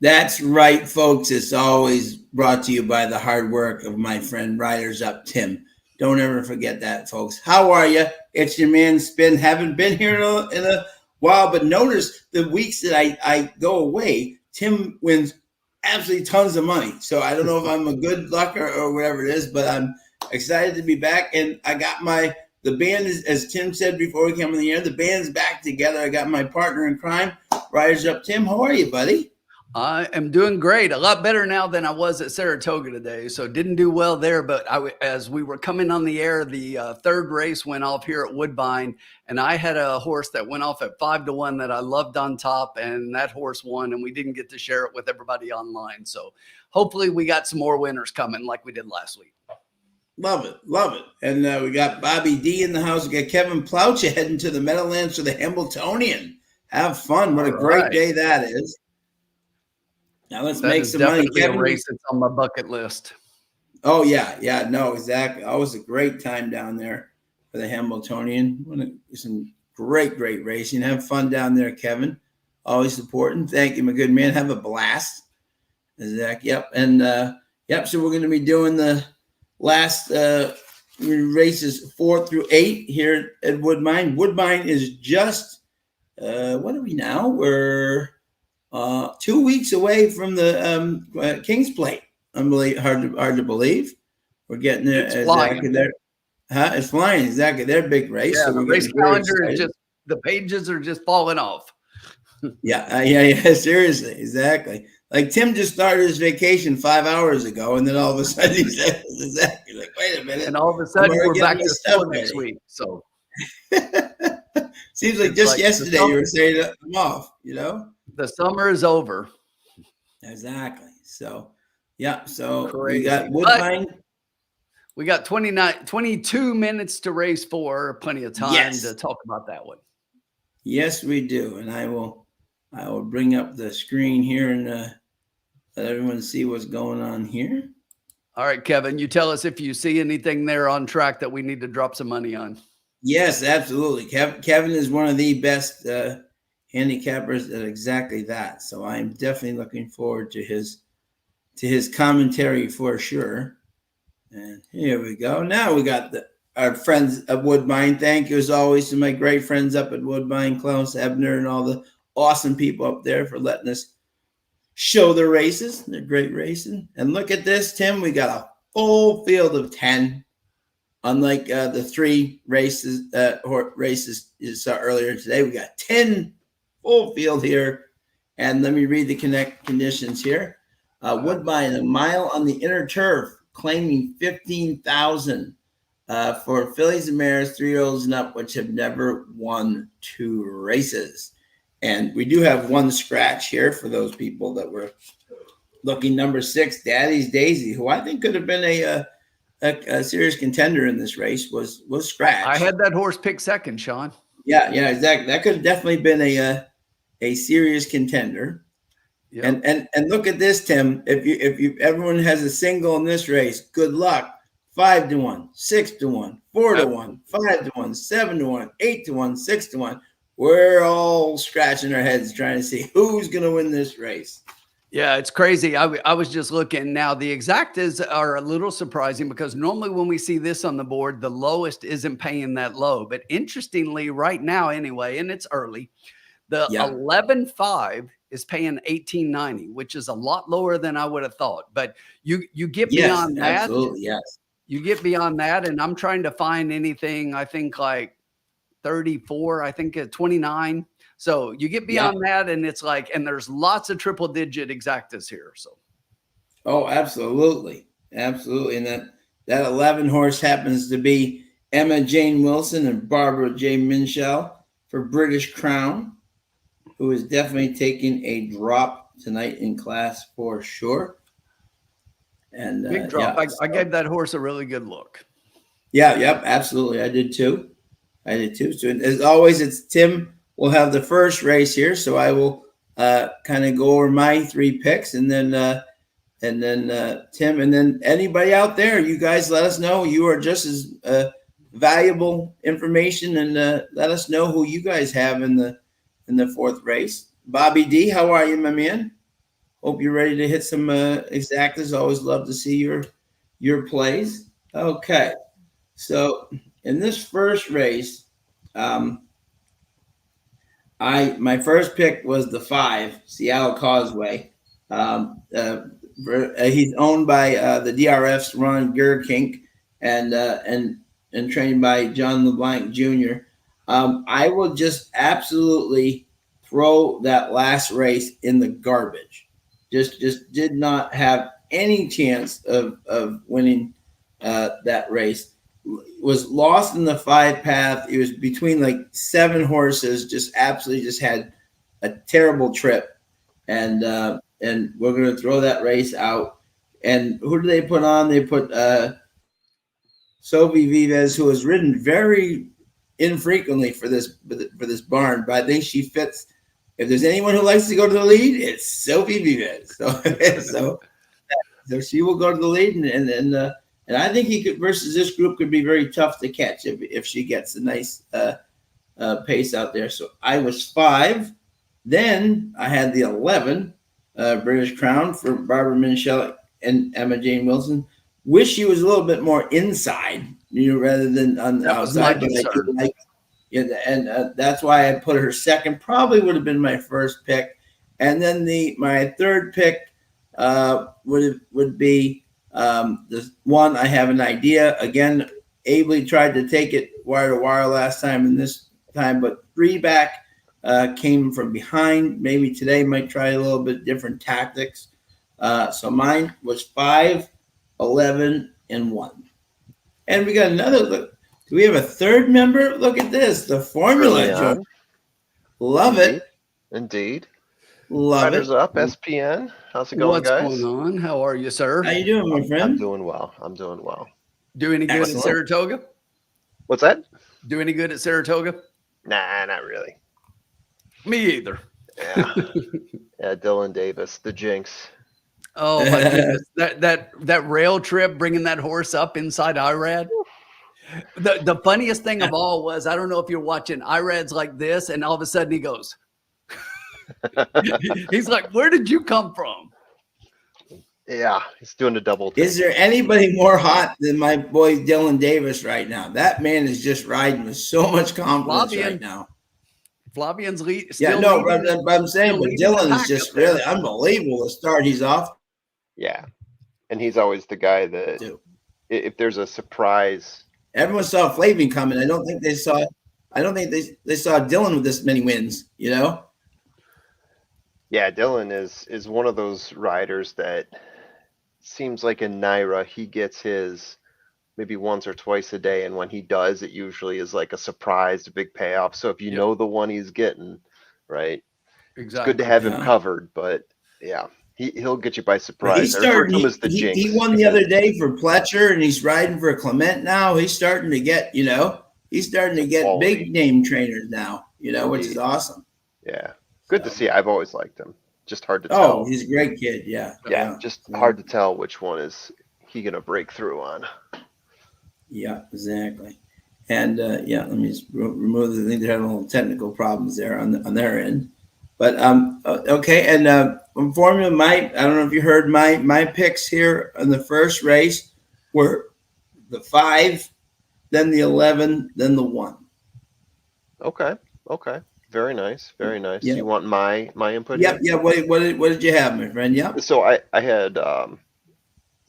That's right, folks. It's always brought to you by the hard work of my friend Riders Up Tim. Don't ever forget that, folks. How are you? It's your man Spin. Haven't been here in a while, but notice the weeks that I go away, Tim wins absolutely tons of money. So I don't know if I'm a good lucker or whatever it is, but I'm excited to be back. And I got the band is, as Tim said before we came on the air, the band's back together. I got my partner in crime, Riders Up Tim. How are you, buddy? I am doing great. A lot better now than I was at Saratoga today. So didn't do well there, but as we were coming on the air, the third race went off here at Woodbine, and I had a horse that went off at 5-1 that I loved on top, and that horse won, and we didn't get to share it with everybody online. So hopefully we got some more winners coming like we did last week. Love it. Love it. And we got Bobby D in the house. We got Kevin Ploucha heading to the Meadowlands for the Hambletonian. Have fun. What a great day that is. Now let's make some money. Kevin, a race that's on my bucket list. Oh, yeah. No, exactly. Always a great time down there for the Hambletonian. Some great racing. Have fun down there, Kevin. Always important. Thank you, my good man. Have a blast. Zach, yep. And, so we're going to be doing the last races 4 through 8 here at Woodbine. Woodbine is just, what are we now? We're 2 weeks away from the King's Plate. Unbelievable, hard to believe. We're getting there. It's flying. It's flying. Exactly. Their big race. Yeah, so the race calendar is just, the pages are just falling off. Yeah. Seriously. Exactly. Like Tim just started his vacation 5 hours ago, and then all of a sudden he says, exactly, like, wait a minute. And all of a sudden we're back to school next week. So seems like just yesterday you were saying I'm off, The summer is over. Exactly. So, yeah. So Crazy. We got Woodbine. We got 22 minutes to race 4. Plenty of time to talk about that one. Yes, we do. And I will bring up the screen here and let everyone see what's going on here. All right, Kevin, you tell us if you see anything there on track that we need to drop some money on. Yes, absolutely. Kevin is one of the best handicappers at exactly that. So I'm definitely looking forward to his commentary for sure. And here we go. Now we got our friends at Woodbine. Thank you as always to my great friends up at Woodbine, Klaus Ebner, and all the awesome people up there for letting us show the races. They're great racing. And look at this, Tim. We got a full field of 10. Unlike the 3 races you saw earlier today, we got 10 full field here. And let me read the conditions here. Woodbine, a mile on the inner turf, claiming $15,000 for fillies and mares, 3-year-olds and up, which have never won 2 races. And we do have one scratch here for those people that were looking. Number 6, Daddy's Daisy, who I think could have been a serious contender in this race, was scratched. I had that horse pick second, Sean. Yeah, exactly. That could have definitely been a serious contender. Yep. And look at this, Tim. If everyone has a single in this race, good luck. 5-1, 6-1, 4-1, 5-1, 7-1, 8-1, 6-1. We're all scratching our heads trying to see who's going to win this race. Yeah, it's crazy. I was just looking now. The exactas are a little surprising because normally when we see this on the board, the lowest isn't paying that low. But interestingly, right now anyway, and it's early, the 11.5 is paying $18.90, which is a lot lower than I would have thought. But you get beyond that. Absolutely, yes. You get beyond that, and I'm trying to find anything, I think like 34, I think at 29. So you get beyond that, and it's like, and there's lots of triple digit exactas here. So, oh, absolutely. And that 11 horse happens to be Emma Jane Wilson and Barbara J. Minshall for British Crown, who is definitely taking a drop tonight in class for sure. And big drop. I gave that horse a really good look. Yeah, yep, absolutely. I did too. So as always, it's Tim will have the first race here. So I will kind of go over my 3 picks, and then Tim, and then anybody out there, you guys let us know. You are just as valuable information, and let us know who you guys have in the 4th race. Bobby D, how are you, my man? hope you're ready to hit some exactas. Always love to see your plays. Okay, so in this first race, um, my first pick was the 5 Seattle Causeway. Um, uh, he's owned by the DRF's Ron Gerkink and and trained by John LeBlanc Jr. I will just absolutely throw that last race in the garbage. Just did not have any chance of winning that race. Was lost in the 5 path. It was between like 7 horses. Just absolutely just had a terrible trip, and we're going to throw that race out. And who do they put on? They put Sophie Vives, who has ridden very infrequently for this barn, but I think she fits. If there's anyone who likes to go to the lead, it's Sophie Vives. So so she will go to the lead, and I think he could versus this group could be very tough to catch if she gets a nice pace out there. So I was 5. Then I had the 11 British Crown for Barbara Minshall and Emma Jane Wilson. Wish she was a little bit more inside, rather than on the outside. But I do like, and that's why I put her second. Probably would have been my first pick, and then my third pick would be the one. I have an idea. Again, ably tried to take it wire to wire last time, and this time, but 3 back came from behind. Maybe today might try a little bit different tactics. So mine was 5, 11, and 1. And we got another look. Do we have a third member? Look at this. The formula joint. Love Indeed. it. Indeed. Love Riders it. up, SPN. How's it going, What's guys? going on? How are you, sir? How you doing, my friend? I'm doing well. Do any good Excellent. at Saratoga? What's that? Do any good at Saratoga? Nah, not really. Me either. Yeah. Yeah, Dylan Davis, the jinx. Oh my goodness. That rail trip, bringing that horse up inside IRAD. The funniest thing of all was, I don't know if you're watching, IRAD's like this, and all of a sudden he goes, he's like, where did you come from? Yeah, he's doing a double take. Is there anybody more hot than my boy Dylan Davis right now? That man is just riding with so much confidence right now. Flavian's lead. Yeah, no, but I'm saying, but Dylan is just really unbelievable. The start he's off. Yeah, and he's always the guy that if there's a surprise. Everyone saw Flavian coming. I don't think they saw Dylan with this many wins. Yeah, Dylan is one of those riders that seems like in Naira he gets his maybe once or twice a day, and when he does, it usually is like a surprise, a big payoff. So if you know the one he's getting, right, exactly, it's good to have him covered. But yeah, he'll get you by surprise. He won the other day for Pletcher, and he's riding for Clement now. He's starting to get big name trainers now. Which is awesome. Yeah, good to see. I've always liked him. Just hard to tell. Oh, he's a great kid. Yeah. Hard to tell which one is he gonna break through on. Yeah, exactly. And let me just remove the thing. They're having a little technical problems there on their end. But okay, and formula, I don't know if you heard my picks here in the first race were the 5, then the 11, then the 1. Okay. Very nice. Yep. You want my input? Yep. Yeah. What did you have, my friend? Yep. So I had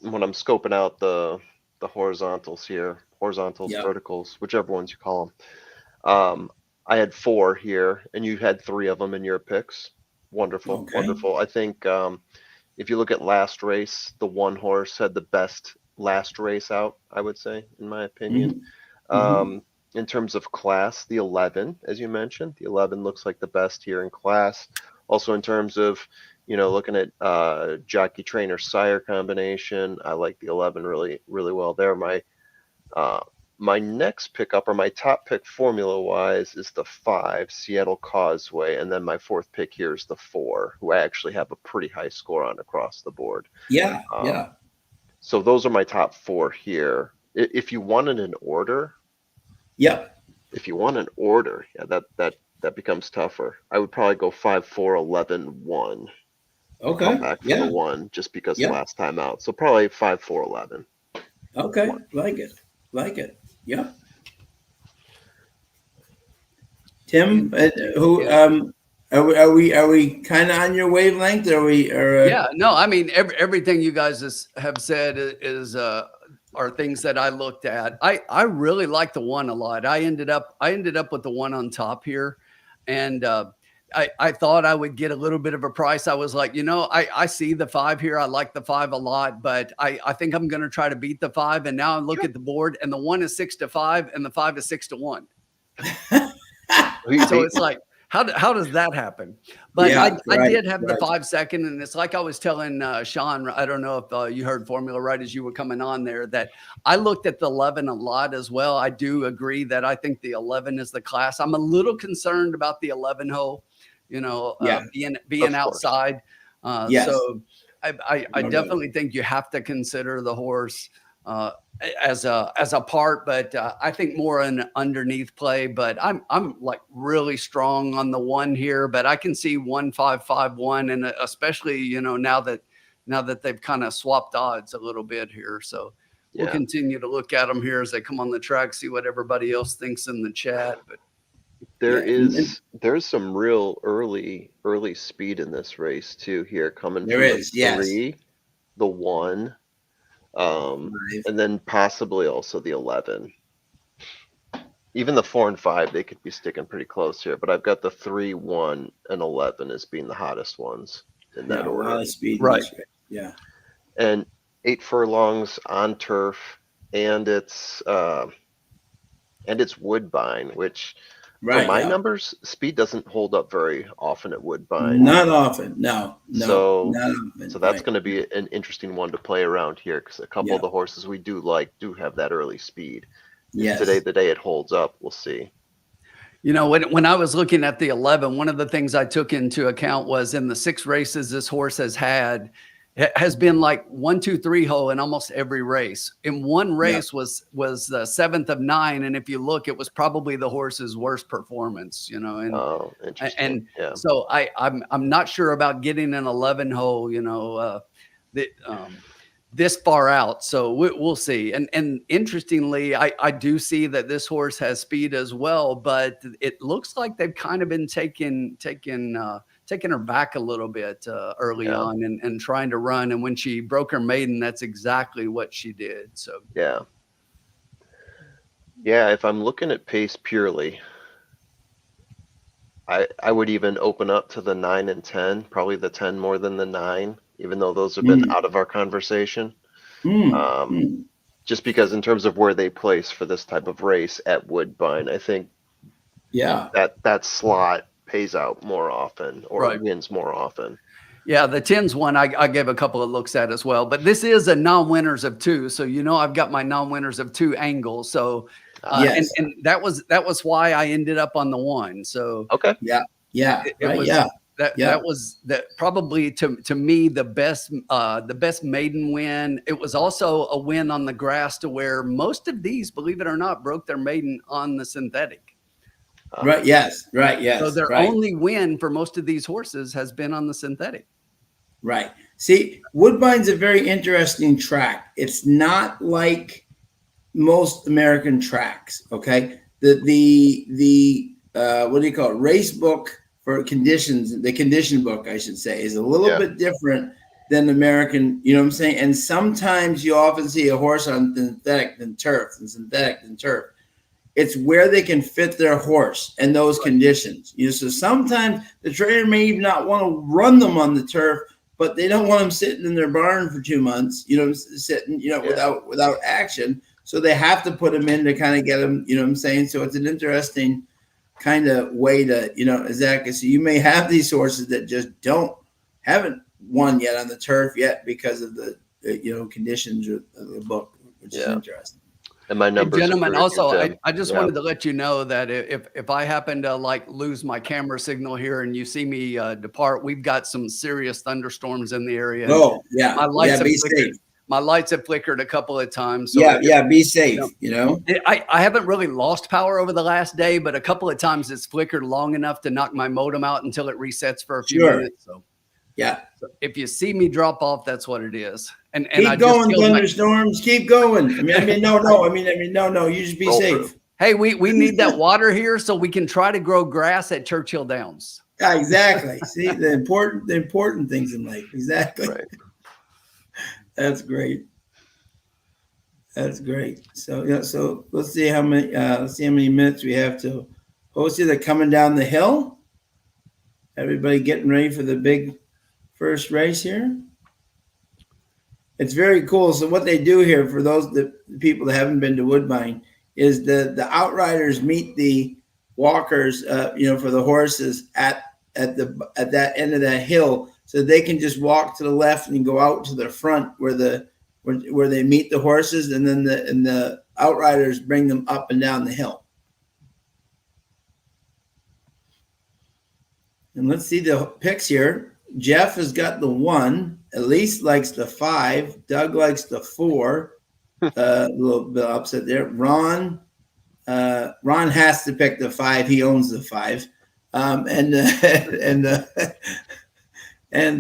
when I'm scoping out the horizontals here, verticals, whichever ones you call them. I had 4 here, and you had 3 of them in your picks. Wonderful. I think if you look at last race, the 1 horse had the best last race out, I would say, in my opinion. Mm-hmm. In terms of class, the 11, as you mentioned, the 11 looks like the best here in class. Also, in terms of, looking at jockey trainer sire combination, I like the 11 really, really well there. My next pickup, or my top pick formula wise, is the 5 Seattle Causeway, and then my 4th pick here is the 4, who I actually have a pretty high score on across the board. Yeah. So those are my top 4 here. If you wanted an order. Yep. If you want an order, that becomes tougher. I would probably go 5, 4, 11, 1. Okay. come back for Yeah. the 1 just because Yeah. last time out. So probably 5, 4, 11. Okay. Like it. Like it. Yeah. Tim, who Yeah. are we kind of on your wavelength? Are we? Yeah, no, I mean everything you guys have said is are things that I looked at. I really like the 1 a lot. I ended up with the 1 on top here, and I thought I would get a little bit of a price. I was like, I see the 5 here. I like the 5 a lot, but I think I'm going to try to beat the 5. And now I look at the board, and the 1 is 6-5, and the 5 is 6-1. So it's like, how does that happen? But Yeah, I right, did have the right. 5 second, and it's like I was telling Sean. I don't know if you heard Formula right as you were coming on there, that I looked at the 11 a lot as well. I do agree that I think the 11 is the class. I'm a little concerned about the 11 hole, Yeah. being Of course. outside. Yes. So I No doubt. definitely think you have to consider the horse as a part, but I think more an underneath play. But I'm like really strong on the 1 here, but I can see 1-5-5-1, and especially now that they've kind of swapped odds a little bit here. So we'll continue to look at them here as they come on the track, see what everybody else thinks in the chat. But There's some real early speed in this race too here, coming There from is, the yes. 3, the 1, and then possibly also the 11. Even the 4 and 5, they could be sticking pretty close here, but I've got the 3, 1, and 11 as being the hottest ones in that Yeah, a order. lot of speed. Right. Yeah. And 8 furlongs on turf, and it's Woodbine, which Right. for my yeah. numbers, speed doesn't hold up very often at Woodbine. Not often. No. So not often. that's right. going to be an interesting one to play around here, because a couple of the horses we do have that early speed. Yes. Today, the day it holds up, we'll see. When I was looking at the 11, one of the things I took into account was in the 6 races this horse has been like 1, 2, 3 hole in almost every race. In one race was the 7th of 9, and if you look, it was probably the horse's worst performance. And Interesting. so I'm not sure about getting an 11 hole. This far out, so we'll see. And interestingly, I do see that this horse has speed as well, but it looks like they've kind of been taking her back a little bit early on and trying to run. And when she broke her maiden, that's exactly what she did. So yeah. If I'm looking at pace purely, I would even open up to the 9 and 10, probably the 10 more than the 9, even though those have been out of our conversation. Just because in terms of where they place for this type of race at Woodbine, I think that slot pays out more often, or wins more often. Yeah, the 10's one I gave a couple of looks at as well, but this is a non-winners of 2, so I've got my non-winners of 2 angles. So and that was why I ended up on the 1. So that was probably to me the best maiden win. It was also a win on the grass, to where most of these, believe it or not, broke their maiden on the synthetic. Right. Yes. Right. Yes. So their only win for most of these horses has been on the synthetic. Right. See, Woodbine's a very interesting track. It's not like most American tracks. Okay. The what do you call it? Race book for conditions. The condition book, I should say, is a little bit different than American. You know what I'm saying? And sometimes you often see a horse on synthetic than turf, and synthetic than turf. It's where they can fit their horse and those conditions. So sometimes the trainer may even not want to run them on the turf, but they don't want them sitting in their barn for 2 months, sitting, without action. So they have to put them in to kind of get them, you know what I'm saying? So it's an interesting kind of way to, exactly. So you may have these horses that just haven't won yet on the turf yet because of the, conditions of the book, which is interesting. And my numbers, gentlemen, also, I just wanted to let you know that if I happen to lose my camera signal here and you see me depart, we've got some serious thunderstorms in the area. Oh, yeah. My lights be safe. My lights have flickered a couple of times. So be safe. I haven't really lost power over the last day, but a couple of times it's flickered long enough to knock my modem out until it resets for a few minutes. So yeah. So if you see me drop off, that's what it is. And Keep I going, just thunderstorms. Keep going. No. You just be Roll safe. through. Hey, we need that water here so we can try to grow grass at Churchill Downs. Yeah, exactly. See the important things in life. Exactly. Right. That's great. That's great. So yeah. So let's see how many. Let's see how many minutes we have to host you. They're coming down the hill. Everybody getting ready for the big first race here. It's very cool. So what they do here for the people that haven't been to Woodbine is the outriders meet the walkers, for the horses at that end of that hill, so they can just walk to the left and go out to the front where they meet the horses, and then the outriders bring them up and down the hill. And let's see the picks here. Jeff has got the 1. Elise likes the 5. Doug likes the 4. A little bit upset there. Ron has to pick the 5. He owns the 5. And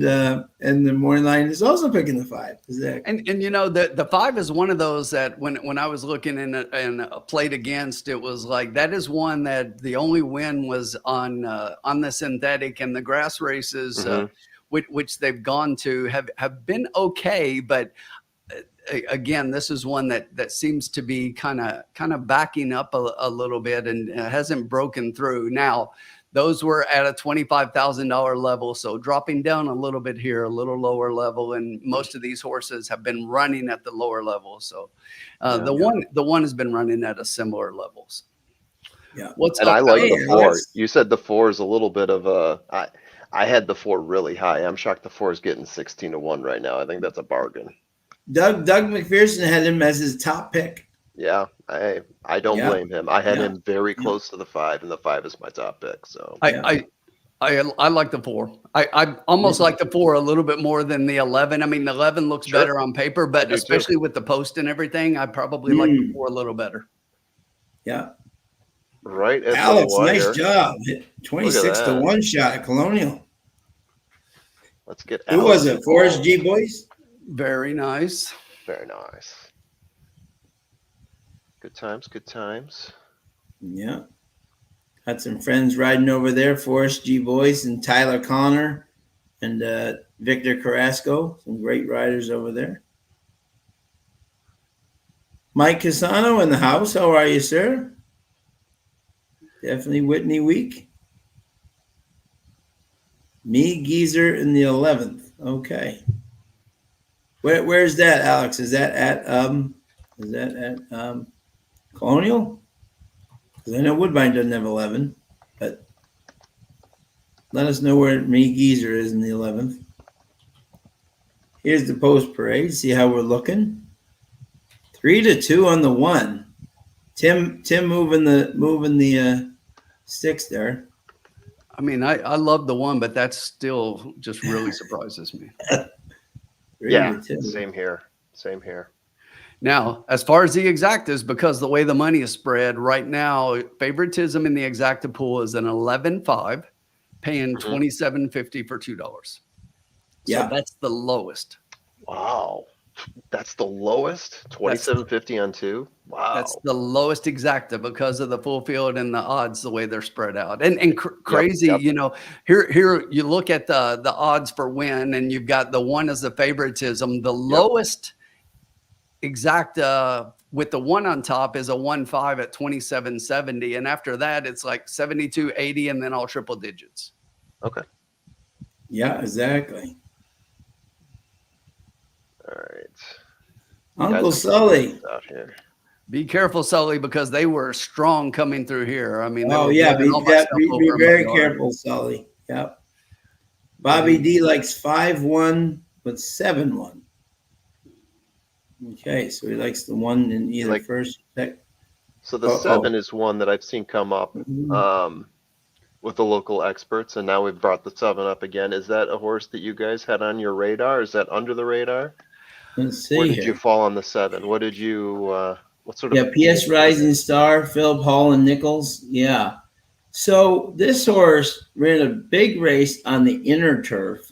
the morning line is also picking the 5. Exactly. And the 5 is one of those that when I was looking and played against, it was like that is one that the only win was on the synthetic, and the grass races, which they've gone to have been okay, but again, this is one that seems to be kind of backing up a little bit and hasn't broken through. Now, those were at a $25,000 level, so dropping down a little bit here, a little lower level, and most of these horses have been running at the lower level. So the one has been running at a similar levels. Yeah, I like the 4. You said the 4 is a little bit of a. I had the 4 really high. I'm shocked the 4 is getting 16-1 right now. I think that's a bargain. Doug McPherson had him as his top pick. Yeah, I don't blame him. I had him very close to the 5, and the 5 is my top pick. So I like the 4. I almost like the 4 a little bit more than the 11. I mean, the 11 looks better on paper, but especially with the post and everything, I probably like the 4 a little better. Yeah. Right. Alex, nice job. 26-1 shot at Colonial. Let's get Who was it? Forrest G. Boyce? Very nice. Very nice. Good times. Yeah. Had some friends riding over there, Forrest G. Boyce and Tyler Connor and Victor Carrasco. Some great riders over there. Mike Casano in the house. How are you, sir? Definitely Whitney week. Me Geezer in the 11th. Okay. Where's that, Alex? Is that at Colonial? Because I know Woodbine doesn't have 11, but let us know where Me Geezer is in the 11th. Here's the post parade. See how we're looking. 3-2 on the 1. Tim moving the sticks there. I mean, I love the 1, but that still just really surprises me. Yeah, same here. Now, as far as the exactas, because the way the money is spread right now, favoritism in the exacta pool is an 11.5, paying $27.50 for $2. Yeah, so that's the lowest. Wow, that's the lowest. $27.50 on 2. Wow, that's the lowest exacta because of the full field and the odds the way they're spread out. And crazy, Yep. Here you look at the odds for win, and you've got the 1 as the favoritism. The lowest exacta with the 1 on top is a 1.5 at 27.70, and after that it's like 72.80, and then all triple digits. Okay. Yeah, exactly. All right. Uncle Sully out here. Be careful, Sully, because they were strong coming through here. I mean, be very careful, Sully. Yep. Bobby D likes 5-1 with 7-1. Okay, so he likes the 1 in either first. So the 7 is one that I've seen come up with the local experts, and now we've brought the 7 up again. Is that a horse that you guys had on your radar? Is that under the radar? Let's see. Where did you fall on the 7? What did you? What sort of? PS Rising Star, Philip Hall and Nichols. Yeah. So this horse ran a big race on the inner turf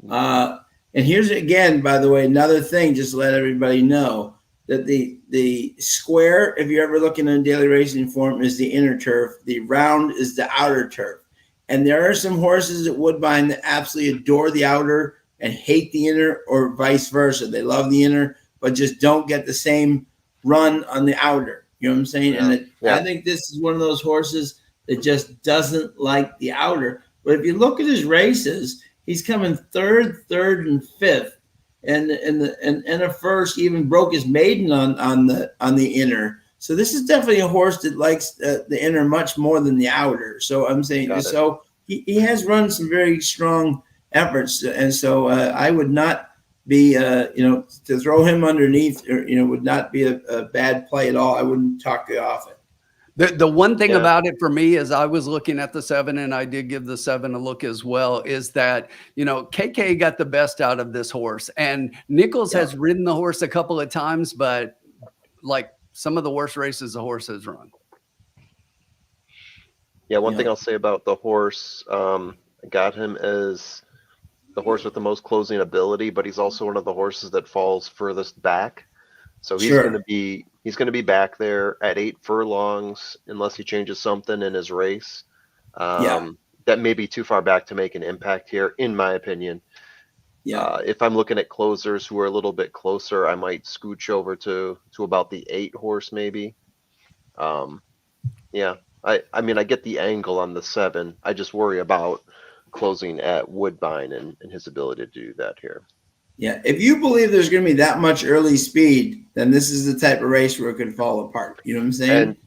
And here's again, by the way, another thing, just to let everybody know that the square, if you're ever looking in daily racing form, is the inner turf. The round is the outer turf. And there are some horses at Woodbine that absolutely adore the outer and hate the inner, or vice versa. They love the inner, but just don't get the same run on the outer. You know what I'm saying? Yeah. And I think this is one of those horses that just doesn't like the outer. But if you look at his races, he's coming third, and fifth, and a first. He even broke his maiden on the inner. So this is definitely a horse that likes the inner much more than the outer. So I'm saying, so he has run some very strong efforts, and so I would not be to throw him underneath, or, would not be a bad play at all. I wouldn't talk you off it. The one thing about it for me is I was looking at the 7, and I did give the 7 a look as well, is that, KK got the best out of this horse, and Nichols has ridden the horse a couple of times, but like some of the worst races the horse has run. Yeah. One thing I'll say about the horse, I got him as the horse with the most closing ability, but he's also one of the horses that falls furthest back. So he's going to be back there at 8 furlongs unless he changes something in his race. That may be too far back to make an impact here, in my opinion. If I'm looking at closers who are a little bit closer, I might scooch over to about the 8 horse maybe. I mean, I get the angle on the 7. I just worry about closing at Woodbine and his ability to do that here. Yeah, if you believe there's going to be that much early speed, then this is the type of race where it could fall apart. You know what I'm saying?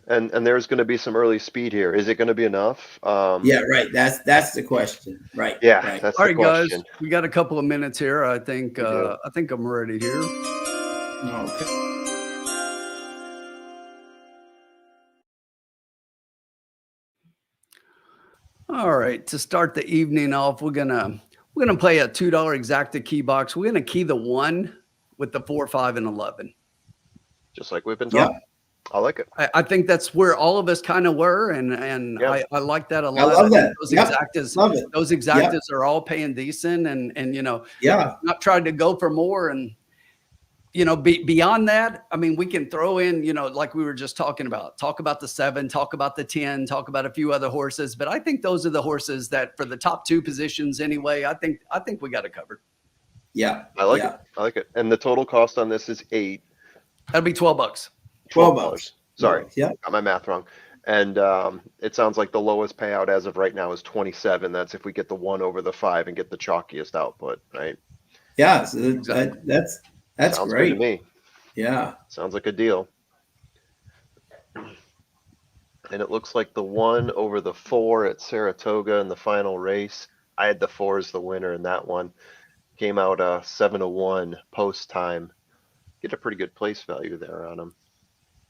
And there's going to be some early speed here. Is it going to be enough? Right. That's the question. Right. Yeah. Right. That's all the right, question. guys. We got a couple of minutes here. I think I'm ready here. Okay. All right. To start the evening off, we're gonna play a $2 exacta key box. We're gonna key the 1 with the 4, 5, and 11. Just like we've been talking. I like it. I think that's where all of us kind of were, and I like that a lot. I love that. Those exactas are all paying decent, and not trying to go for more, and beyond that, I mean, we can throw in, like we were just talking about, talk about the 7, talk about the 10, talk about a few other horses, but I think those are the horses that for the top 2 positions anyway, I think we got it covered. Yeah, I like it. I like it. And the total cost on this is 8. That'll be $12. $12. Sorry. Yeah. Got my math wrong. And it sounds like the lowest payout as of right now is 27. That's if we get the 1 over the 5 and get the chalkiest output, right? Yeah. So that's sounds great good to me. Yeah. Sounds like a deal. And it looks like the 1 over the 4 at Saratoga in the final race. I had the 4 as the winner in that one. Came out 7-1 post time. Get a pretty good place value there on him.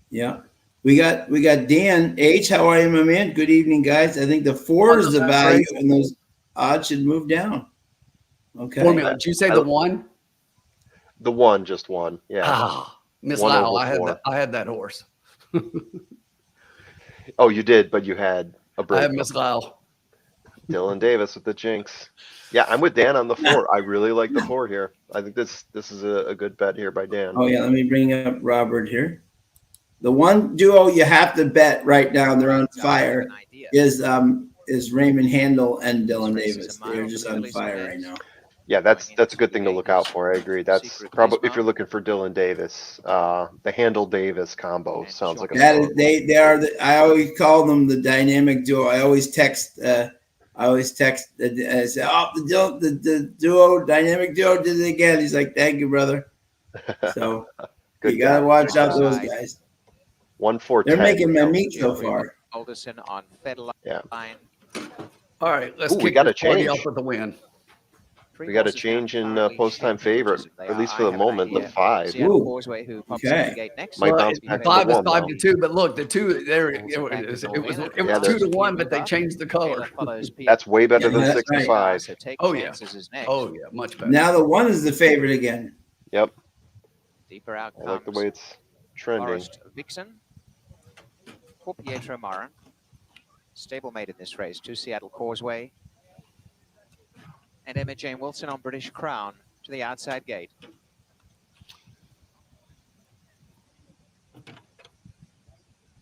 Yeah. We got Dan H. How are you, my man? Good evening, guys. I think the 4 is the value, and those odds should move down. Okay. Formula. Did you say the 1? The 1, just 1. Yeah. Miss Lyle, I had that horse. Oh, you did, but you had a break. I had Miss Lyle. Dylan Davis with the jinx. Yeah, I'm with Dan on the 4. I really like the 4 here. I think this is a good bet here by Dan. Oh yeah, let me bring up Robert here. The one duo you have to bet right now, they're on fire, is Raymond Handel and Dylan Davis. They're just on fire right now. Yeah, that's a good thing to look out for. I agree. That's probably, if you're looking for Dylan Davis, the Handel Davis combo sounds like they are. I always call them the dynamic duo. I always text. I say, "Oh, the duo, dynamic duo, did it again." He's like, "Thank you, brother." So you gotta watch out those guys. 1-4. They're making my meat so far. Alderson on Finalizing. Yeah. All right, let's kick this party off with the win. We got a change in post-time favorite, at least for the moment, the 5. Ooh. Okay. Might bounce back to 5 the is 1, 5-2, but look, the 2 there it was 2-1, but they changed the color. That's way better than 6-5. Oh yeah, much better. Now the 1 is the favorite again. Yep. Deeper out I like the way it's trending. Forest Vixen for Pietro Maran. Stablemate in this race to Seattle Causeway. And Emma Jane Wilson on British Crown to the outside gate.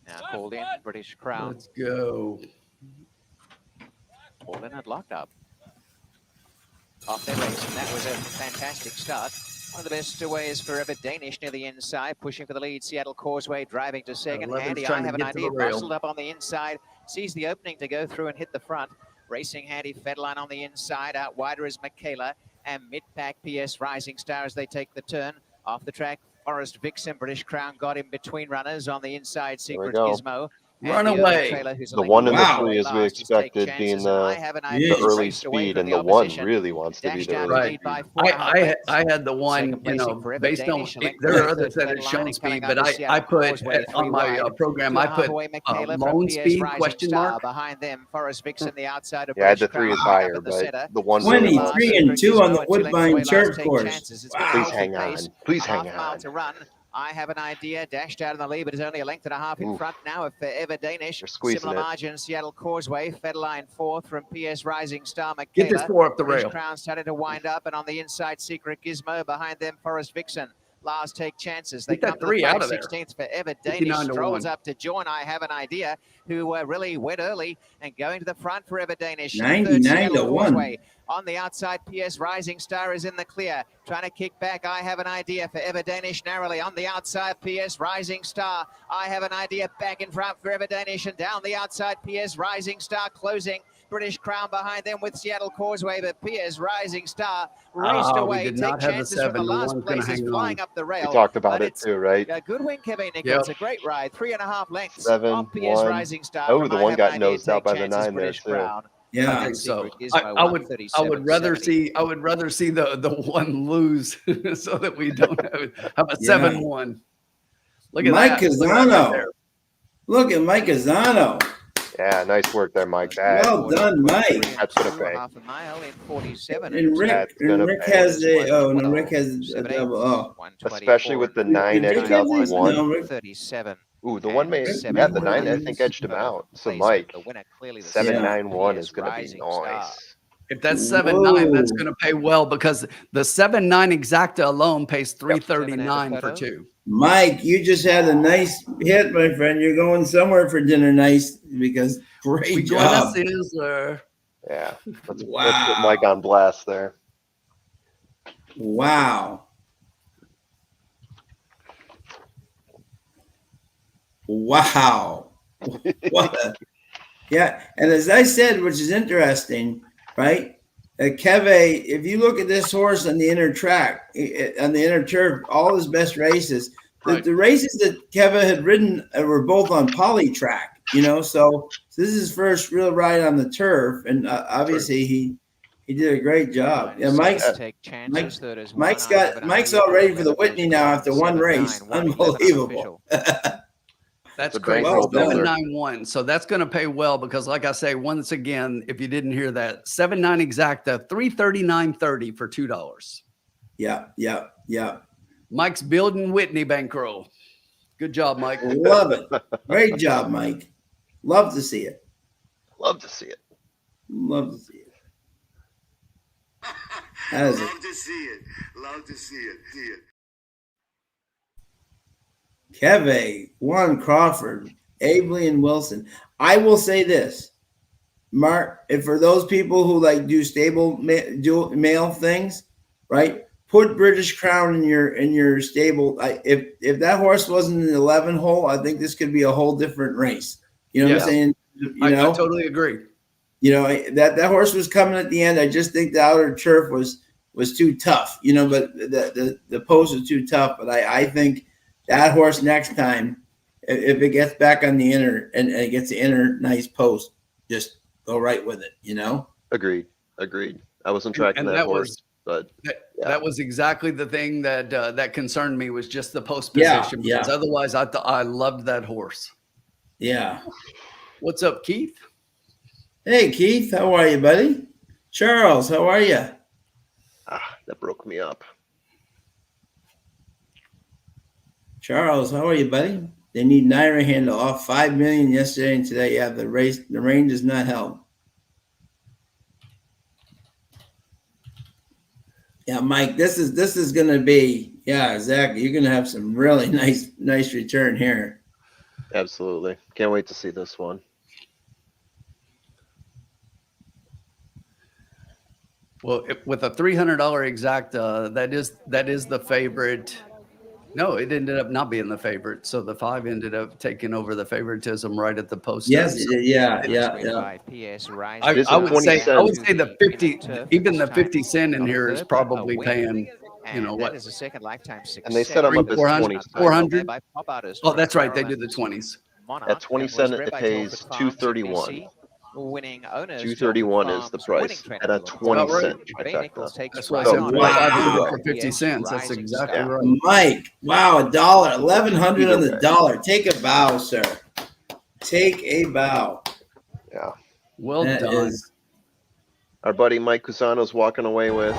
Now called in, British Crown. Let's go. Called in and locked up. Off their race, and that was a fantastic start. One of the best ways forever Danish near the inside, pushing for the lead. Seattle Causeway driving to second. 11's Handy, I trying to have an get to the idea. rail. Bustled up on the inside, sees the opening to go through and hit the front. Racing Handy, Fedline on the inside. Out wider is Michaela, and mid-pack PS Rising Star as they take the turn. Off the track, Forest Vixen, British Crown got in between runners on the inside. Secret go. Gizmo. Run away. The 1 and the Wow. 3, as we expected, being the early speed, and the 1 really wants to be the early Right. speed. I had the one, you know, based on there are others that have shown speed, but I put on my program, I put lone speed question mark. Behind them, Forest Vixen, the outside of Yeah, I had the British 3 is Crown, higher, up in the but center. the 1 really wants 23 to. and 2 on the Woodbine turf course. Wow. Please hang on. Please hang Half mile on. to run. I have an idea. Dashed out in the lead, but is only a length and a half in Oof. front now of Forever Danish. They're squeezing Similar it. margin, Seattle Causeway. Fedline fourth from PS Rising Star. Get this Michaela. 4 up the British rail. Crown started to wind up, and on the inside, Secret Gizmo. Behind them, Forest Vixen. Last take chances. They Get that come to the 3 flag, out of there. 16th for Ever Danish. 59 to Strolls 1. up to join. I have an idea. Who really went early and going to the front for Ever Danish. 99 Third, to 1. Causeway. On the outside, PS Rising Star is in the clear. Trying to kick back. I have an idea for Ever Danish narrowly. On the outside, PS Rising Star. I have an idea back in front for Ever Danish. And down the outside, PS Rising Star closing. British Crown behind them with Seattle Causeway, but PS Rising Star raced we away. did Take not have the chances from 7. the The last one's gonna places hang flying on. up the rail. We talked about but it it's too, right? a good win, Kevin Nichols. Yep. A great ride. 3.5 lengths 7, off PS 1. Rising Star. Oh, from the I one Have got an Idea, nosed out Take by the chances, 9 there, British too. Crown. Yeah. I think so. Secret Gizmo, I would rather 137.70. see the 1 lose so that we don't have a 7-1. Look at Mike that. Look at that right Casano. there. Look at Mike Casano. Yeah, nice work there, Mike. That, Well done, Mike. That's gonna pay. Half a mile in 47. And Rick, That's gonna pay. has Rick has a double. Oh, especially with the 9 Rick edged out has the a- 1. no, Rick- 37. Ooh, the 1 made, And yeah, the 9 I 7-1 think edged him out. So Placement, Mike, the winner clearly the 791 is PS gonna be Rising Star. nice. If that's 7-9, that's Whoa. going to pay well because the 7-9 exacta alone pays $339 for 2. Mike, you just had a nice hit, my friend. You're going somewhere for dinner, nice because great We job. Yeah, let's Wow. put Mike on blast there. Wow. Wow. What a- yeah. And as I said, which is interesting, right? Keve, if you look at this horse on the inner track, on the inner turf, all his best races, Right. the races that Keve had ridden were both on poly track, you know, so this is his first real ride on the turf. And obviously he did a great job. Yeah, Mike's all ready for the Whitney now after one race. Unbelievable. That's The crazy. bankroll builder. 791. So that's going to pay well because, like I say, once again, if you didn't hear that, 7-9 exacta, $339.30 for $2. Yeah. Mike's building Whitney bankroll. Good job, Mike. Love it. Great job, Mike. Love to see it. Love to see it. Love to see it. That is Love to see it. Love to see it. See it. Keve, Juan Crawford, Abley, and Wilson. I will say this, Mark, and for those people who like do stable male things, right? Put British Crown in your stable. If that horse wasn't in the 11 hole, I think this could be a whole different race. You know what I'm saying? I totally agree. You know, that horse was coming at the end. I just think the outer turf was too tough, you know, but the post was too tough. But I think that horse next time, if it gets back on the inner and it gets the inner nice post, just go right with it, you know? Agreed. I wasn't tracking that horse, but that was exactly the thing that concerned me was just the post position. Yeah. Because otherwise, I loved that horse. Yeah. What's up, Keith? Hey, Keith, how are you, buddy? Charles, how are you? That broke me up. Charles, how are you, buddy? They need Naira handle off 5 million yesterday and today. Yeah, the rain does not help. Yeah, Mike, this is going to be, yeah, exactly. You're going to have some really nice return here. Absolutely. Can't wait to see this one. Well, with a $300 exact, that is the favorite. No, it ended up not being the favorite. So the 5 ended up taking over the favoritism right at the post. Yes, yeah. By PS Rising. It is I a would 20 say cent. the 50, even the 50 cent in here is probably paying, you know, That what? is a second lifetime success. And they set them up as 20 cents. 400. By pop artist Oh, that's right. They Carolyn do the 20s. Monarch, At 20 and was cent, bred it by pays Telford Farms, 231. NBC. Winning owners, 231 is the Telford Farms, winning price trainer at a Philip 20 About right. cent Bay trifecta. Nichols takes That's why I right said on. Wow. 500 Wow. for 50 PS cents. That's Rising exactly Star. right. Mike, wow, $1, 1,100 Either on the way. dollar. Take a bow, sir. Take a bow. Yeah. Well That done. is Our buddy Mike Cusano's walking away with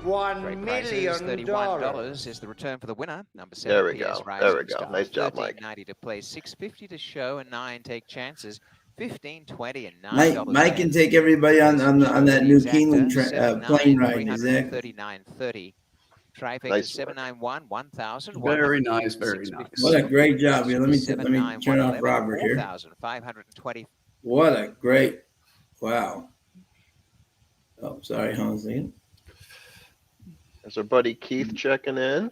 Great prizes, $31 is the return for the winner. Number 7, There we PS go. Rising There we go. Star. Nice job, Mike. $13.90 to play, $6.50 to show, and 9 take chances. $15.20 and $9. Mike can take everybody on that new Keeneland plane ride. Exactly. $39.30. Trifecta Nice 791 1000. Very nice. Very nice. What a great job here. Let me turn off Robert here. 4,520. What a great, wow. Oh, sorry, hold on a second. There's our buddy Keith checking in.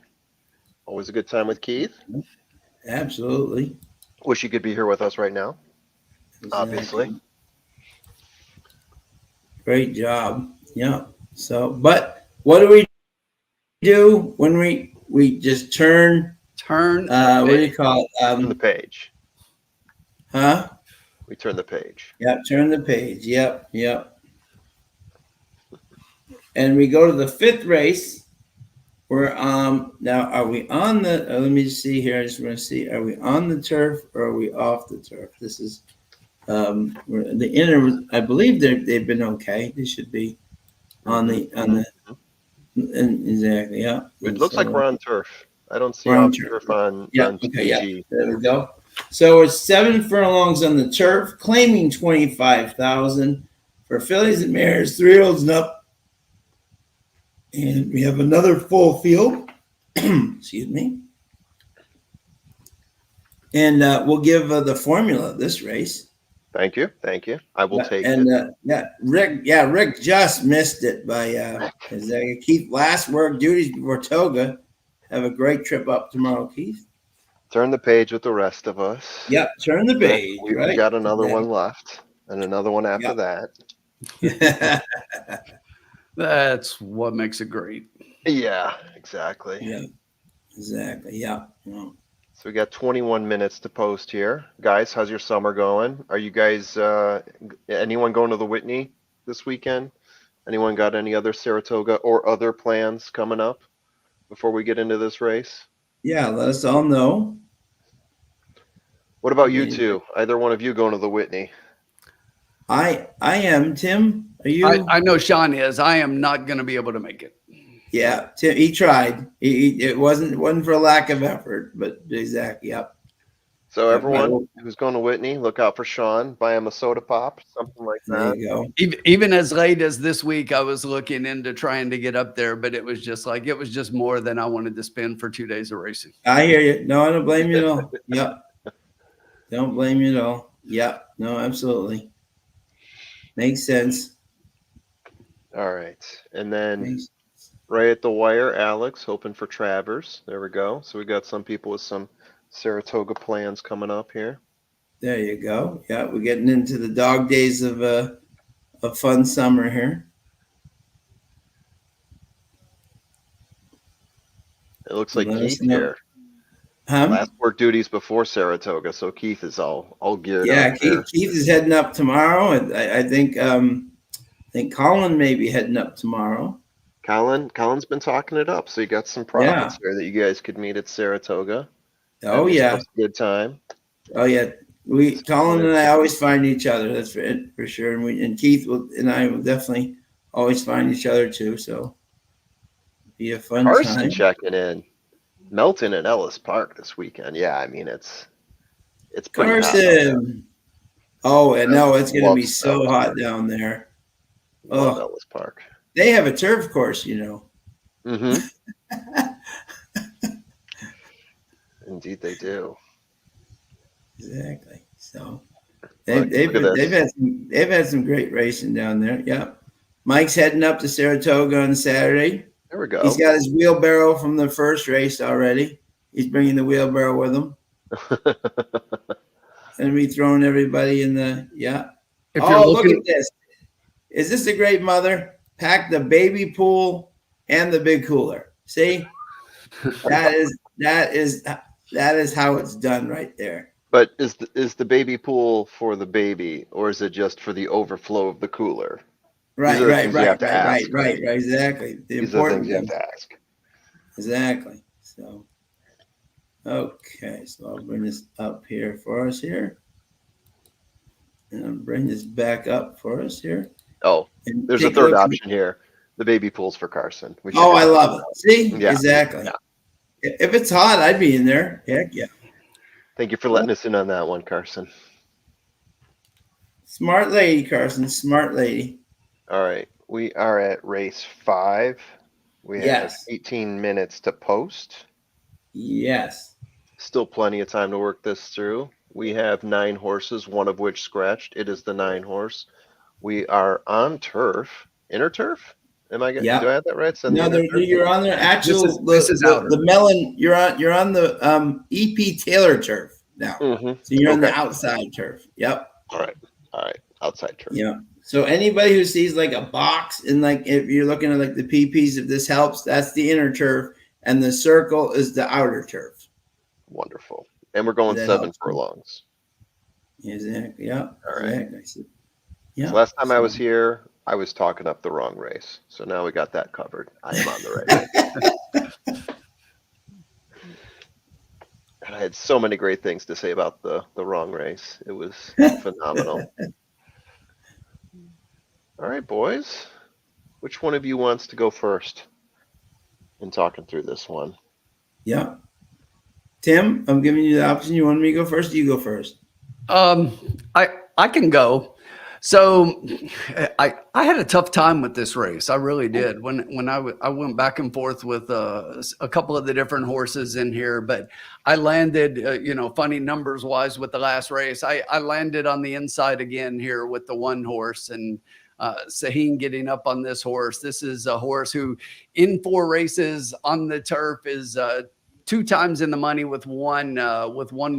Always a good time with Keith. Absolutely. Wish you could be here with us right now. Obviously. Great job. Yeah. So, but what do we do when we just turn? What do you call it? Turn the page. Huh? We turn the page. Yep. Turn the page. Yep. And we go to the 5th race. We're now. Are we on the? Let me just see here. I just want to see. Are we on the turf or are we off the turf? This is the inner. I believe they've been okay. They should be on the. Exactly. Yeah. It looks like we're on turf. I don't see We're on off turf. turf on Yeah. on Okay. Yeah. TG. There we go. So it's 7 furlongs on the turf, claiming 25,000 for fillies and mares, 3-year-olds and up. And we have another full field. Excuse me. And we'll give the formula of this race. Thank you. I will take and, it. Rick just missed it by Keith. Last work duties before Toga. Have a great trip up tomorrow, Keith. Turn the page with the rest of us. Yep, turn the page. We Right. got another one left, and another one after that. That's what makes it great. Yeah, exactly. Yeah, exactly. Yeah. So we got 21 minutes to post here. Guys, how's your summer going? Are you guys, anyone going to the Whitney this weekend? Anyone got any other Saratoga or other plans coming up before we get into this race? Yeah, let us all know. What about you two? Either one of you going to the Whitney? I am. Tim, are you? I know Sean is. I am not going to be able to make it. Yeah, Tim. He tried. It wasn't for lack of effort, but exactly. Yep. So everyone who's going to Whitney, look out for Sean. Buy him a soda pop, something like that. There you go. Even as late as this week, I was looking into trying to get up there, but it was just more than I wanted to spend for 2 days of racing. I hear you. No, I don't blame you at all. Yep. Don't blame you at all. Yep. No, absolutely. Makes sense. All right. And then right at the wire, Alex, hoping for Travers. There we go. So we got some people with some Saratoga plans coming up here. There you go. Yeah, we're getting into the dog days of a fun summer here. It looks like Keith here. Last work duties before Saratoga, so Keith is all geared up. Yeah, Keith is heading up tomorrow. I think Colin may be heading up tomorrow. Colin's been talking it up, so you got some profits there that you guys could meet at Saratoga. Oh yeah, good time. Oh yeah, Colin and I always find each other. That's for sure. And Keith and I will definitely always find each other too. So be a fun Carson time. Checking in. Melton at Ellis Park this weekend. Yeah, I mean it's pretty Carson. Oh, and no, it's going to be so hot down there. Love Ellis Park. they have a turf course, you know. Mm-hmm. Indeed, they do. Exactly. So Look at this. they've had some great racing down there. Yep. Mike's heading up to Saratoga on Saturday. There we He's go. got his wheelbarrow from the first race already. He's bringing the wheelbarrow with him. And be throwing everybody in the If you're Oh, look looking, at this. Is this a great mother? Pack the baby pool and the big cooler. See? That is how it's done right there. But is the baby pool for the baby, or is it just for the overflow of the cooler? These are the things you have to ask, Right. Exactly. The These are the important things you have thing. to ask. Exactly. So, okay. So I'll bring this up here for us here. And I'll bring this back up for us here. Oh, And there's a take third look. option here. The baby pool's for Carson. We should Oh, I have love it. See? Yeah. Exactly. Yeah. If it's hot, I'd be in there. Heck yeah. Thank you for letting us in on that one, Carson. Smart lady, Carson. Smart lady. All right. We are at race 5. We have Yes. 18 minutes to post. Yes. Still plenty of time to work this through. We have 9 horses, one of which scratched. It is the 9 horse. We are on turf. Inner turf? Am I? Yeah. Do I have that right? No, you're on the actual this is outer. the melon. You're on the EP Taylor turf now. Mm-hmm. So you're on the outside turf. Yep. All right. Outside turf. Yeah. So anybody who sees like a box and like if you're looking at like the PPs, if this helps, that's the inner turf, and the circle is the outer turf. Wonderful. And we're going 7 furlongs. Exactly. Yeah. All right. Exactly. Yeah. So last time I was here, I was talking up the wrong race. So now we got that covered. I am on the right race. And I had so many great things to say about the wrong race. It was phenomenal. All right, boys. Which one of you wants to go first in talking through this one? Yeah. Tim, I'm giving you the option. You want me to go first? You go first. I can go. So I had a tough time with this race. I really did. When I went back and forth with a couple of the different horses in here, but I landed, funny numbers wise with the last race. I landed on the inside again here with the 1 horse, and Saheen getting up on this horse. This is a horse who in 4 races on the turf is 2 times in the money with one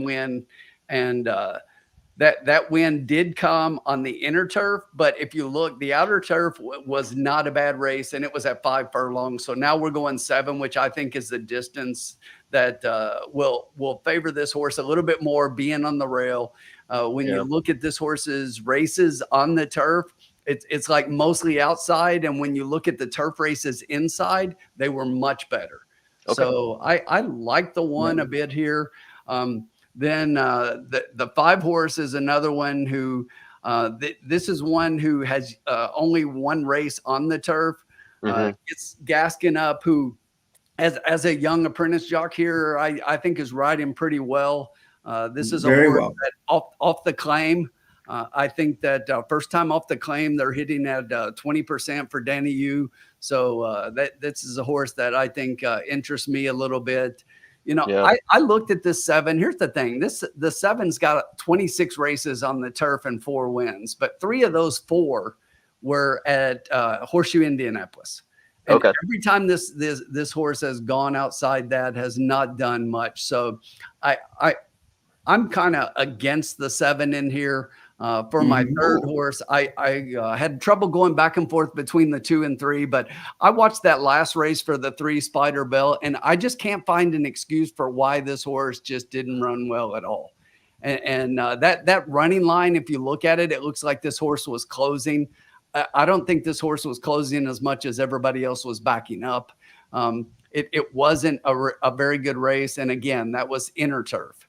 win. And that win did come on the inner turf, but if you look, the outer turf was not a bad race, and it was at 5 furlongs. So now we're going 7, which I think is the distance that will favor this horse a little bit more, being on the rail. When you look at this horse's races on the turf, it's like mostly outside, and when you look at the turf races inside, they were much better. Okay. So I like the 1 a bit here. Then the 5 horse is another one who this is one who has only 1 race on the turf. It's Gaskin up, who as a young apprentice jock here, I think is riding pretty well. This is a horse that off the claim. I think that first time off the claim, they're hitting at 20% for Danny Yu. So this is a horse that I think interests me a little bit. I looked at this 7. Here's the thing. The 7's got 26 races on the turf and 4 wins, but 3 of those 4 were at Horseshoe Indianapolis. And every time this horse has gone outside that, has not done much. So I'm kind of against the 7 in here. For my third horse, I had trouble going back and forth between the 2 and 3, but I watched that last race for the 3 Spider Bell, and I just can't find an excuse for why this horse just didn't run well at all. And that running line, if you look at it, it looks like this horse was closing. I don't think this horse was closing as much as everybody else was backing up. It wasn't a very good race, and again, that was inner turf.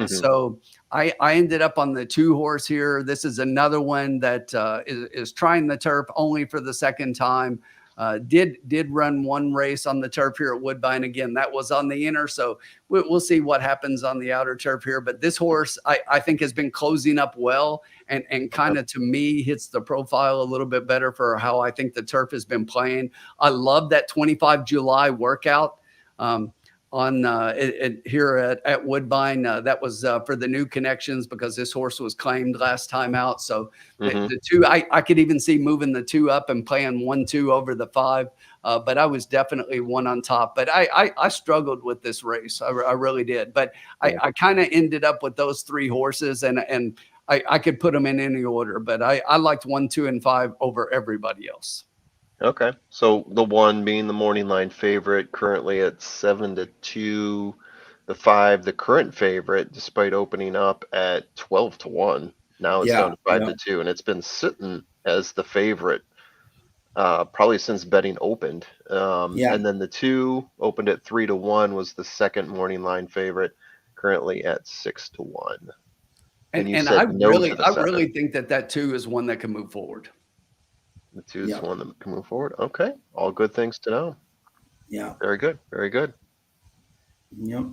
So I ended up on the 2 horse here. This is another one that is trying the turf only for the second time. Did run one race on the turf here at Woodbine. Again, that was on the inner, so we'll see what happens on the outer turf here. But this horse, I think, has been closing up well, and kind of, to me, hits the profile a little bit better for how I think the turf has been playing. I love that 25 July workout on here at Woodbine. That was for the new connections, because this horse was claimed last time out. So the two, I could even see moving the 2 up and playing 1-2 over the 5. But I was definitely one on top. But I struggled with this race. I really did. But I kind of ended up with those 3 horses, and I could put them in any order. But I liked 1, 2, and 5 over everybody else. Okay, so the 1 being the morning line favorite, currently at 7-2. The 5, the current favorite, despite opening up at 12-1. Now it's down to 5-2, and it's been sitting as the favorite probably since betting opened. And then the 2 opened at 3-1, was the second morning line favorite, currently at 6-1. And I really think that 2 is one that can move forward. The 2 is one that can move forward. Okay. All good things to know. Yeah. Very good. Very good. Yep.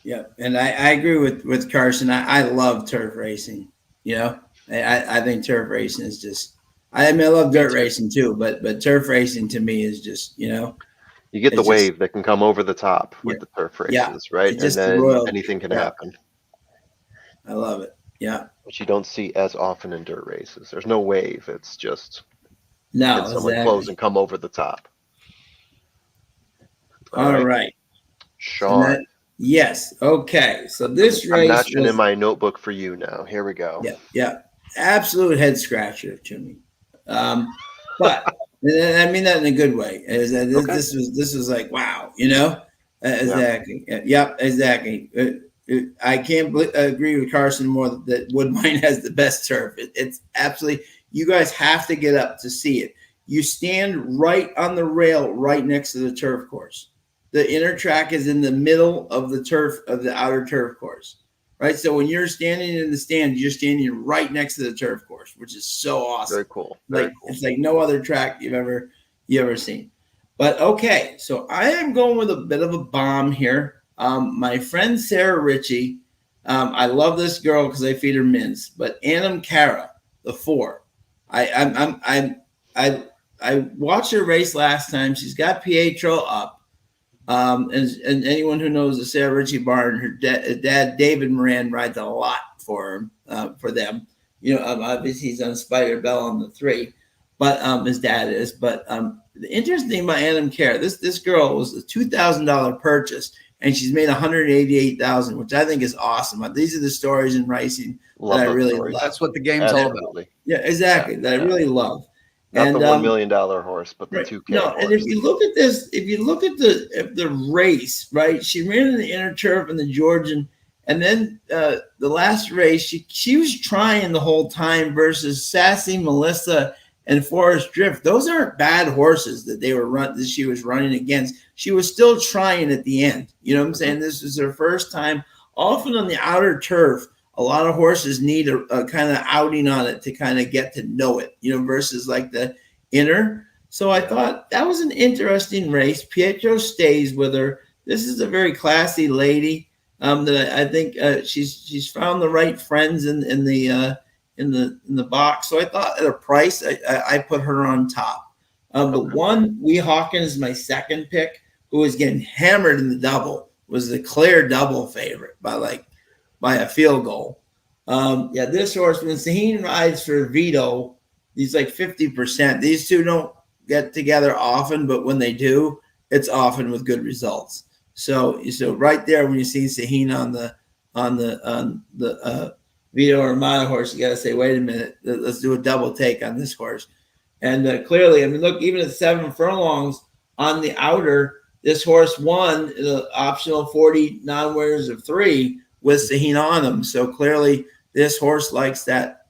Yeah. And I agree with Carson. I love turf racing. You know, I think turf racing is just, I mean, I love dirt racing too, but turf racing to me is just, you know, you get the wave that can come over the top with the turf races, right? And then anything can happen. I love it. Yeah. Which you don't see as often in dirt races. There's no wave. It's just, no, someone close and come over the top. All right. Sean. Yes. Okay. So this race, I'm matching in my notebook for you now. Here we go. Yeah. Yeah. Absolute head scratcher to me. But and I mean that in a good way. This was like, wow, you know? Exactly. Yep. Exactly. I can't agree with Carson more that Woodbine has the best turf. It's absolutely, you guys have to get up to see it. You stand right on the rail right next to the turf course. The inner track is in the middle of the turf, of the outer turf course, right? So when you're standing in the stand, you're standing right next to the turf course, which is so awesome. Very cool. Very cool. It's like no other track you ever seen. But okay, so I am going with a bit of a bomb here. My friend Sarah Ritchie, I love this girl because I feed her mints. But Anam Cara, the 4, I watched her race last time. She's got Pietro up, and anyone who knows the Sarah Ritchie barn, her dad David Moran rides a lot for them. You know, obviously he's on Spider Bell on the 3, but his dad is. But the interesting thing about Anam Cara, this girl was a $2,000 purchase. And she's made $188,000, which I think is awesome. These are the stories in racing that I really love. That's what the game's all about. Yeah, exactly. That I really love. Not the $1 million horse, but the 2K. No, horse. And if you look at this, if you look at the race, right? She ran in the inner turf in the Georgian, and then the last race, she was trying the whole time versus Sassy Melissa and Forest Drift. Those aren't bad horses that she was running against. She was still trying at the end. You know what I'm saying? This is her first time. Often on the outer turf, a lot of horses need a kind of outing on it to kind of get to know it, you know, versus like the inner. So I thought that was an interesting race. Pietro stays with her. This is a very classy lady that I think she's found the right friends in the box. So I thought at a price, I put her on top. The 1, Wee Hawkins, is my second pick, who was getting hammered in the double, was the clear double favorite by a field goal. This horse, when Saheen rides for Vito, he's like 50%. These two don't get together often, but when they do, it's often with good results. So right there, when you see Saheen on the Vito Armada horse, you got to say, wait a minute, let's do a double take on this horse. And clearly, I mean, look, even at 7 furlongs on the outer, this horse won the optional 40 non-winners of 3 with Saheen on him. So clearly, this horse likes that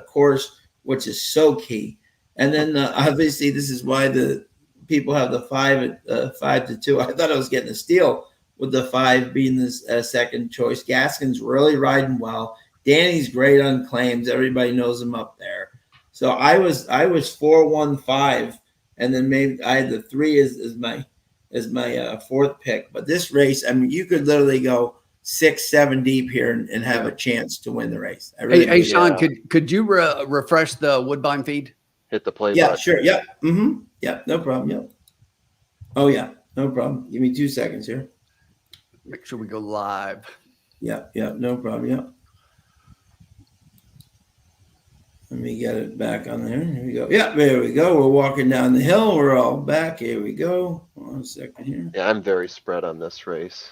course, which is so key. And then obviously, this is why the people have the 5 at 5-2. I thought I was getting a steal with the 5 being this second choice. Gaskin's really riding well. Danny's great on claims. Everybody knows him up there. So I was 4-1-5, and then maybe I had the 3 as my fourth pick. But this race, I mean, you could literally go 6, 7 deep here and have a chance to win the race. I really Hey, Sean, Yeah. could you refresh the Woodbine feed? Hit the play Yeah, button. sure. Yep. Mm-hmm. Yep. No problem. Yep. Oh yeah, no problem. Give me 2 seconds here. Make sure we go live. Yep. Yep. No problem. Yep. Let me get it back on there. Here we go. Yeah, there we go. We're walking down the hill. We're all back. Here we go. 1 second here. Yeah, I'm very spread on this race.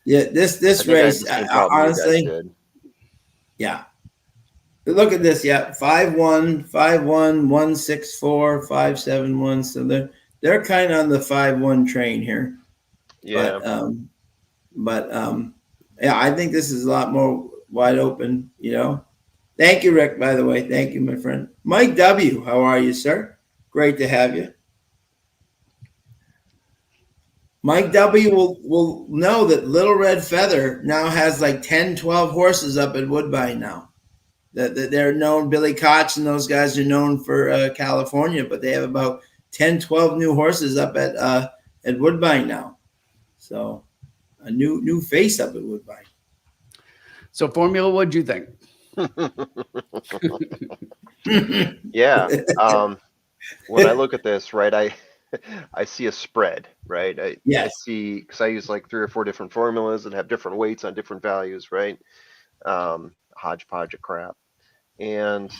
Yeah, this I think I had race, the same problem you guys honestly, did. yeah. Look at this. Yeah, 5-1, 5-1, 1-6-4, 5-7-1. So they're kind of on the 5-1 train here. Yeah. But yeah, I think this is a lot more wide open. You know. Thank you, Rick. By the way, thank you, my friend. Mike W. How are you, sir? Great to have you. Mike W. will know that Little Red Feather now has like 10, 12 horses up at Woodbine now. That they're known, Billy Koch and those guys are known for California, but they have about 10, 12 new horses up at Woodbine now. So a new face up at Woodbine. So Formula, what'd you think? Yeah. When I look at this, right, I see a spread, right? I see, because I use like 3 or 4 different formulas that have different weights on different values, right? Hodgepodge of crap. And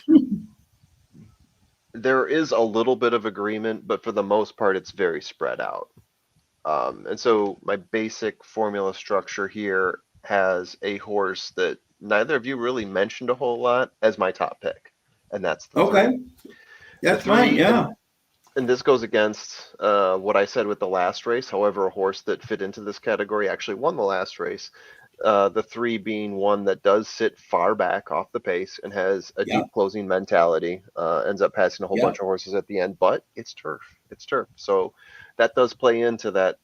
there is a little bit of agreement, but for the most part, it's very spread out. And so my basic formula structure here has a horse that neither of you really mentioned a whole lot as my top pick, and that's the Okay. 3. That's fine. Yeah. And this goes against what I said with the last race. However, a horse that fit into this category actually won the last race. The 3 being one that does sit far back off the pace and has a deep closing mentality, ends up passing a whole bunch of horses at the end, but it's turf. It's turf. So that does play into that.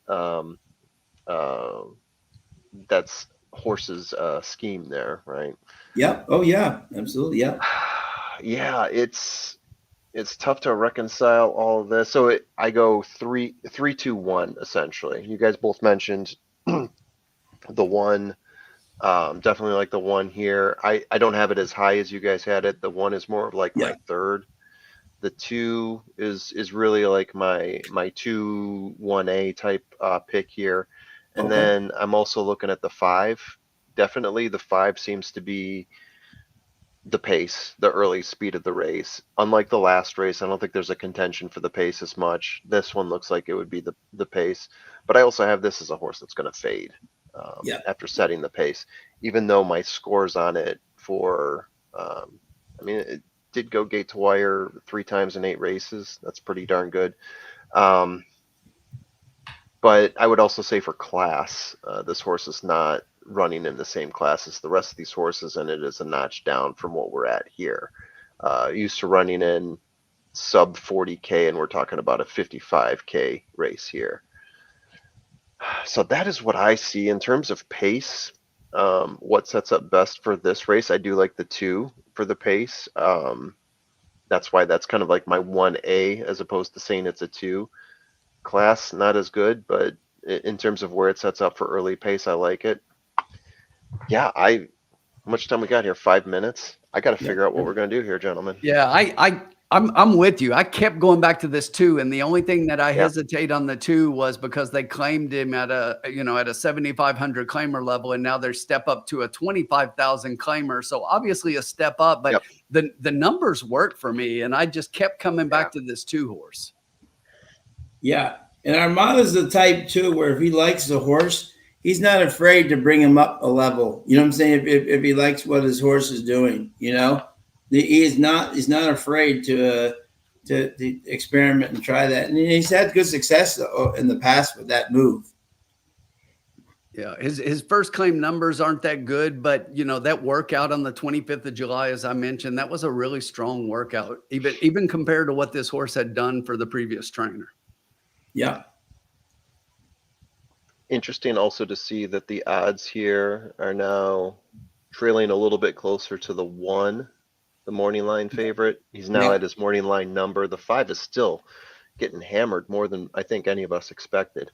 That's horse's scheme there, right? Yep. Oh yeah, absolutely. Yeah. Yeah, it's tough to reconcile all of this. So I go 3-2-1 essentially. You guys both mentioned the 1. Definitely like the 1 here. I don't have it as high as you guys had it. The 1 is more of like my 3rd. The 2 is really like my 2-1A type pick here. And then I'm also looking at the 5. Definitely the 5 seems to be the pace, the early speed of the race. Unlike the last race, I don't think there's a contention for the pace as much. This one looks like it would be the pace. But I also have this as a horse that's going to fade after setting the pace, even though my scores on it for, I mean, it did go gate to wire 3 times in 8 races. That's pretty darn good. But I would also say for class, this horse is not running in the same class as the rest of these horses, and it is a notch down from what we're at here. Used to running in sub 40K, and we're talking about a 55K race here. So that is what I see in terms of pace. What sets up best for this race? I do like the 2 for the pace. That's why that's kind of like my 1A as opposed to saying it's a 2. Class not as good, but in terms of where it sets up for early pace, I like it. Yeah, how much time we got here? 5 minutes. I got to figure out what we're going to do here, gentlemen. Yeah, I'm with you. I kept going back to this 2, and the only thing that I hesitate on the 2 was because they claimed him at a 7,500 claimer level, and now they're step up to a 25,000 claimer. So obviously a step up, but the numbers work for me, and I just kept coming back to this 2 horse. Yeah, and Armada's the type too, where if he likes the horse, he's not afraid to bring him up a level. You know what I'm saying? If he likes what his horse is doing, you know, he's not afraid to experiment and try that. And he's had good success in the past with that move. Yeah, his first claim numbers aren't that good, but you know, that workout on the 25th of July, as I mentioned, that was a really strong workout, even compared to what this horse had done for the previous trainer. Yeah. Interesting also to see that the odds here are now trailing a little bit closer to the 1, the morning line favorite. He's now at his morning line number. The 5 is still getting hammered more than I think any of us expected.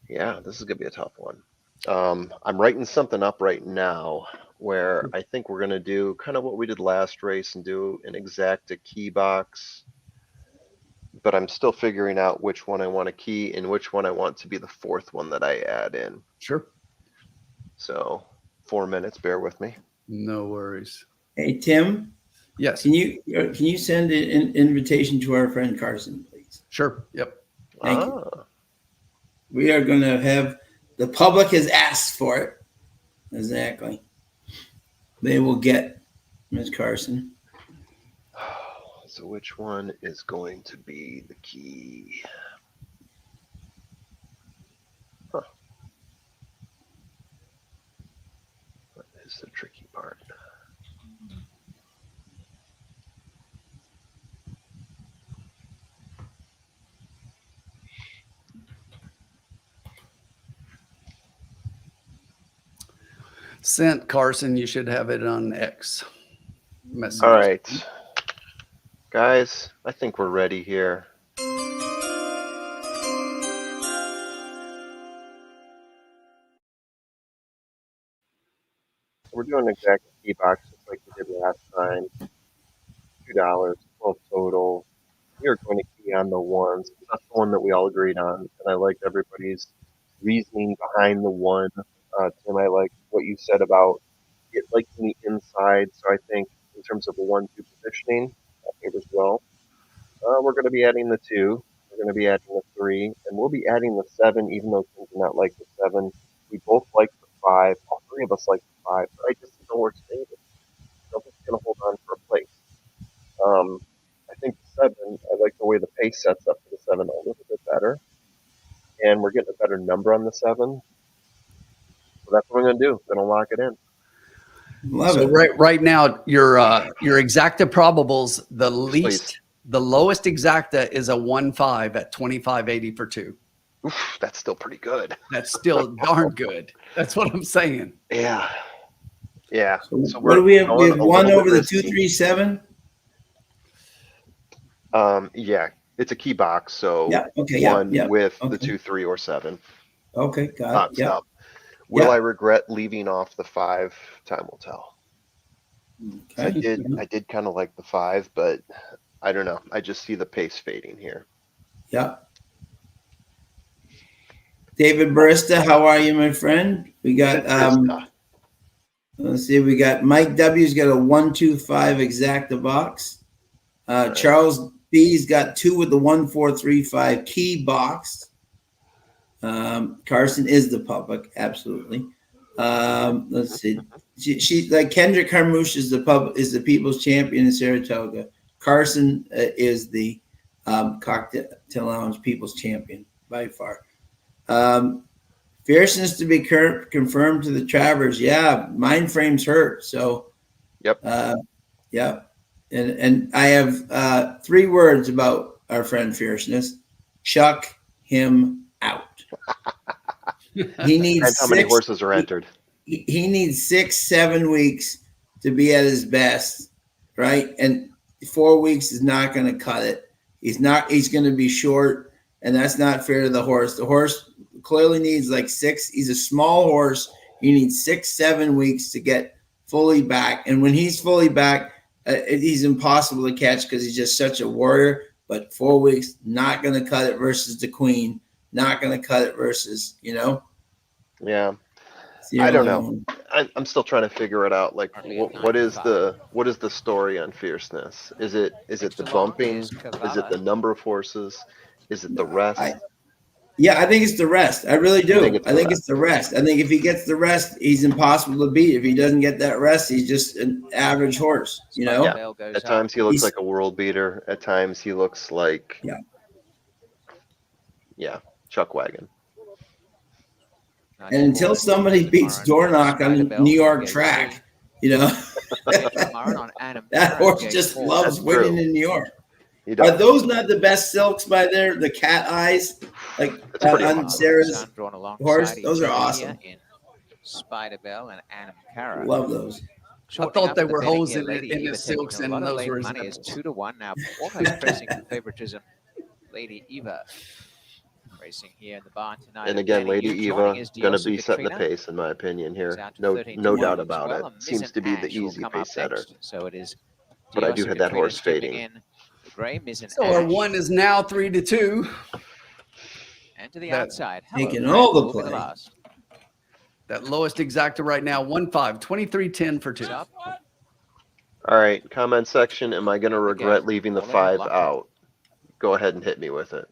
Yeah, this is gonna be a tough one. I'm writing something up right now where I think we're gonna do kind of what we did last race and do an exacta key box, but I'm still figuring out which one I want to key and which one I want to be the fourth one that I add in. Sure. So 4 minutes, bear with me. No worries. Hey, Tim, Yes. can you send an invitation to our friend Carson, please? Sure. Yep. Thank you. We are going to have, the public has asked for it. Exactly. They will get Ms. Carson. So which one is going to be the key? Huh. What is the tricky part? Sent Carson. You should have it on X. Messages. All right, guys, I think we're ready here. We're doing exact key box just like we did last time. $2, 12 total. We are going to key on the ones. That's the one that we all agreed on, and I liked everybody's reasoning behind the one. Tim, I like what you said about it liking the inside. So I think in terms of a 1-2 positioning, that favors well. We're going to be adding the 2. We're going to be adding the 3, and we'll be adding the 7, even though Tim did not like the 7. We both like the 5. All 3 of us like the 5, but I just don't work stable. Nobody's going to hold on for a place. I think the 7, I like the way the pace sets up for the 7 a little bit better. And we're getting a better number on the 7. So that's what I'm going to do. I'm going to lock it in. Love So it. right now, your exacta probables, the Please. lowest exacta is a 1.5 at 25.80 for 2. Oof, that's still pretty good. That's still darn good. That's what I'm saying. Yeah. Yeah. So what do we have? We have 1 over the 237. Yeah, it's a key box, so Yeah. Okay. 1 Yeah. with Okay. the 2, 3, or 7. Okay. Got it. Yeah. Stop. Will Yeah. I regret leaving off the 5? Time will tell. Okay. I did kind of like the 5, but I don't know. I just see the pace fading here. Yeah. David Barista, how are you, my friend? We got let's see, we got Mike W's got a 125 exacta box. Charles B's got 2 with the 1435 key box. Carson is the public, absolutely. Let's see. She like Kendrick Harmouche is the people's champion in Saratoga. Carson is the cocktail lounge people's champion by far. Fierceness to be confirmed to the Travers. Yeah, mind frames hurt. So, Yep. Yeah. And I have 3 words about our friend Fierceness. Chuck him out. He needs And how many horses are entered? He needs 6-7 weeks to be at his best, right? And 4 weeks is not going to cut it. He's going to be short, and that's not fair to the horse. The horse clearly needs like 6. He's a small horse. He needs 6-7 weeks to get fully back. And when he's fully back, he's impossible to catch because he's just such a warrior. But 4 weeks, not going to cut it versus the Queen. Not going to cut it versus, Yeah. Sierra I don't know. Leone. I'm still trying to figure it out. Like, what is the story on Fierceness? Is it the bumping? Is it the number of horses? Is it the rest? I think it's the rest. I really do. I think it's the rest. I think if he gets the rest, he's impossible to beat. If he doesn't get that rest, he's just an average horse, Yeah. At times he looks like a world beater. At times he looks like Chuck Wagon. And until somebody beats Dornock on a New York track, that horse just loves winning in New York. Are those not the best silks by the cat eyes? Like on Sarah's horse? Those are awesome. Spider Bell and Adam Cara. Love those. Shortening thought up they the were betting holes here. in Lady the Eva silks taking a and lot of those late were money is examples. 2-1 now, almost pressing for favoritism. Lady Eva racing here in the barn tonight. And at again, Danny. Lady You joining Eva is going to Diosa be setting the Katrina. pace, in my opinion, He's here. out to No, 13 no to 1 doubt as about well. it. And Seems Mizzen to be the Ash will easy come pace up setter. next. So it is But I do Diosa have that Katrina horse stepping fading. in. The grey Mizzen So our Ash. one is now 3-2. And to the That- outside. Hello, Taking friends, all the will be the play. last. That lowest exacta right now, 1-5, 23-10 for 2. Up. All right, comment section. Am I going to In the regret game. leaving the All in 5 luck. out? Go ahead and hit me with it.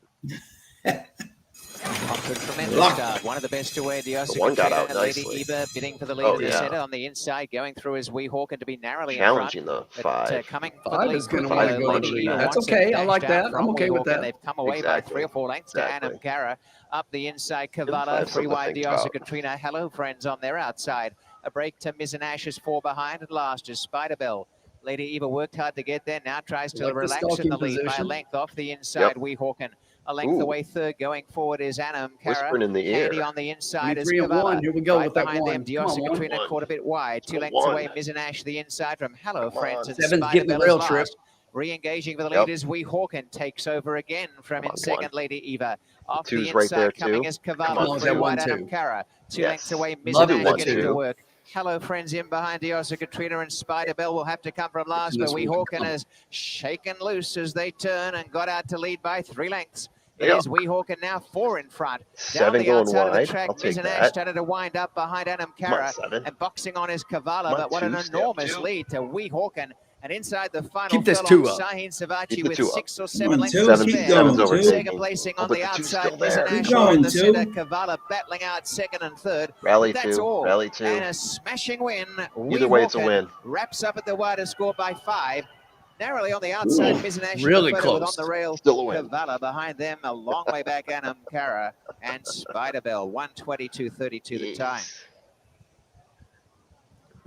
Off to a tremendous Luck. start. One of the best away. Diosa The one got Katrina out and Lady nicely. Eva bidding for the lead Oh, in the yeah. center on the inside, going through as Weehawken to be narrowly Challenging the in front. 5. Coming for the 5 lead is going to quickly, want to go to Lady the Eva That's wants it okay. I dashed like out that. I'm from okay with Weehawken. that. They've come away by 3 or 4 lengths to Exactly. Anam Cara. Up the inside, Kavala, Five's 3 something to wide, think Diosa about. Katrina. Hello, friends, on their outside. A break to Mizzen Ash's 4 behind, and last is Spider Bell. Lady Eva worked hard to get there, now tries to Like the relax in stalking the lead by a position. length off the inside, Weehawken. A length Ooh. away third, going forward is Anam Cara. Whispering in the Handy ear. on the inside is 23 and 1. Kavala. Here we go Right with that behind them, 1. Come on, Diosa 1. Katrina caught a bit wide. 2 Come lengths on. away, Mizzen Ash the inside from Hello, Come friends, on. and Seven's Spider getting the Bell rail is trip. last. Re-engaging for the Yep. lead as Weehawken takes over again from Come in on, second, 1. Lady Eva. Off the Two's right inside, there, coming too. is Come Kavala. on, 3 2. wide, 1-2. Anam Cara. 2 Yes. lengths away, Love Mizzen it, Ash getting 1-2. to work. Hello, friends, in behind Diosa Katrina and Spider Bell will have to come from last, but This one can Weehawken come. has shaken loose as they turn and got out to lead by 3 lengths. It Yeah. is Weehawken now 4 in front. Down 7 the going outside of the wide. track, I'll take Mizzen Ash that. started to wind up behind Anam Come on, Cara. 7. And boxing on is Come Kavala, on, but what an 2, step enormous 2. lead to Weehawken. And inside the final Keep this furlong, 2 up. Sahin Savachi Keep the with 2 up. 6 or Come 7 on, lengths 2. to Seven's, Keep spare. going, seven's 2. Second 2. placing Oh, on but the the 2's outside, still there. Mizzen Keep Ash on going, the centre, 2. Kavala battling out second and third. Rally That's 2. all. Rally 2. And a smashing win. Either way, it's a Weehawken win. wraps up at the widest score by 5. Narrowly on the outside, Ooh, Mizzen Ash really preferred it with on close. the rail. Still a win. Kavala behind them, a long way back, Anam Cara and Spider Bell, 122.32 the time. Yes.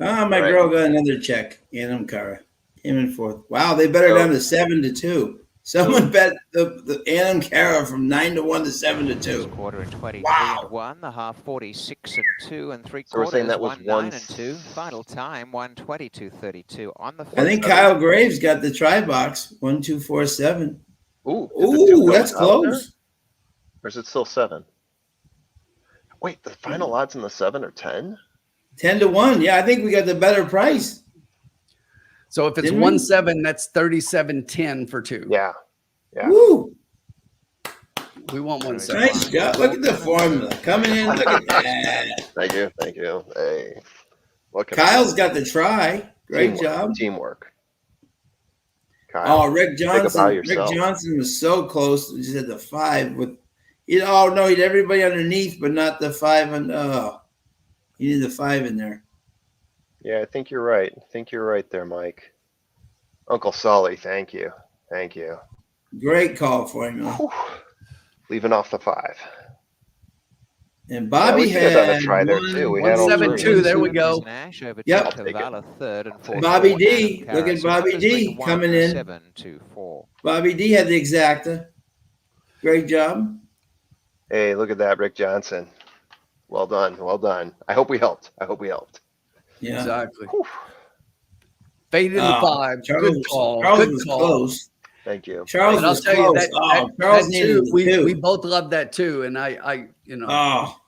Ah, my All right. girl got another check. Anam Cara came in 4th. Wow, they bet her So- down to 7-2. Someone bet the Anam Cara from 9-1 to 7-2. Quarter and 23 Wow. and 1, the half 46 and 2 and 3 So we're saying quarters, that was 1-9 and 2. Final time 122.32 on the I think first. Kyle Graves got the try box 1-2-4-7. Ooh, did the 2 Ooh, go that's out there? close. Or is it still 7? Wait, the final odds in the 7 are 10? 10-1. Yeah, I think we got the better price. So if it's Didn't we? 1-7, that's 37-10 for 2. Yeah. Yeah. Woo! We want 1-7. Nice job. Look at the formula coming in. Look at that. Thank you. Thank you. Hey. What can Kyle's got the try. Great Teamwork. job. Teamwork. Kyle. Oh, Rick Think about Johnson. Rick yourself. Johnson was so close. He just had the 5 with. Oh no, he had everybody underneath, but not the 5. And he needed the 5 in there. Yeah, I think you're right. I think you're right there, Mike. Uncle Sully, thank you. Thank you. Great call formula. Whew. Leaving off the 5. And Bobby we could have done a had try there, too. We had all 1-7-2. There we go. Nash over Yep. to Kavala, third and fourth. Bobby for D. Anam Look Cara. at So Bobby numbers D bring one coming for in. 7-4. Bobby D had the exacta. Great job. Hey, look at that, Rick Johnson. Well done. Well done. I hope we helped. I hope we helped. Yeah. Exactly. Whew. Faded in the 5. Good call. Charles Good was call. close. Thank you. Charles But I'll was tell close. you that, Charles that needed too, the 2. we both love that too. And I Oh,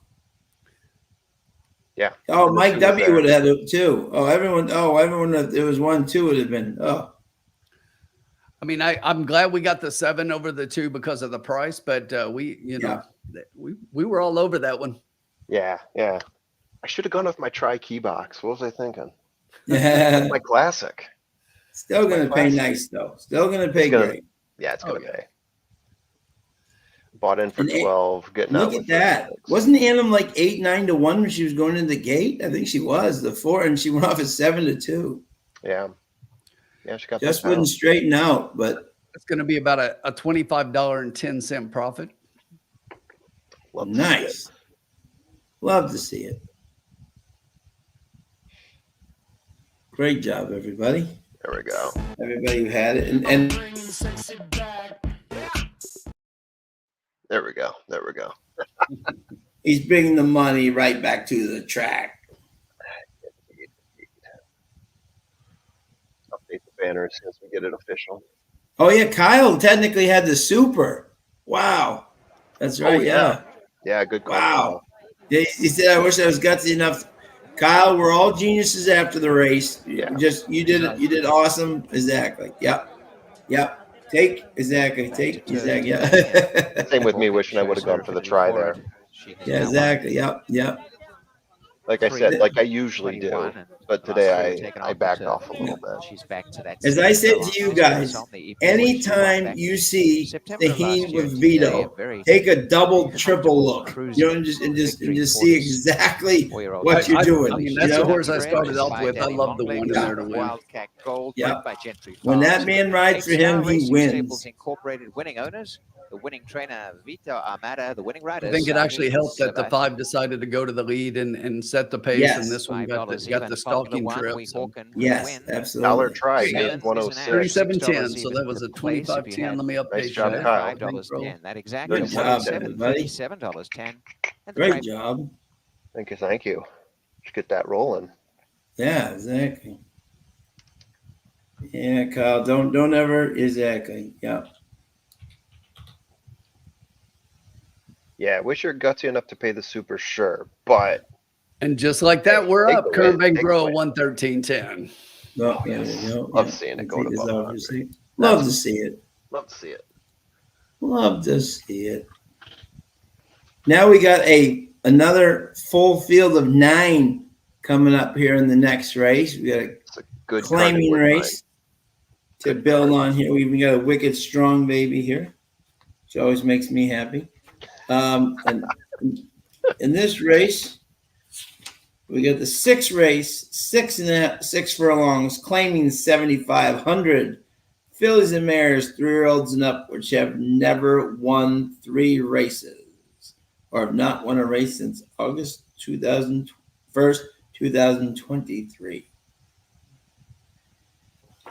Yeah. oh, And the Mike 2 was W there. would have had it too. Everyone. If there was 1-2 would have been. I mean, I'm glad we got the 7 over the 2 because of the price, but we were all over that one. Yeah. Yeah. I should have gone with my tri-key box. What was I thinking? Yeah. My classic. Still gonna pay Classic. nice though. Still gonna pay It's gonna- great. Yeah, it's Oh, going to yeah. pay. Bought in for And 12, getting out Look with at that. 36. Wasn't Annam like 8-9 to 1 when she was going in the gate? I think she was the 4, and she went off at 7-2. Yeah. Yeah, she got Just that wouldn't pound. straighten out, but It's going to be about a $25.10 profit. Love to see it. nice. Love to see it. Great job, everybody. There we go. Everybody who had it, and There we go. There we go. he's bringing the money right back to the track. update the banner as soon as we get it official. Oh yeah, Kyle technically had the super. Wow, that's right. Yeah. Yeah, good call. Wow. Kyle. He said, "I wish I was gutsy enough." Kyle, we're all geniuses after the race. Yeah. You did it. You did awesome. Exactly. Yep. Take exactly. Take exactly. Yeah. Same with me, wishing I would have gone for the try there. Yeah. Exactly. Yep. Like I said, like I usually do, but today I backed off a little bit. She's back to that. As I said to you guys, anytime you see Tahini with Vito, take a double, triple look. You know, and just see exactly what you're doing. I mean, you that's the know? horse I started off with. I love the one in there to win. Wildcat Gold, Yeah. bred by Gentry When Farms. that man rides for him, Star he Racing wins. Stables Incorporated winning owners. The winning trainer Vito Armada, the winning riders. I think it actually helped that the 5 decided to go to the lead and set the pace, Yes. and this one got the stalking trip. So. Yes, Dollar absolutely. try, There you gave go. 106. 37.10, so that was a 25.10. Let me update Nice job, you. Kyle. $5.10. That exactly. Good job, everybody. $7.10. Great job. Thank you. Let's get that rolling. Yeah, exactly. Yeah, Kyle, don't ever exactly. Yeah. Yeah, wish you're gutsy enough to pay the super, sure, but And just like that, we're Take up. the win, Kernbank take the Bro win. 113.10. No, there you go. Love Yeah. seeing it go to Take this above off your 100. seat. Love to see it. love to see it. Love to see it. Now we got another full field of 9 coming up here in the next race. We got a It's a good claiming Woodbine. race to build on here. We even got a wicked strong baby here, which always makes me happy. And in this race, we got the 6th race, 6 furlongs, claiming 7,500. Fillies and mares, 3-year-olds and up, which have never won 3 races or have not won a race since August 2023.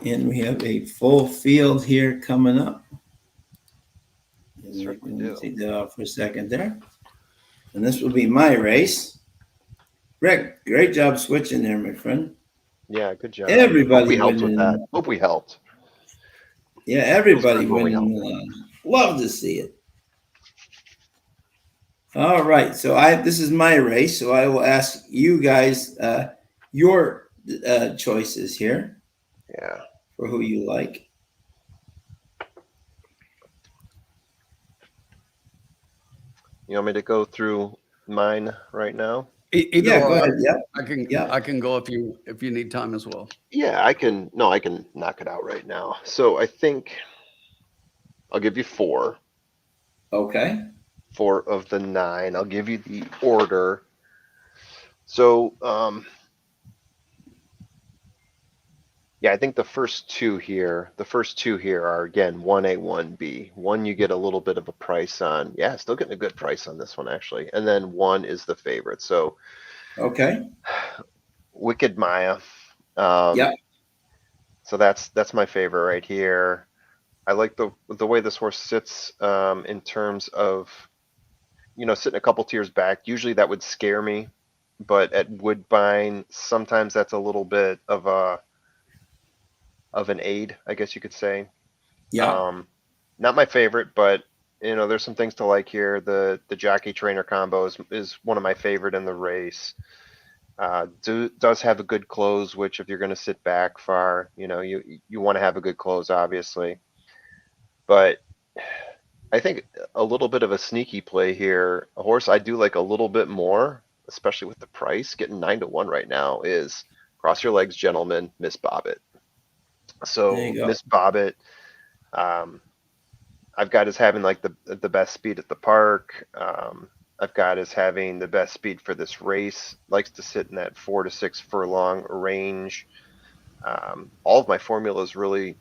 And we have a full field here coming up. Certainly do. Take that off for a second there. And this will be my race. Rick, great job switching there, my friend. Yeah, good job. Everybody Hope we helped with winning. that. Hope we helped. Yeah, everybody Feels good when we winning the line. Love to see it. All right, so this is my race, so I will ask you guys your choices here Yeah. for who you like. You want me to go through mine right now? Either Yeah, or, go ahead. Yeah. I can go if you need time as well. Yeah, I can knock it out right now. So I think I'll give you 4. Okay. 4 of the 9. I'll give you the order. So yeah, I think the first two here are again 1A, 1B. 1 you get a little bit of a price on. Yeah, still getting a good price on this one actually. And then 1 is the favorite. So Okay. Wicked Maya. Yep. So that's my favorite right here. I like the way this horse sits in terms of, sitting a couple tiers back. Usually that would scare me, but at Woodbine, sometimes that's a little bit of an aid, I guess you could say. Yeah. Not my favorite, but there's some things to like here. The jockey trainer combo is one of my favorite in the race. Does have a good close, which if you're going to sit back far, you want to have a good close, obviously. But I think a little bit of a sneaky play here. A horse I do like a little bit more, especially with the price, getting 9-1 right now, is Cross Your Legs, Gentlemen, Miss Bobbit. So There you go. Miss Bobbit, I've got as having like the best speed at the park. I've got as having the best speed for this race. Likes to sit in that 4 to 6 furlong range. All of my formulas really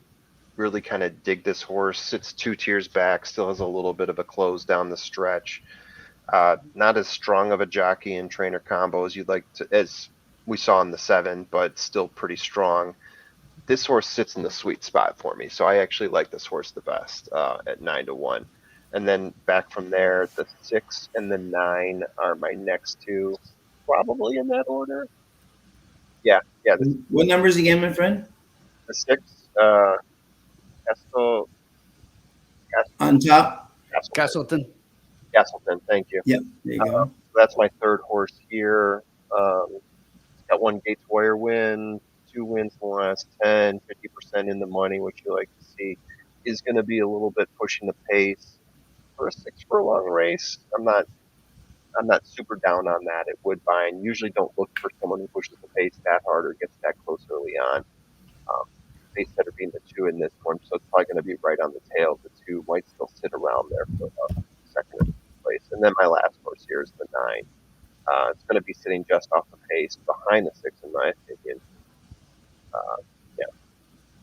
kind of dig this horse. Sits 2 tiers back, still has a little bit of a close down the stretch. Not as strong of a jockey and trainer combo as you'd like to, as we saw in the 7, but still pretty strong. This horse sits in the sweet spot for me, so I actually like this horse the best at 9-1. And then back from there, the 6 and the 9 are my next 2, probably in that order. Yeah. What numbers again, my friend? The 6, Castle, On top. Castleton. Castleton. Thank you. Yep. There you go. That's my third horse here. It's got 1 Gates Warrior win, 2 wins in the last 10, 50% in the money, which you like to see. Is going to be a little bit pushing the pace for a 6 furlong race. I'm not super down on that at Woodbine. Usually don't look for someone who pushes the pace that hard or gets that close early on. Pace setter being the 2 in this one, so it's probably going to be right on the tail. The 2 might still sit around there for second or third place. And then my last horse here is the 9. It's going to be sitting just off the pace behind the 6, in my opinion. Yeah,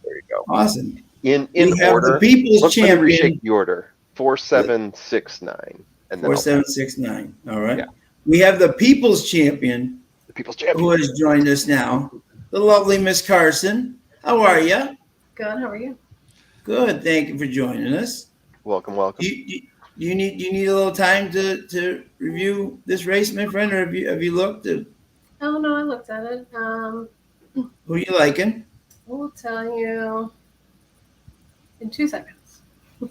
there you go. Awesome. In We have order. the People's Let me Champion. reshape the order. 4, 7, 6, 9. And then 4, 7, 6, 9. All right. Yeah. We have the People's Champion the People's Champion. who has joined us now. The lovely Miss Carson. How are you? Good. How are you? Good. Thank you for joining us. Welcome. You need a little time to review this race, my friend, or have you looked at Oh no, I looked at it. who you liking? We'll tell you in 2 seconds.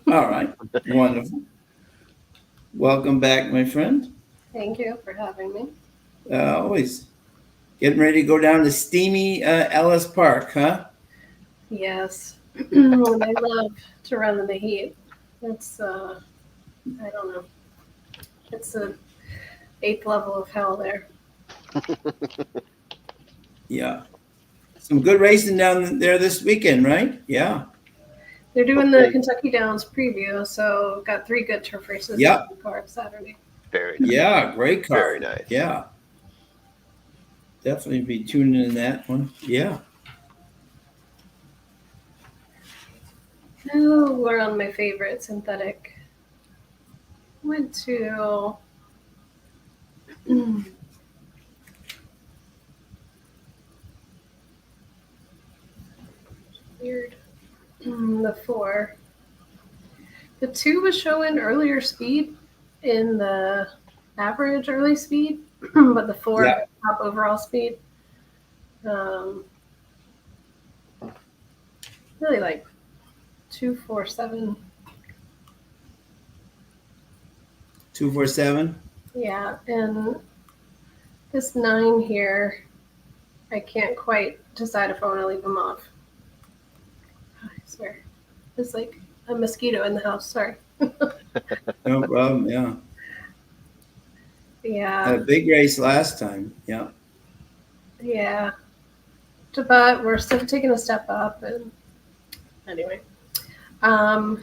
All right. Wonderful. Welcome back, my friend. Thank you for having me. Always getting ready to go down to steamy Ellis Park, huh? Yes, I love to run in the heat. It's I don't know. It's the 8th level of hell there. Yeah. Some good racing down there this weekend, right? Yeah. They're doing the Okay. Kentucky Downs preview, so got 3 good turf races Yep. on the card Saturday. Very nice. Yeah, great car. Very nice. Yeah. Definitely be tuning in that one. Yeah. Oh, we're on my favorite synthetic. Went to weird. The 4. The 2 was showing earlier speed in the average early speed, but the 4 Yeah. top overall speed. Really like 247. 247. Yeah, and this 9 here, I can't quite decide if I want to leave him off. I swear. There's like a mosquito in the house. Sorry. No problem. Yeah. Had a Yeah. big race last time. Yeah. Yeah. But we're still taking a step up. And anyway, I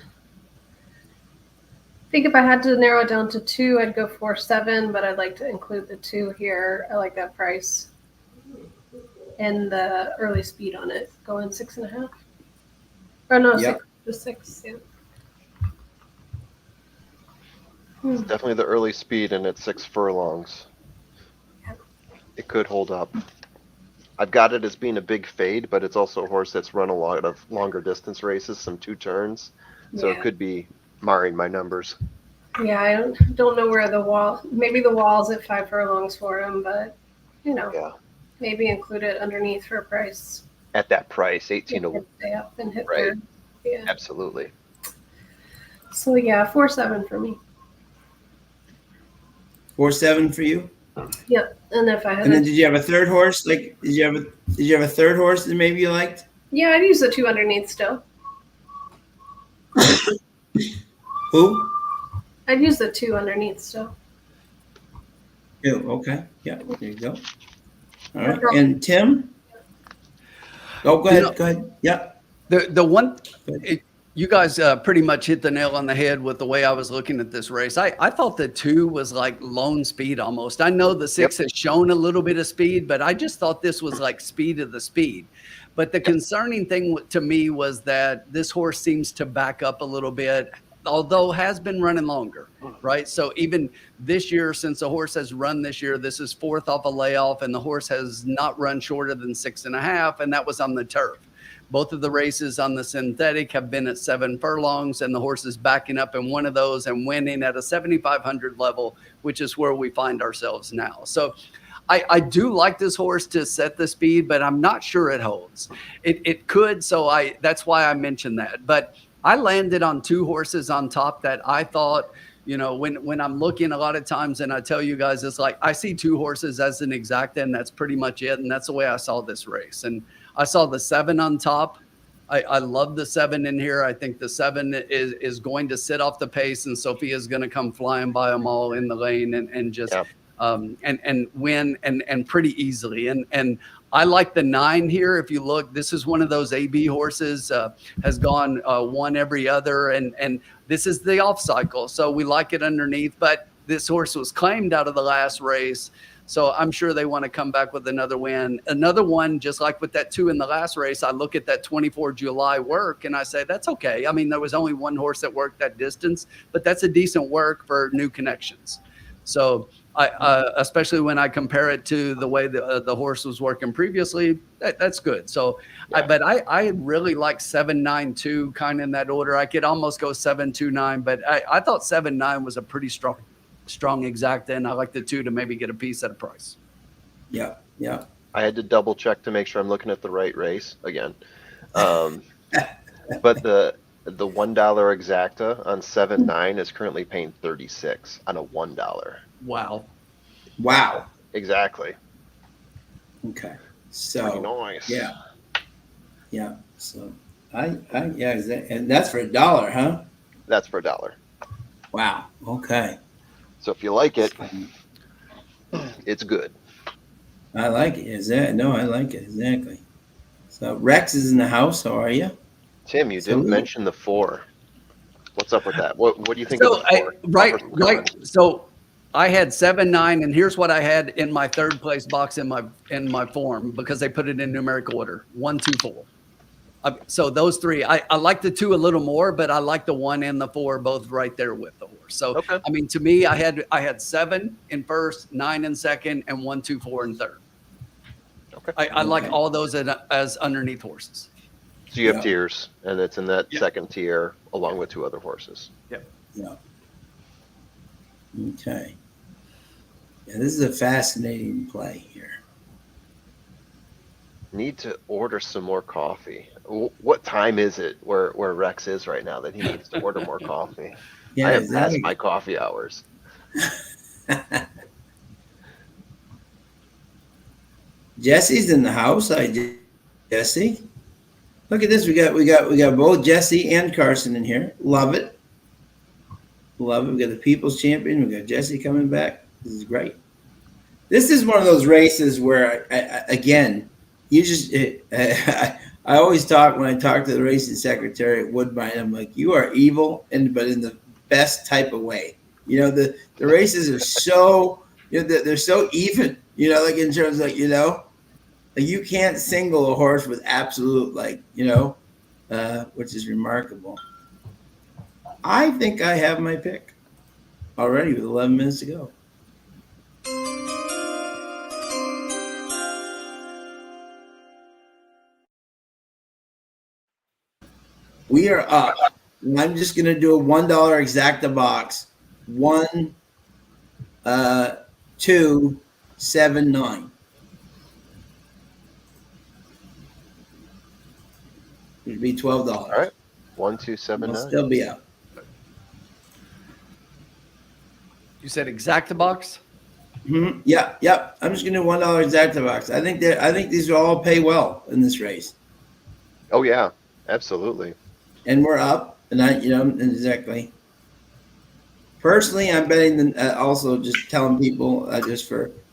think if I had to narrow it down to 2, I'd go 4-7, but I'd like to include the 2 here. I like that price and the early speed on it, going 6.5. Oh no, Yep. 6. Yeah. It's definitely the early speed, and it's 6 furlongs. It could hold up. I've got it as being a big fade, but it's also a horse that's run a lot of longer distance races, some 2 turns, so Yeah. it could be marring my numbers. Yeah, I don't know where the wall. Maybe the wall's at 5 furlongs for him, but Yeah, maybe include it underneath for a price. at that price, 18 to 1. Stay up and hit Right. third. Yeah. Absolutely. So yeah, 4-7 for me. 4-7 for you. Yep. And if I had, And then did you have a third horse? Like, did you have a third horse that maybe you liked? yeah, I'd use the 2 underneath still. Who? I'd use the 2 underneath still. Yeah. Okay. Yeah. There you go. All right. And Tim. Oh, go ahead. know- Go ahead. Yeah. The one, Go ahead. you guys pretty much hit the nail on the head with the way I was looking at this race. I thought the 2 was like lone speed almost. I know the 6 has shown a little bit of speed, but I just thought this was like speed of the speed. But the concerning thing to me was that this horse seems to back up a little bit, although has been running longer, right? So even this year, since the horse has run this year, this is 4th off a layoff, and the horse has not run shorter than 6.5, and that was on the turf. Both of the races on the synthetic have been at 7 furlongs, and the horse is backing up in one of those and winning at a 7,500 level, which is where we find ourselves now. So I do like this horse to set the speed, but I'm not sure it holds. It could, so that's why I mentioned that. But I landed on 2 horses on top that I thought, when I'm looking a lot of times, and I tell you guys, it's like I see 2 horses as an exacta, and that's pretty much it. And that's the way I saw this race. And I saw the 7 on top. I love the 7 in here. I think the 7 is going to sit off the pace, and Sophia's going to come flying by them all in the lane and just and win and pretty easily. And I like the 9 here. If you look, this is one of those AB horses, has gone 1 every other, and this is the off cycle, so we like it underneath. But this horse was claimed out of the last race. So I'm sure they want to come back with another win. Another one, just like with that 2 in the last race, I look at that 24 July work and I say, that's okay. I mean, there was only 1 horse that worked that distance, but that's a decent work for new connections. So especially when I compare it to the way the horse was working previously, that's good. So, but I really like 7-9-2 kind of in that order. I could almost go 7-2-9, but I thought 7-9 was a pretty strong exacta, and I like the 2 to maybe get a piece at a price. Yeah. I had to double check to make sure I'm looking at the right race again. But the $1 exacta on 7-9 is currently paying 36 on a $1. Wow. Exactly. Okay. So nice. Yeah. So and that's for $1, huh? That's for $1. Wow. Okay. So if you like it, it's good. I like it. I like it. Exactly. So Rex is in the house. How are you? Tim, you didn't mention the 4. What's up with that? What do you think of the 4? Right. So I had 7-9, and here's what I had in my 3rd place box in my form, because they put it in numerical order: 1, 2, 4. So those 3, I like the 2 a little more, but I like the 1 and the 4 both right there with the horse. So okay. I mean, to me, I had 7 in first, 9 in second, and 1, 2, 4 in third. Okay. I like all those as underneath horses. So you have tiers, and it's in that second tier along with 2 other horses. Yep. Yeah. Okay. Yeah, this is a fascinating play here. Need to order some more coffee. What time is it where Rex is right now that he needs to order more coffee? I have passed my coffee hours. Jesse's in the house. Jesse. Look at this. We got both Jesse and Carson in here. Love it. We got the People's Champion. We got Jesse coming back. This is great. This is one of those races where I always talk when I talk to the racing secretary at Woodbine. I'm like, you are evil, but in the best type of way. The races are so they're so even. Like in terms of you can't single a horse with absolute which is remarkable. I think I have my pick already with 11 minutes to go. We are up. And I'm just going to do a $1 exacta box. 1, 2, 7, 9. It'd be $12. All right. 1, 2, 7, 9. Still be up. You said exacta box? Mm-hmm. Yeah. I'm just gonna do $1 exacta box. I think these will all pay well in this race. Oh yeah, absolutely. And we're up, and exactly. Personally, I'm betting also just telling people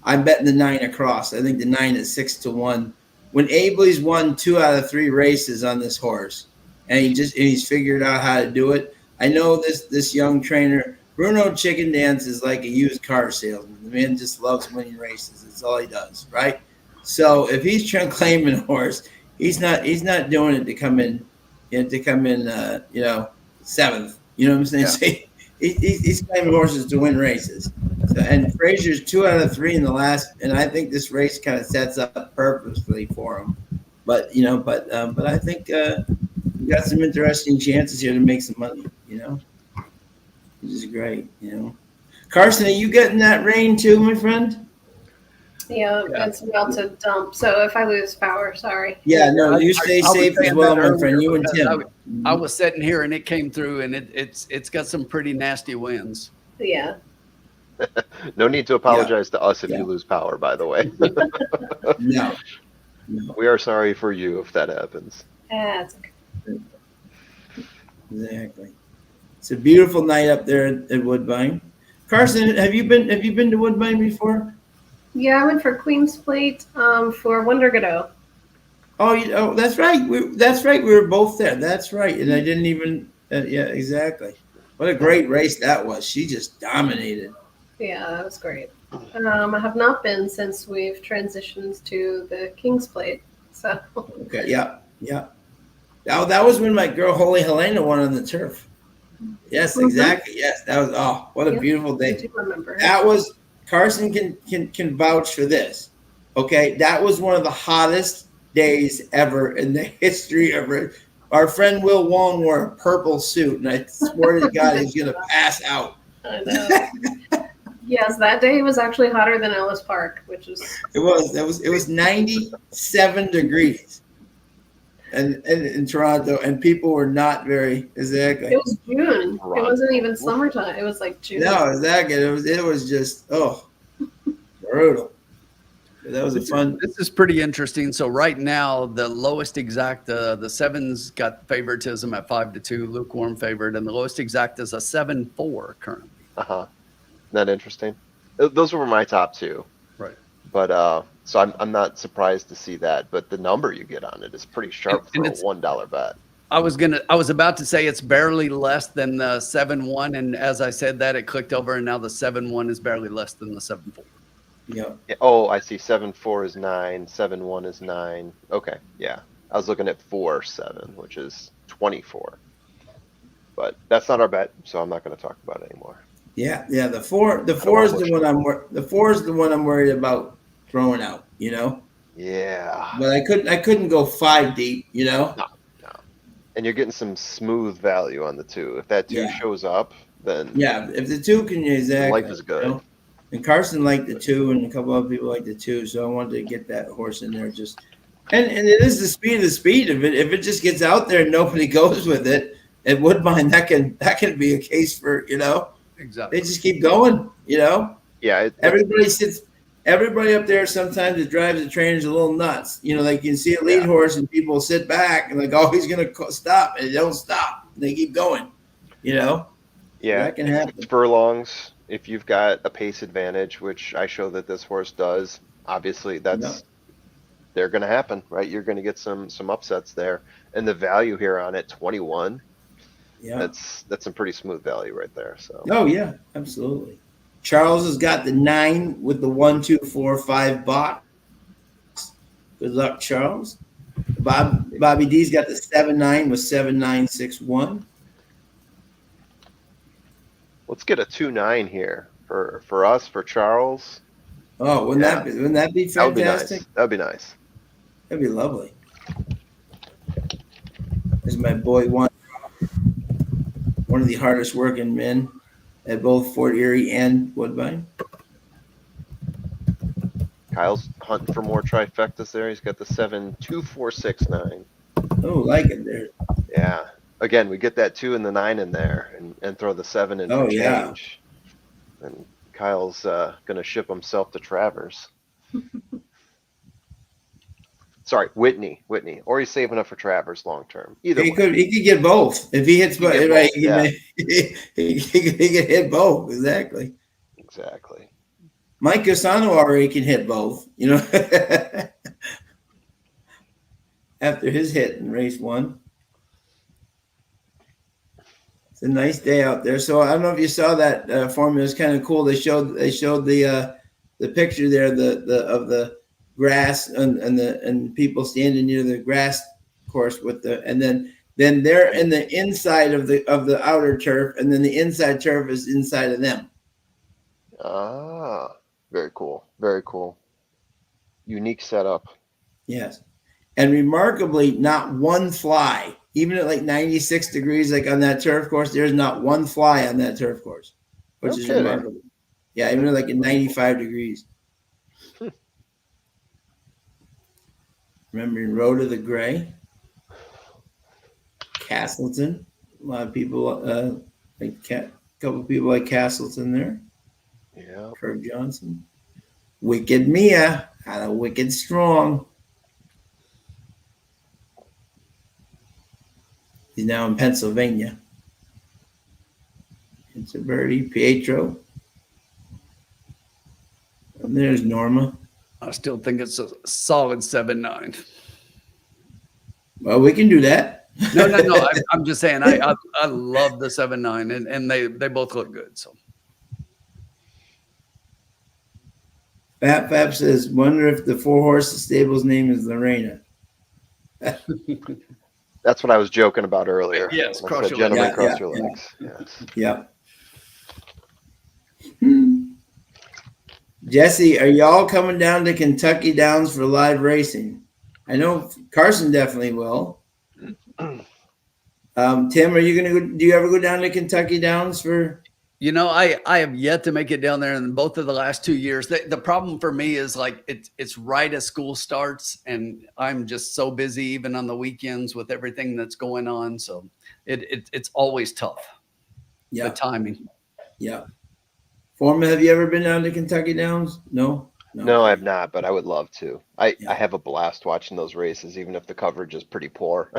I'm betting the 9 across. I think the 9 is 6-1. When Abley's won 2 out of 3 races on this horse, and he's figured out how to do it. I know this young trainer, Bruno Chicken Dance, is like a used car salesman. The man just loves winning races. That's all he does, right? So if he's trying to claim a horse, he's not doing it to come in 7th. You know what I'm saying? Yeah. So he's claiming horses to win races. So, and Frazier's 2 out of 3 in the last, and I think this race kind of sets up purposefully for him. But I think we got some interesting chances here to make some money. Which is great. Carson, are you getting that rain too, my friend? Yeah, Yeah. it's about to dump. So if I lose power, sorry. Yeah, no, you stay I was safe as saying well, that my friend. earlier You and because Tim. I was sitting here and it came through, and it's got some pretty nasty winds. Yeah. No need to apologize to us if Yeah. you lose power, by the way. No. No. We are sorry for you if that happens. It's okay. Exactly. It's a beautiful night up there at Woodbine. Carson, have you been to Woodbine before? Yeah, I went for Queen's Plate for Wonder Godot. Oh, that's right. That's right. We were both there. That's right. And I didn't even. Yeah, exactly. What a great race that was. She just dominated. Yeah, that was great. I have not been since we've transitioned to the King's Plate. So Okay. Yeah. Yeah. Oh, that was when my girl Holy Helena won on the turf. Yes, exactly. Yes, that was. Oh, what a beautiful I day. do remember. That was. Carson can vouch for this. Okay, that was one of the hottest days ever in the history of it. Our friend Will Wong wore a purple suit, and I swore to God he's going to pass out. I know. Yes, that day was actually hotter than Ellis Park, which is. It was 97 degrees, and in Toronto, and people were not very exactly. It was June. It wasn't even summertime. It was like June. No, exactly. It was just brutal. That was a fun. This is pretty interesting. So right now, the lowest exact, the sevens got favoritism at 5-2, lukewarm favorite, and the lowest exact is a 7-4 currently. Isn't that interesting? Those were my top two. Right. But so I'm not surprised to see that. But the number you get on it is pretty sharp for a $1 bet. I was about to say it's barely less than the 7-1, and as I said that, it clicked over, and now the 7-1 is barely less than the 7-4. Yeah. Oh, I see. 7-4 is 9. 7-1 is 9. Okay, yeah. I was looking at 4-7, which is 24. But that's not our bet, so I'm not going to talk about it anymore. Yeah. The four is the one I'm worried about throwing out. Yeah. But I couldn't go 5 deep. No. And you're getting some smooth value on the 2. If that 2 shows up, then if the 2 can exactly, life is good. And Carson liked the 2, and a couple other people liked the 2, so I wanted to get that horse in there. And it is the speed of the speed. If it just gets out there and nobody goes with it at Woodbine, that can be a case for Exactly. They just keep going. Yeah. Everybody up there sometimes that drives the train is a little nuts. Like you can see a lead horse and people sit back and like, oh, he's gonna stop, and they don't stop. They keep going. Yeah, that can happen. Furlongs. If you've got a pace advantage, which I show that this horse does, obviously they're going to happen, right? You're going to get some upsets there, and the value here on it, 21. Yeah, that's some pretty smooth value right there. So. Oh yeah, absolutely. Charles has got the 9 with the 1, 2, 4, 5 box. Good luck, Charles. Bobby D's got the 7-9 with 7, 9, 6, 1. Let's get a 2-9 here for us, for Charles. Oh, wouldn't that be fantastic? That'd be nice. That'd be lovely. There's my boy one of the hardest working men at both Fort Erie and Woodbine. Kyle's hunting for more trifectas there. He's got the 7, 2, 4, 6, 9. Oh, like it there. Yeah. Again, we get that 2 and the 9 in there and throw the 7 in for change. And Kyle's going to ship himself to Travers. Sorry, Whitney. Or he's saving up for Travers long term. Either he way. could get both. If he hits both, right, he could hit both. Exactly. Mike Cassano already can hit both, after his hit in race 1. It's a nice day out there. So I don't know if you saw that formula. It's kind of cool. They showed the picture there of the grass and people standing near the grass course and then they're in the inside of the outer turf, and then the inside turf is inside of them. Ah, very cool. Unique setup. Yes. And remarkably, not one fly, even at like 96 degrees, like on that turf course, there's not one fly on that turf course, which is remarkable. Yeah, even like at 95 degrees. Remembering Road of the Gray. Castleton. A lot of people like a couple of people like Castleton there. Yeah. Herb Johnson. Wicked Mia out of Wicked Strong. He's now in Pennsylvania. It's a birdie. Pietro. And there's Norma. I still think it's a solid 7-9. Well, we can do that. No. I'm just saying I love the 7-9 and they both look good. So Fab says, wonder if the 4-horse stable's name is Lorena. That's what I was joking about earlier. Yes, I cross said, your legs. gentlemen, Yeah, cross yeah, your yeah. legs. Yes. Yep. Jesse, are y'all coming down to Kentucky Downs for live racing? I know Carson definitely will. Tim, are you gonna go? Do you ever go down to Kentucky Downs for? I have yet to make it down there in both of the last 2 years. The problem for me is like it's right as school starts, and I'm just so busy even on the weekends with everything that's going on. So it's always tough. Yeah, The timing. yeah. Foreman, have you ever been down to Kentucky Downs? No. No, I have not, but I would love to. I Yeah. have a blast watching those races, even if the coverage is pretty poor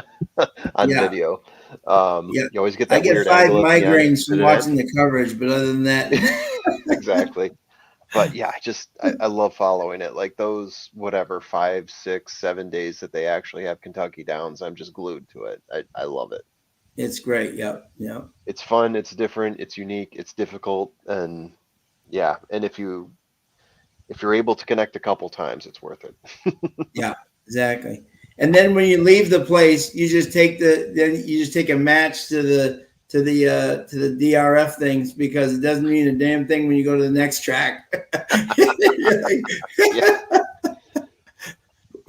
on Yeah. video. Yeah. You always get I that get weird 5 angle at the end. migraines from watching the coverage, but other than that, Exactly. But yeah, I love following it. Like those, whatever, 5, 6, 7 days that they actually have Kentucky Downs, I'm just glued to it. I love it. it's great. Yep. It's fun, it's different, it's unique, it's difficult, and yeah, and if you're able to connect a couple times, it's worth it. Yeah, exactly. And then when you leave the place, you just take a match to the DRF things because it doesn't mean a damn thing when you go to the next track.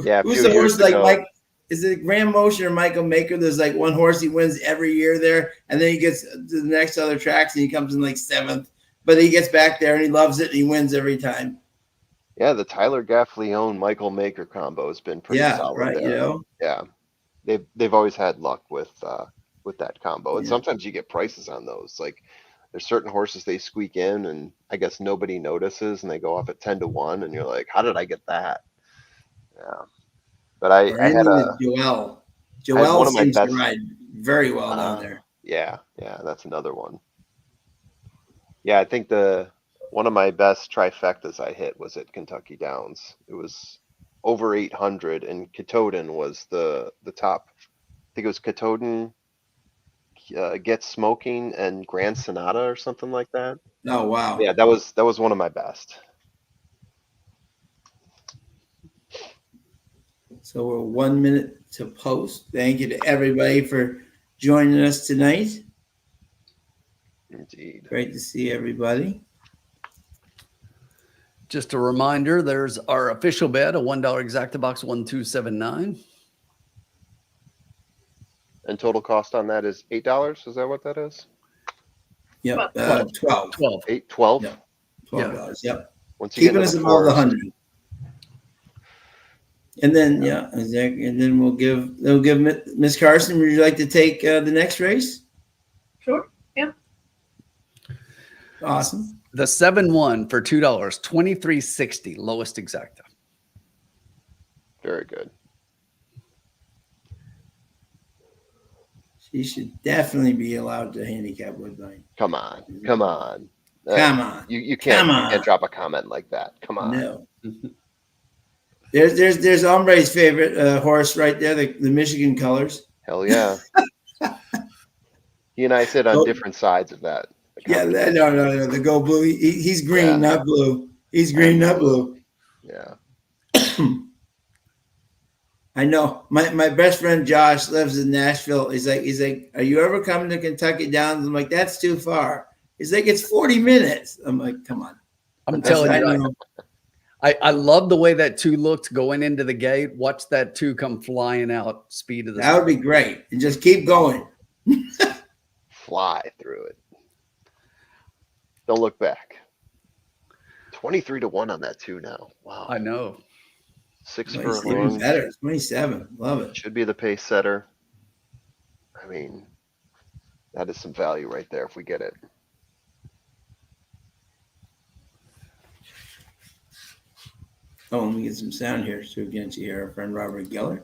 Yeah. Who's the horse like Mike? Is it Graham Motion or Michael Maker? There's like one horse he wins every year there, and then he gets to the next other tracks and he comes in like 7th, but he gets back there and he loves it and he wins every time. Yeah, the Tyler Gaffleone Michael Maker combo has been pretty solid right. there. Yeah, they've always had luck with that combo, and sometimes you get prices on those. Like there's certain horses they squeak in, and I guess nobody notices, and they go off at 10-1, and you're like, how did I get that? Yeah, but I had Joel. I had one of my seems best, to ride very well down there. Yeah, that's another one. Yeah, I think one of my best trifectas I hit was at Kentucky Downs. It was over 800, and Katoden was the top. I think it was Katoden, Get Smoking, and Grand Sonata or something like that. Oh wow! Yeah, that was one of my best. So we're 1 minute to post. Thank you to everybody for joining us tonight. Indeed. Great to see everybody. Just a reminder, there's our official bet, a $1 Exactabox 1279. And total cost on that is $8. Is that what that is? Yep. 12. 12. 12? Yep. $12. Yep. Once you get Keeping into us the above the fours. 100. And then exactly. And then they'll give Miss Carson. Would you like to take the next race? Sure. Yeah. Awesome. The 7-1 for $2, 2360, lowest exacta. Very good. She should definitely be allowed to handicap Woodbine. Come on. Come on. You can't drop a comment like that. Come on. No. There's Hombre's favorite horse right there, the Michigan colors. Hell yeah. He and I sit on different sides of that. Yeah, no, the Go Blue. He's green, not blue. He's green, not blue. Yeah. I know. My best friend Josh lives in Nashville. He's like, are you ever coming to Kentucky Downs? I'm like, that's too far. He's like, it's 40 minutes. I'm like, come on. I'm telling you, I love the way that 2 looked going into the gate. Watch that 2 come flying out, speed of the. That would be great. And just keep going. Fly through it. Don't look back. 23-1 on that 2 now. Wow. I know. 6 Even furlongs. better. 27. Love it. Should be the pace setter. I mean, that is some value right there if we get it. Oh, let me get some sound here so we can hear our friend Robert Geller.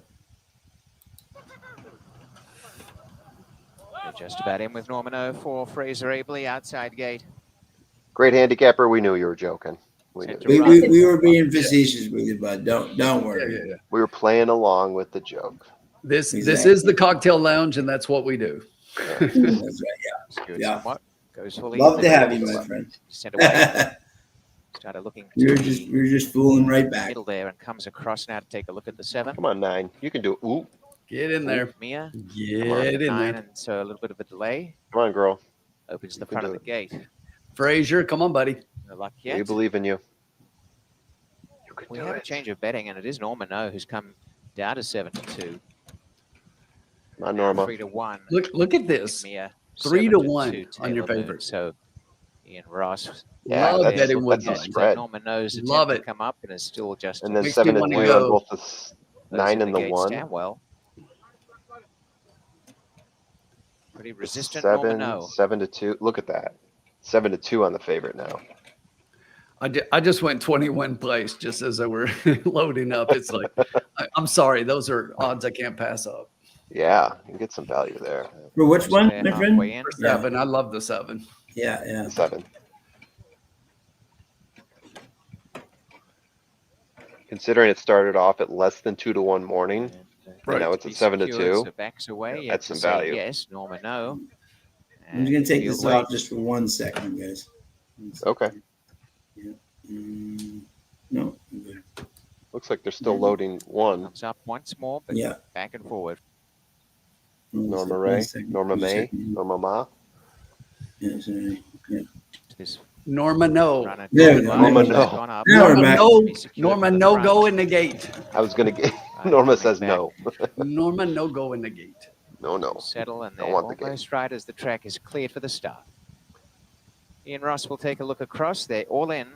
They're just about in with Norman O for Fraser Abley outside gate. Great handicapper. We knew you were joking. We knew. Sent to We were being facetious with you, bud. Don't worry. Yeah. We were playing along with the joke. This Exactly. is the cocktail lounge, and that's what we do. That's right. Skewed Yeah. somewhat. Goes fully. Love to have you, my friend. Sent away. Started looking. we were to just fooling right back. middle there and comes across now to take a look at the 7. Come on, 9. You can do it. Ooh, Get in there. Mia. Get in 9, there. and so a little bit of a delay. come on, girl. Opens the You can front of do the gate. Frazier, come on, buddy. No luck We yet. believe in you. You can We do have a it. change of betting, and it is Norman O who's come down to 7-2. Come on, Norma. 3-1. Look at this. Mia. 3-1 on your Taylor Moon. favorite. So Ian Ross. Yeah, Love that's, betting that's Woodbine. the spread. Norman knows Love attempt it. to come up and is still just. And then Makes me 7 and wanna 3 go. on both the 9 and the 1. Stanwell. Pretty resistant Norman 7, O. 7-2. Look at that. 7-2 on the favorite now. I just went 21 place just as they were loading up. It's like, I'm sorry. Those are odds I can't pass up. Yeah, you can get some value there. For which one, They're my friend? halfway in. For Yeah. 7. I love the 7. Yeah. 7. Considering it started off at less than 2-1 morning, And, now it's at be 7-2. secured, so backs away. That's You have to some say value. Yes, Norman O. I'm just gonna take Field this weight. off just for 1 second, guys. 1 second. Okay. Yeah. No. I'm good. Looks like they're still loading 1. Comes up once more, but Yeah. back and forward. Norma 1 Ray, second, Norma 1 May, second. Norma Ma. Yeah, sorry. Yeah. This Norma, no. runner There we gone go. wide, Norma, has no. gone up. Now we're Norma, back. no. Be secured Norma, by the no front. go in the gate. I was going to get. Right, Norma coming says back. no. Norma, no go in the gate. No. Settle, and Don't they're want the gate. almost right as the track is cleared for the start. Ian Ross will take a look across. They're all in.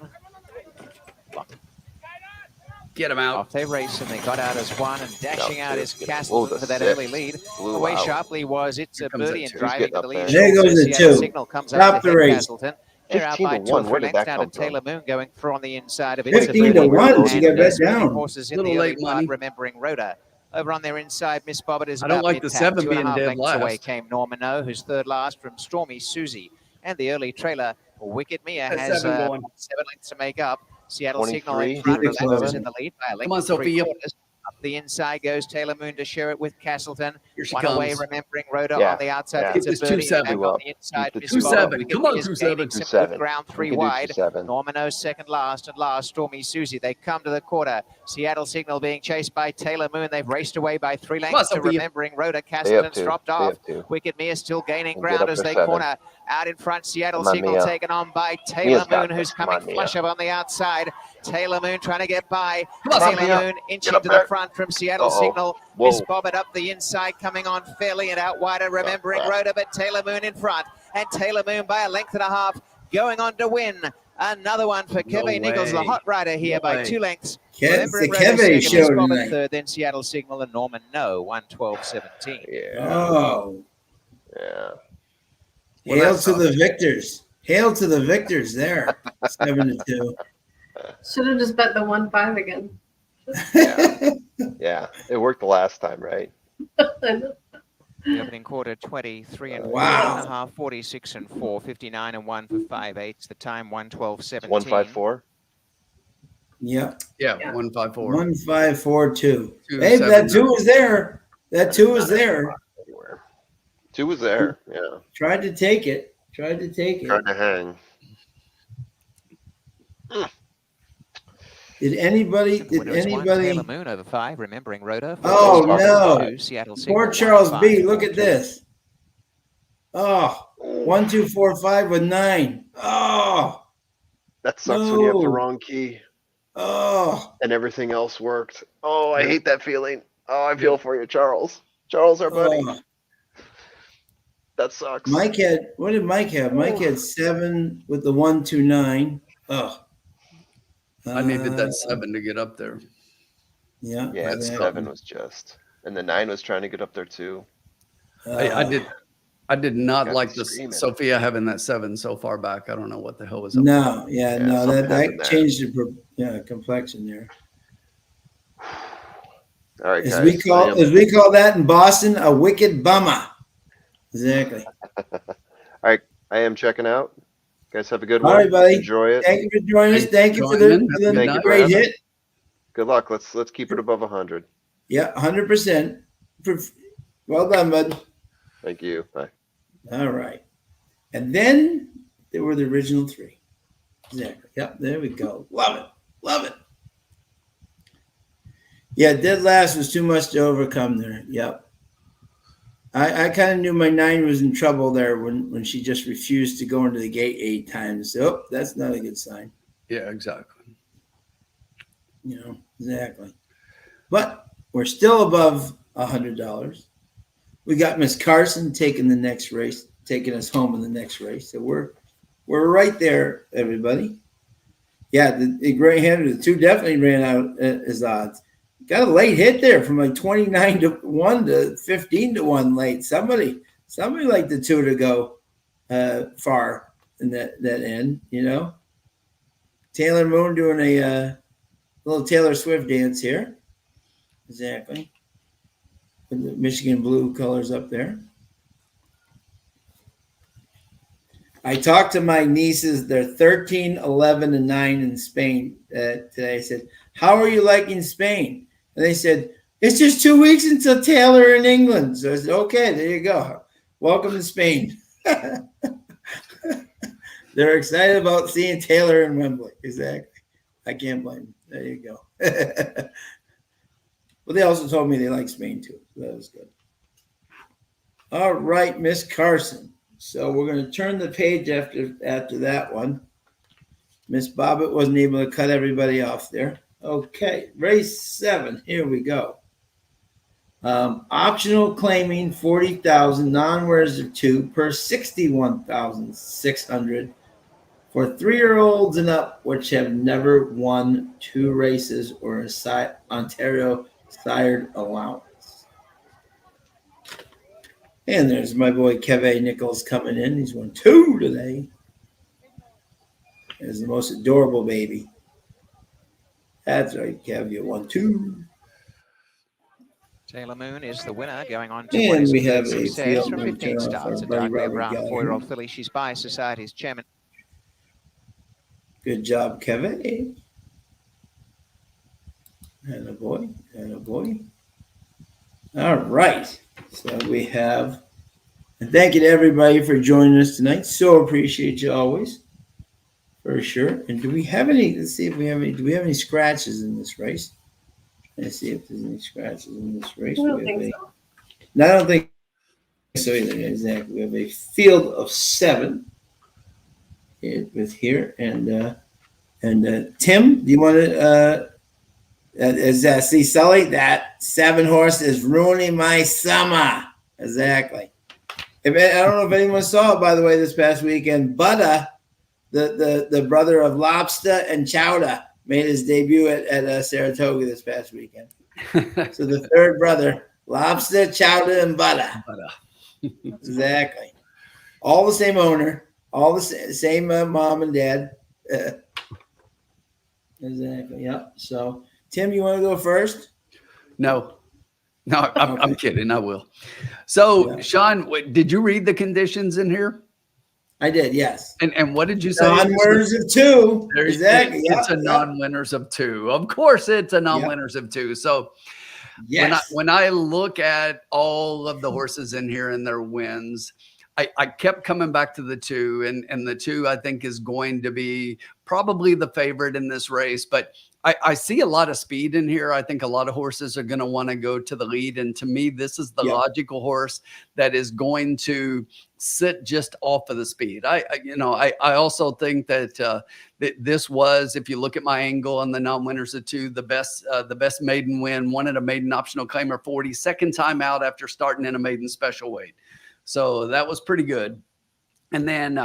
Get him out. Off they race, and they got out as 1, and dashing out is Oh, Castleton the for that 6. early lead. Blew Away out. sharply was It's Here a comes birdie that and 2. driving getting to up the lead. there. There Short goes the Seattle 2. Signal comes Stop up the to race. Castleton. They're out 15 by to 2 or 1. 3 Where did lengths that now to come from? Taylor Moon going through on the inside of 15 to 1. She got bet down. Horses in Little the early late part, money. remembering Rhoda. Over on their inside, Miss Bobbert is I don't about like the mid-pack. 7 2.5 being dead lengths away last. came Norman O, who's third last from Stormy Susie. And the early trailer, Wicked Mia, That has 7 going. 7 lengths to make up. Seattle Signal 23 in front, for Relax is 7. in the lead by a length Come on, and 3 Sophia. quarters. Up the inside goes Taylor Moon to share it with Castleton. Here she One away, comes. remembering Rhoda Yeah, on the outside. yeah. It's Keep this a birdie. 2-7. Back on the inside, Keep the Miss 2-7. Bobbert. Wicked Come on, Mia's 2-7. gaining some 2-7. good ground, 3 We can do wide. 2-7. Norman O second last and last. Stormy Susie. They come to the quarter. Seattle Signal being chased by Taylor Moon. They've raced away by 3 on, lengths to Sophia. remembering Rhoda. They up Castleton's 2. dropped They off. up 2. Wicked Mia still gaining And get ground up as for they 7. corner. Out in front, Seattle Come on, Signal Mia. taken on by Taylor Mia's got Moon, this. who's Come coming on, Mia. flush up on the outside. Taylor Moon trying to get by. Come on, Taylor Sophia. Moon inching Get up to there. the front from Seattle Uh-oh. Signal. Whoa. Miss Bobbert up the inside, coming on fairly and out wider, remembering crap. Rhoda, but Taylor Moon in front. And Taylor Moon by a length and a half, going on to win. Another one for No Kevin Nichols, the way. hot rider here No by way. 2 lengths. It's the Remembering Rhoda Keve second, show Miss Bobbert tonight. third, then Seattle Signal and Norman No, 1:12.17. Yeah. Oh, Yeah. Well, hail that's to not- the victors! Hail to the victors! There, 7-2. Should have just bet the 1-5 again. Yeah. It worked the last time, right? The opening quarter, 23 and Wow. 4.5, 46 and 4, 59 and 1 for 5/8. The time, 1:12.17. 154. Yeah, Yeah, Yeah. 154. 1542. 2, Hey, 7, that 2 was there. That 2 was there. Anywhere. 2 was there. Yeah. Tried to take it. Tried to take it. Trying to hang. Did anybody? Winner Did is one, anybody? Taylor Moon over 5, remembering Rhoda. Oh, no. 2, Seattle Poor Signal, Charles 1-5, B. Look at 4-2. this. Oh, 1, 2, 4, 5 with 9. Oh, That sucks when you have the No. wrong key oh. and everything else worked. Oh, I hate that feeling. Oh, I feel for you, Charles. Charles, our buddy. Oh. That sucks. Mike had, what did Mike have? Mike had 7 with the 1, 2, 9. Oh. I needed that 7 to get up there. Yeah. Yeah, the exactly. 7 was just, and the 9 was trying to get up there too. I did not Got like me this screaming. Sophia having that 7 so far back. I don't know what the hell was up. No, yeah, Yeah, no, something that happened there. changed the complexion there. All right, As guys. we call that in Boston, a wicked bummer. Exactly. All right, I am checking out. Guys, have a good All one. right, buddy. Enjoy it. Thank you for joining us. Thanks Thank for you for joining. the Have a good Thank you night. for great having. hit. Good luck. Let's keep it above 100. Yeah, 100%. Well done, bud. Thank you. Bye. All right. And then there were the original 3. Exactly. Yep, there we go. Love it. Love it. Yeah, dead last was too much to overcome there. Yep. I kind of knew my 9 was in trouble there when she just refused to go into the gate 8 times. So that's not a good sign. Yeah, exactly. Exactly. But we're still above $100. We got Miss Carson taking the next race, taking us home in the next race. So we're right there, everybody. Yeah, the Gray Hander, the 2 definitely ran out as odds. Got a late hit there from like 29 to 1 to 15 to 1 late. Somebody like the 2 to go far in that end, Taylor Moon doing a little Taylor Swift dance here. Exactly. With the Michigan blue colors up there. I talked to my nieces. They're 13, 11, and 9 in Spain today. I said, how are you liking Spain? And they said, it's just 2 weeks until Taylor in England. So I said, okay, there you go. Welcome to Spain. They're excited about seeing Taylor in Wembley. Exactly. I can't blame them. There you go. Well, they also told me they like Spain too. So that was good. All right, Miss Carson. So we're going to turn the page after that one. Miss Bobbitt wasn't able to cut everybody off there. Okay, race 7. Here we go. Optional claiming 40,000, non-winners of 2 per 61,600 for 3-year-olds and up, which have never won 2 races or a Ontario sired allowance. And there's my boy Kevin Nichols coming in. He's won 2 today. He's the most adorable baby. That's right, Kev. You won 2. Taylor Moon is the winner, going on to And what is we have a success field from of 15 turn off starts. our A buddy dark blue Robbie brown Gallagher. 4-year-old filly. She's by Society's chairman. Good job, Kevin. And a boy. All right. So we have, and thank you to everybody for joining us tonight. So appreciate you always, for sure. And do we have any? Let's see if we have any. Do we have any scratches in this race? Let's see if there's any scratches in this race. I don't think so. No, I don't think so either. Exactly. We have a field of 7 with here, and Tim, do you want to? See, Sully, that 7 horse is ruining my summer. Exactly. I don't know if anyone saw it, by the way, this past weekend. Butter, the brother of Lobster and Chowder, made his debut at Saratoga this past weekend. So the 3rd brother, Lobster, Chowder, and Butter. Exactly. All the same owner, all the same mom and dad. Exactly. Yep. So, Tim, you want to go first? No, I'm kidding. I will. So, Yeah. Sean, did you read the conditions in here? I did, yes. And what did you say? Non-winners of 2. Exactly. It's a non-winners of 2. Of course, it's a non-winners of 2. So, yes. when I look at all of the horses in here and their wins, I kept coming back to the 2, and the 2 I think is going to be probably the favorite in this race. But I see a lot of speed in here. I think a lot of horses are going to want to go to the lead, and to me, this is the logical horse that is going to sit just off of the speed. I also think that this was, if you look at my angle on the non-winners of 2, the best maiden win, won at a maiden optional claimer 40, second time out after starting in a maiden special weight. So that was pretty good. And then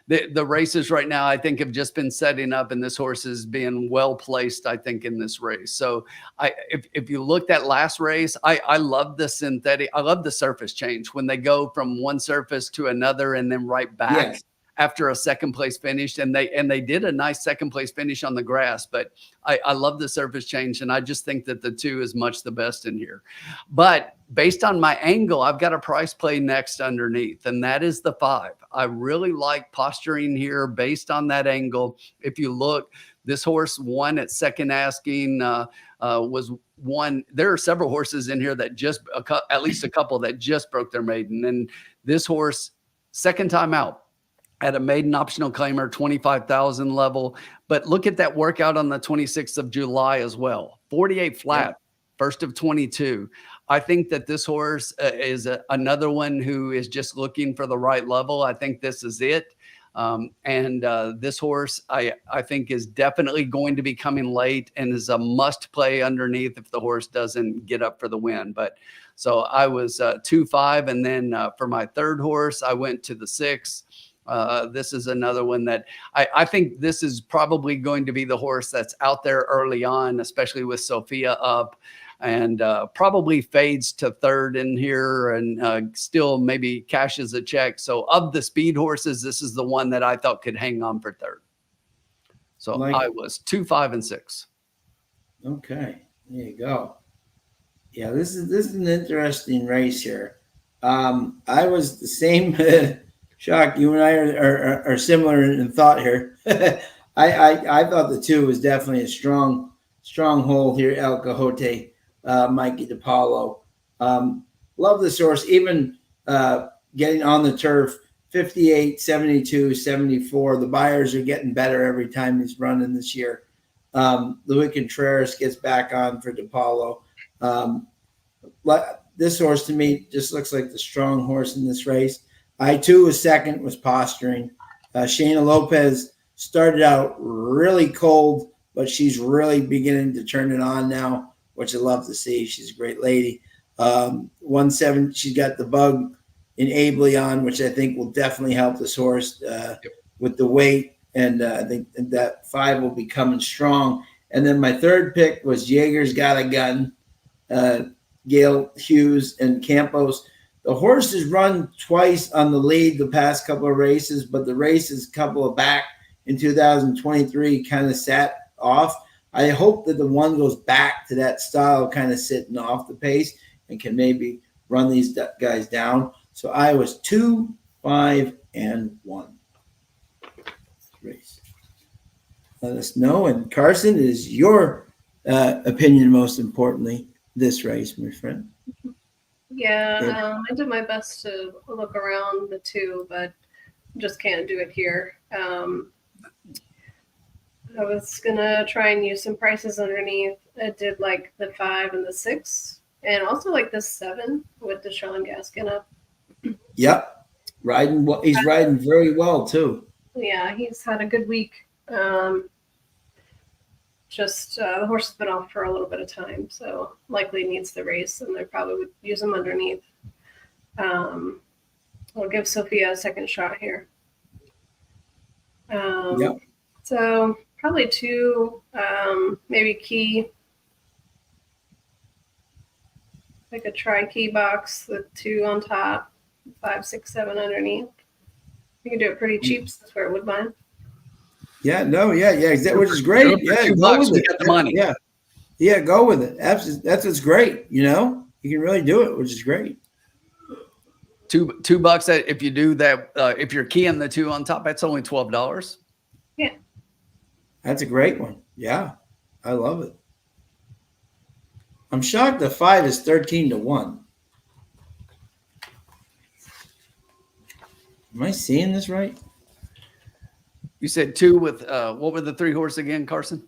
the races right now, I think, have just been setting up, and this horse is being well placed, I think, in this race. So if you looked at last race, I love the synthetic. I love the surface change when they go from one surface to another and then right back. Yes. After a second place finish, and they did a nice second place finish on the grass, but I love the surface change, and I just think that the 2 is much the best in here. But based on my angle, I've got a price play next underneath, and that is the 5. I really like posturing here based on that angle. If you look, this horse won at second asking, was one. There are several horses in here that just, at least a couple that just broke their maiden, and this horse, second time out, at a maiden optional claimer, 25,000 level. But look at that workout on the 26th of July as well. 48 flat, first of 22. I think that this horse is another one who is just looking for the right level. I think this is it. This horse, I think, is definitely going to be coming late and is a must play underneath if the horse doesn't get up for the win. But so I was 2-5. And then for my third horse, I went to the 6. This is another one that I think this is probably going to be the horse that's out there early on, especially with Sophia up, and probably fades to third in here and still maybe cashes a check. So of the speed horses, this is the one that I thought could hang on for third. So I was 2, 5, and 6. Okay, there you go. Yeah, this is an interesting race here. I was the same. Shock, you and I are similar in thought here. I thought the 2 was definitely a strong hold here. El Cajote, Mikey DiPaolo. Love this horse, even getting on the turf, 58, 72, 74. The buyers are getting better every time he's running this year. Louis Contreras gets back on for DiPaolo. This horse to me just looks like the strong horse in this race. I too was second, was posturing. Shayna Lopez started out really cold, but she's really beginning to turn it on now, which I love to see. She's a great lady. 1-7, she's got the bug in Abley on, which I think will definitely help this horse with the weight. And I think that 5 will be coming strong. And then my third pick was Jaeger's Got a Gun, Gail Hughes and Campos. The horse has run twice on the lead the past couple of races, but the races couple of back in 2023 kind of sat off. I hope that the one goes back to that style, kind of sitting off the pace and can maybe run these guys down. So I was 2, 5, and 1. Race. Let us know. And Carson, it is your opinion, most importantly, this race, my friend. Yeah, I did my best to look around the 2, but just can't do it here. I was gonna try and use some prices underneath. I did like the 5 and the 6, and also like the 7 with Deshaun Gaskin up. Yep, riding. He's riding very well too. Yeah, he's had a good week. The horse has been off for a little bit of time, so likely needs the race, and they probably would use him underneath. I'll give Sophia a second shot here. So probably 2, maybe key, like a tri-key box with 2 on top, 5, 6, 7 underneath. You can do it pretty cheap since we're at Woodbine. Yeah, which is great. Yeah, go with it. The money. Yeah, go with it. Absolutely, that's what's great. You can really do it, which is great. $2 if you do that. If you're keying the 2 on top, that's only $12. Yeah, that's a great one. Yeah, I love it. I'm shocked the 5 is 13-1. Am I seeing this right? You said 2 with what were the 3 horse again, Carson?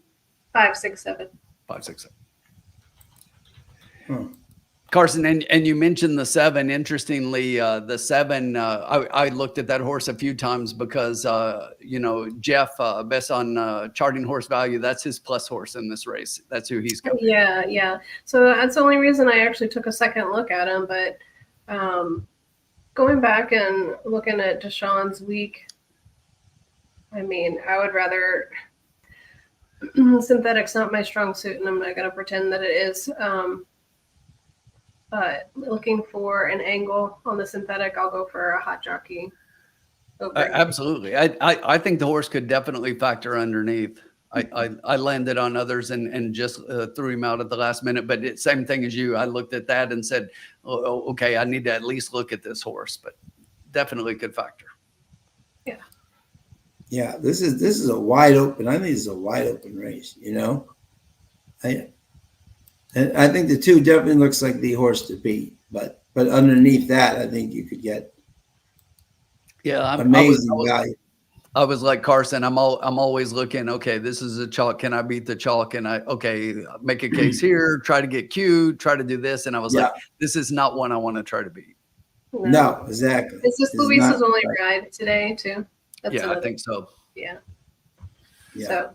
5, 6, 7. 5, 6, 7. Carson, and you mentioned the 7. Interestingly, the 7, I looked at that horse a few times because Jeff best on charting horse value. That's his plus horse in this race. That's who he's got. Yeah. So that's the only reason I actually took a second look at him. But Going back and looking at Deshaun's week, I mean, I would rather synthetic's not my strong suit, and I'm not going to pretend that it is. But looking for an angle on the synthetic, I'll go for a hot jockey. Absolutely. I think the horse could definitely factor underneath. I landed on others and just threw him out at the last minute. But same thing as you. I looked at that and said, oh, okay, I need to at least look at this horse. But definitely could factor. Yeah. Yeah, this is a wide open. I think this is a wide open race. You know, I think the 2 definitely looks like the horse to beat. But underneath that, I think you could get amazing value. I was like Carson. I'm always looking. Okay, this is a chalk. Can I beat the chalk? And make a case here. Try to get cute. Try to do this. And I was like, this is not one I want to try to beat. No, exactly. Is this Luis's only ride today too? I think so. Yeah. Yeah. So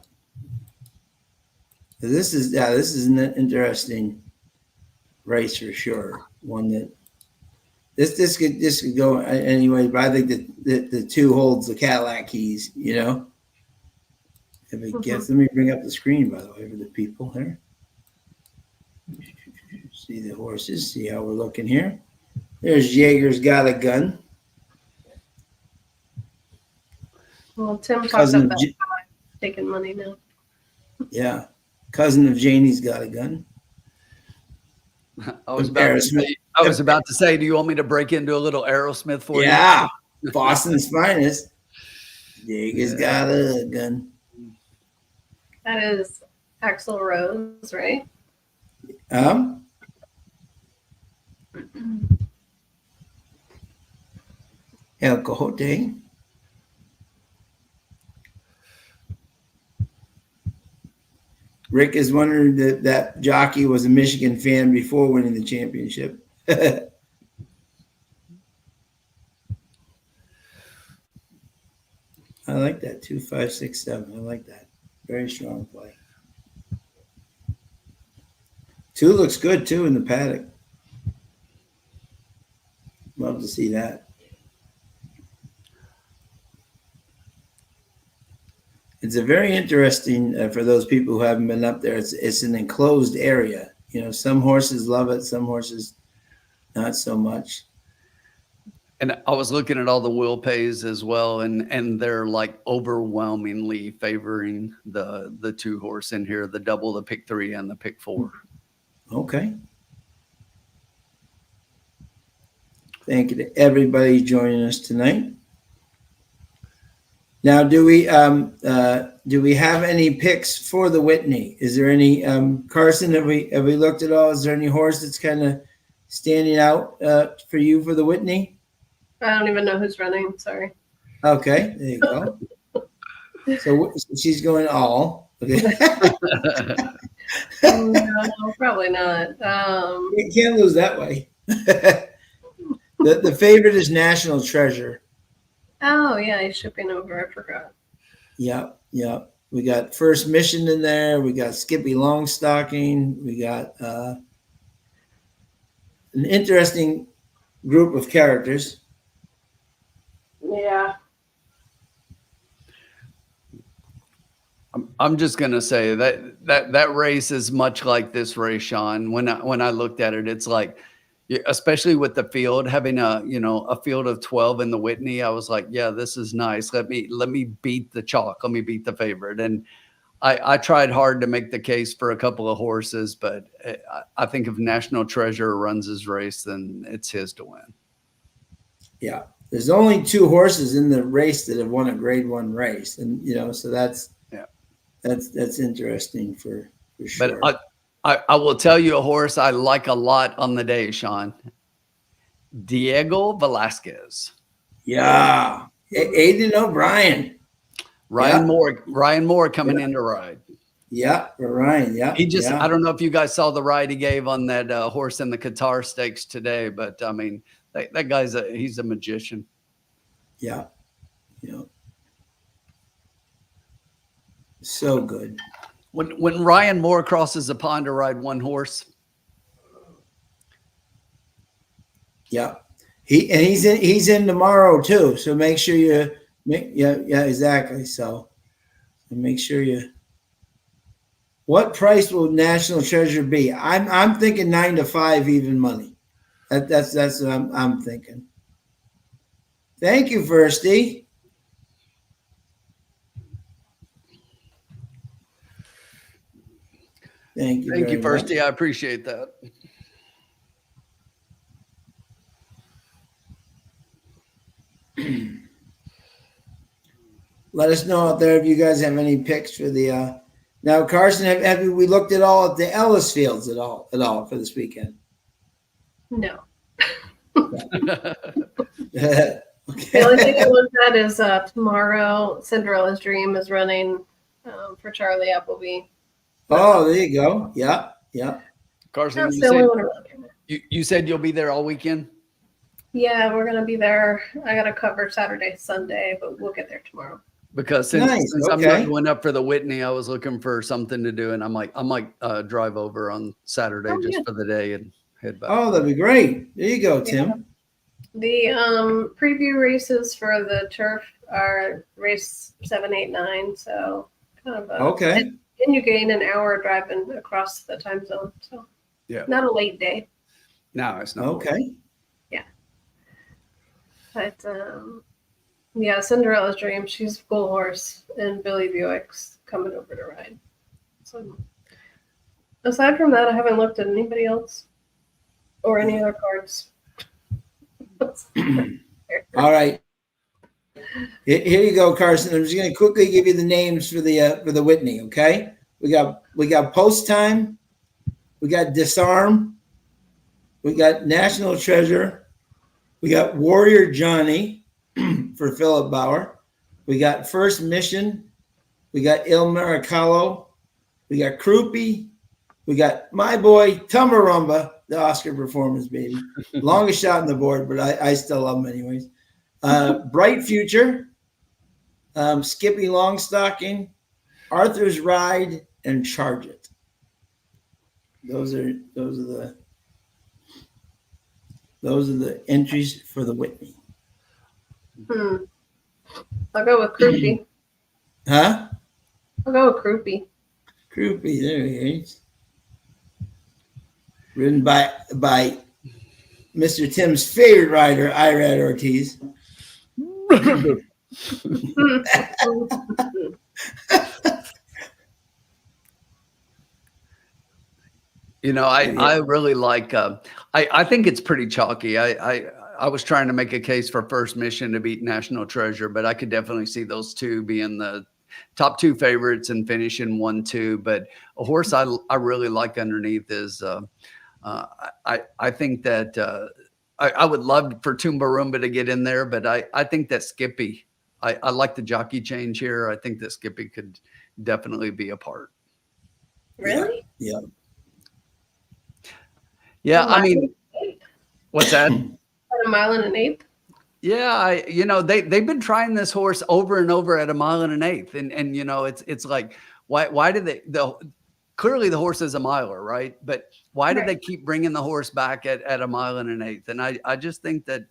this is an interesting race for sure. One that this could go anyway, but I think that the 2 holds the Cadillac keys. You know, if it gets. Let me bring up the screen, by the way, for the people here. See the horses. See how we're looking here. There's Jaeger's Got a Gun. Well, Tim talked about taking money now. Yeah, cousin of Janie's Got a Gun. I was about to say, do you want me to break into a little Aerosmith for you? Yeah, Boston's finest. Jaeger's Got a Gun. That is Axl Rose, right? El Coyote. Rick is wondering that jockey was a Michigan fan before winning the championship. I like that 2, 5, 6, 7. I like that. Very strong play. 2 looks good too in the paddock. Love to see that. It's a very interesting for those people who haven't been up there. It's an enclosed area. You know, some horses love it, some horses not so much. And I was looking at all the will pays as well, and they're like overwhelmingly favoring the 2 horse in here, the double, the pick 3, and the pick 4. Okay. Thank you to everybody joining us tonight. Now, do we have any picks for the Whitney? Is there any Carson? Have we looked at all? Is there any horse that's kind of standing out for you for the Whitney? I don't even know who's running. Sorry. Okay, there you go. So she's going all. Okay. No, probably not. You can't lose that way. The favorite is National Treasure. Oh yeah, he's shipping over. I forgot. Yeah. We got First Mission in there. We got Skippy Longstocking. We got an interesting group of characters. Yeah. I'm just gonna say that race is much like this race, Sean. When I looked at it, it's like, especially with the field, having a field of 12 in the Whitney, I was like, yeah, this is nice. Let me beat the chalk. Let me beat the favorite. And I tried hard to make the case for a couple of horses, but I think if National Treasure runs his race, then it's his to win. Yeah, there's only 2 horses in the race that have won a Grade 1 race, and so that's interesting for sure. But I will tell you a horse I like a lot on the day, Sean. Diego Velasquez. Yeah. Aiden O'Brien. Ryan Moore coming in to ride. Yeah, Ryan. Yeah. I don't know if you guys saw the ride he gave on that horse in the Qatar Stakes today, but I mean, that guy's he's a magician. Yeah. So good. When Ryan Moore crosses the pond to ride one horse. Yeah. He's in tomorrow too. So make sure you exactly. So make sure you. What price will National Treasure be? I'm thinking 9 to 5 even money. That's what I'm thinking. Thank you, Firsty. Thank you. Thank very you, Firsty. much. I appreciate that. Let us know out there if you guys have any picks for the. Now, Carson, have we looked at all at the Ellis Fields at all for this weekend? No. Okay. The only thing I looked at is tomorrow Cinderella's Dream is running for Charlie Appleby. Oh, there you go. Yeah. Carson, That's the only one I really care. you said you'll be there all weekend? Yeah, we're gonna be there. I gotta cover Saturday, Sunday, but we'll get there tomorrow. Because since I'm not going up for the Whitney, I was looking for something to do, and I might drive over on Saturday for the day and head back. Oh, that'd be great. There you go, Tim. The preview races for the turf are race 7, 8, 9. So kind of okay. And you gain an hour driving across the time zone. So yeah, not a late day. No, it's not. Okay. Yeah. But yeah, Cinderella's Dream. She's a full horse, and Billy Buick's coming over to ride. So aside from that, I haven't looked at anybody else or any other cards. All right. Here you go, Carson. I'm just going to quickly give you the names for the Whitney. Okay, we got Post Time, we got Disarm, we got National Treasure, we got Warrior Johnny for Philip Bauer, we got First Mission, we got Il Maricalo, we got Croupy, we got my boy Tumbarumba, the Oscar performance baby, longest shot on the board, but I still love him anyways. Bright Future, Skippy Longstocking, Arthur's Ride, and Charge It. Those are the entries for the Whitney. I'll go with Croupy. Huh? I'll go with Croupy. Croupy, there he is. Ridden by Mr. Tim's favorite rider, Irad Ortiz. You know, I really like. I think it's pretty chalky. I was trying to make a case for First Mission to beat National Treasure, but I could definitely see those two being the top two favorites and finishing 1-2. But a horse I really like underneath is. I think that I would love for Tumbarumba to get in there, but I think that Skippy. I like the jockey change here. I think that Skippy could definitely be a part. Really? Yeah. Yeah, I mean, what's that? At a mile and an eighth? Yeah, they've been trying this horse over and over at a mile and an eighth, and you know it's like why did they clearly the horse is a miler, right? But why did they keep bringing the horse back at a mile and an eighth? And I just think that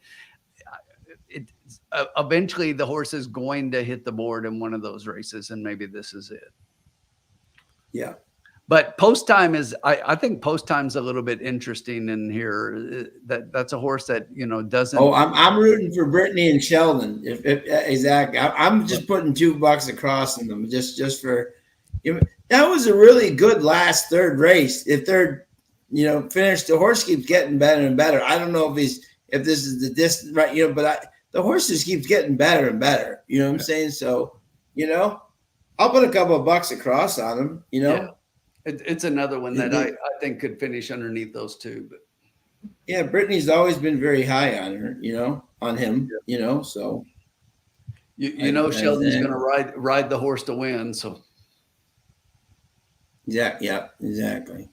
eventually the horse is going to hit the board in one of those races, and maybe this is it. Yeah. But Post Time is, I think Post Time's a little bit interesting in here. That's a horse that, doesn't. Oh, I'm rooting for Brittany and Sheldon. If exactly, I'm just putting $2 across in them just for. That was a really good last third race. If they're, finished, the horse keeps getting better and better. I don't know if this is the distance, right? But the horse just keeps getting better and better. You know what I'm saying? So, I'll put a couple of bucks across on him. Yeah. It's another one that I think could finish underneath those two. But yeah, Brittany's always been very high on her, on him, so. Sheldon's going to ride the horse to win. So. Yeah, exactly.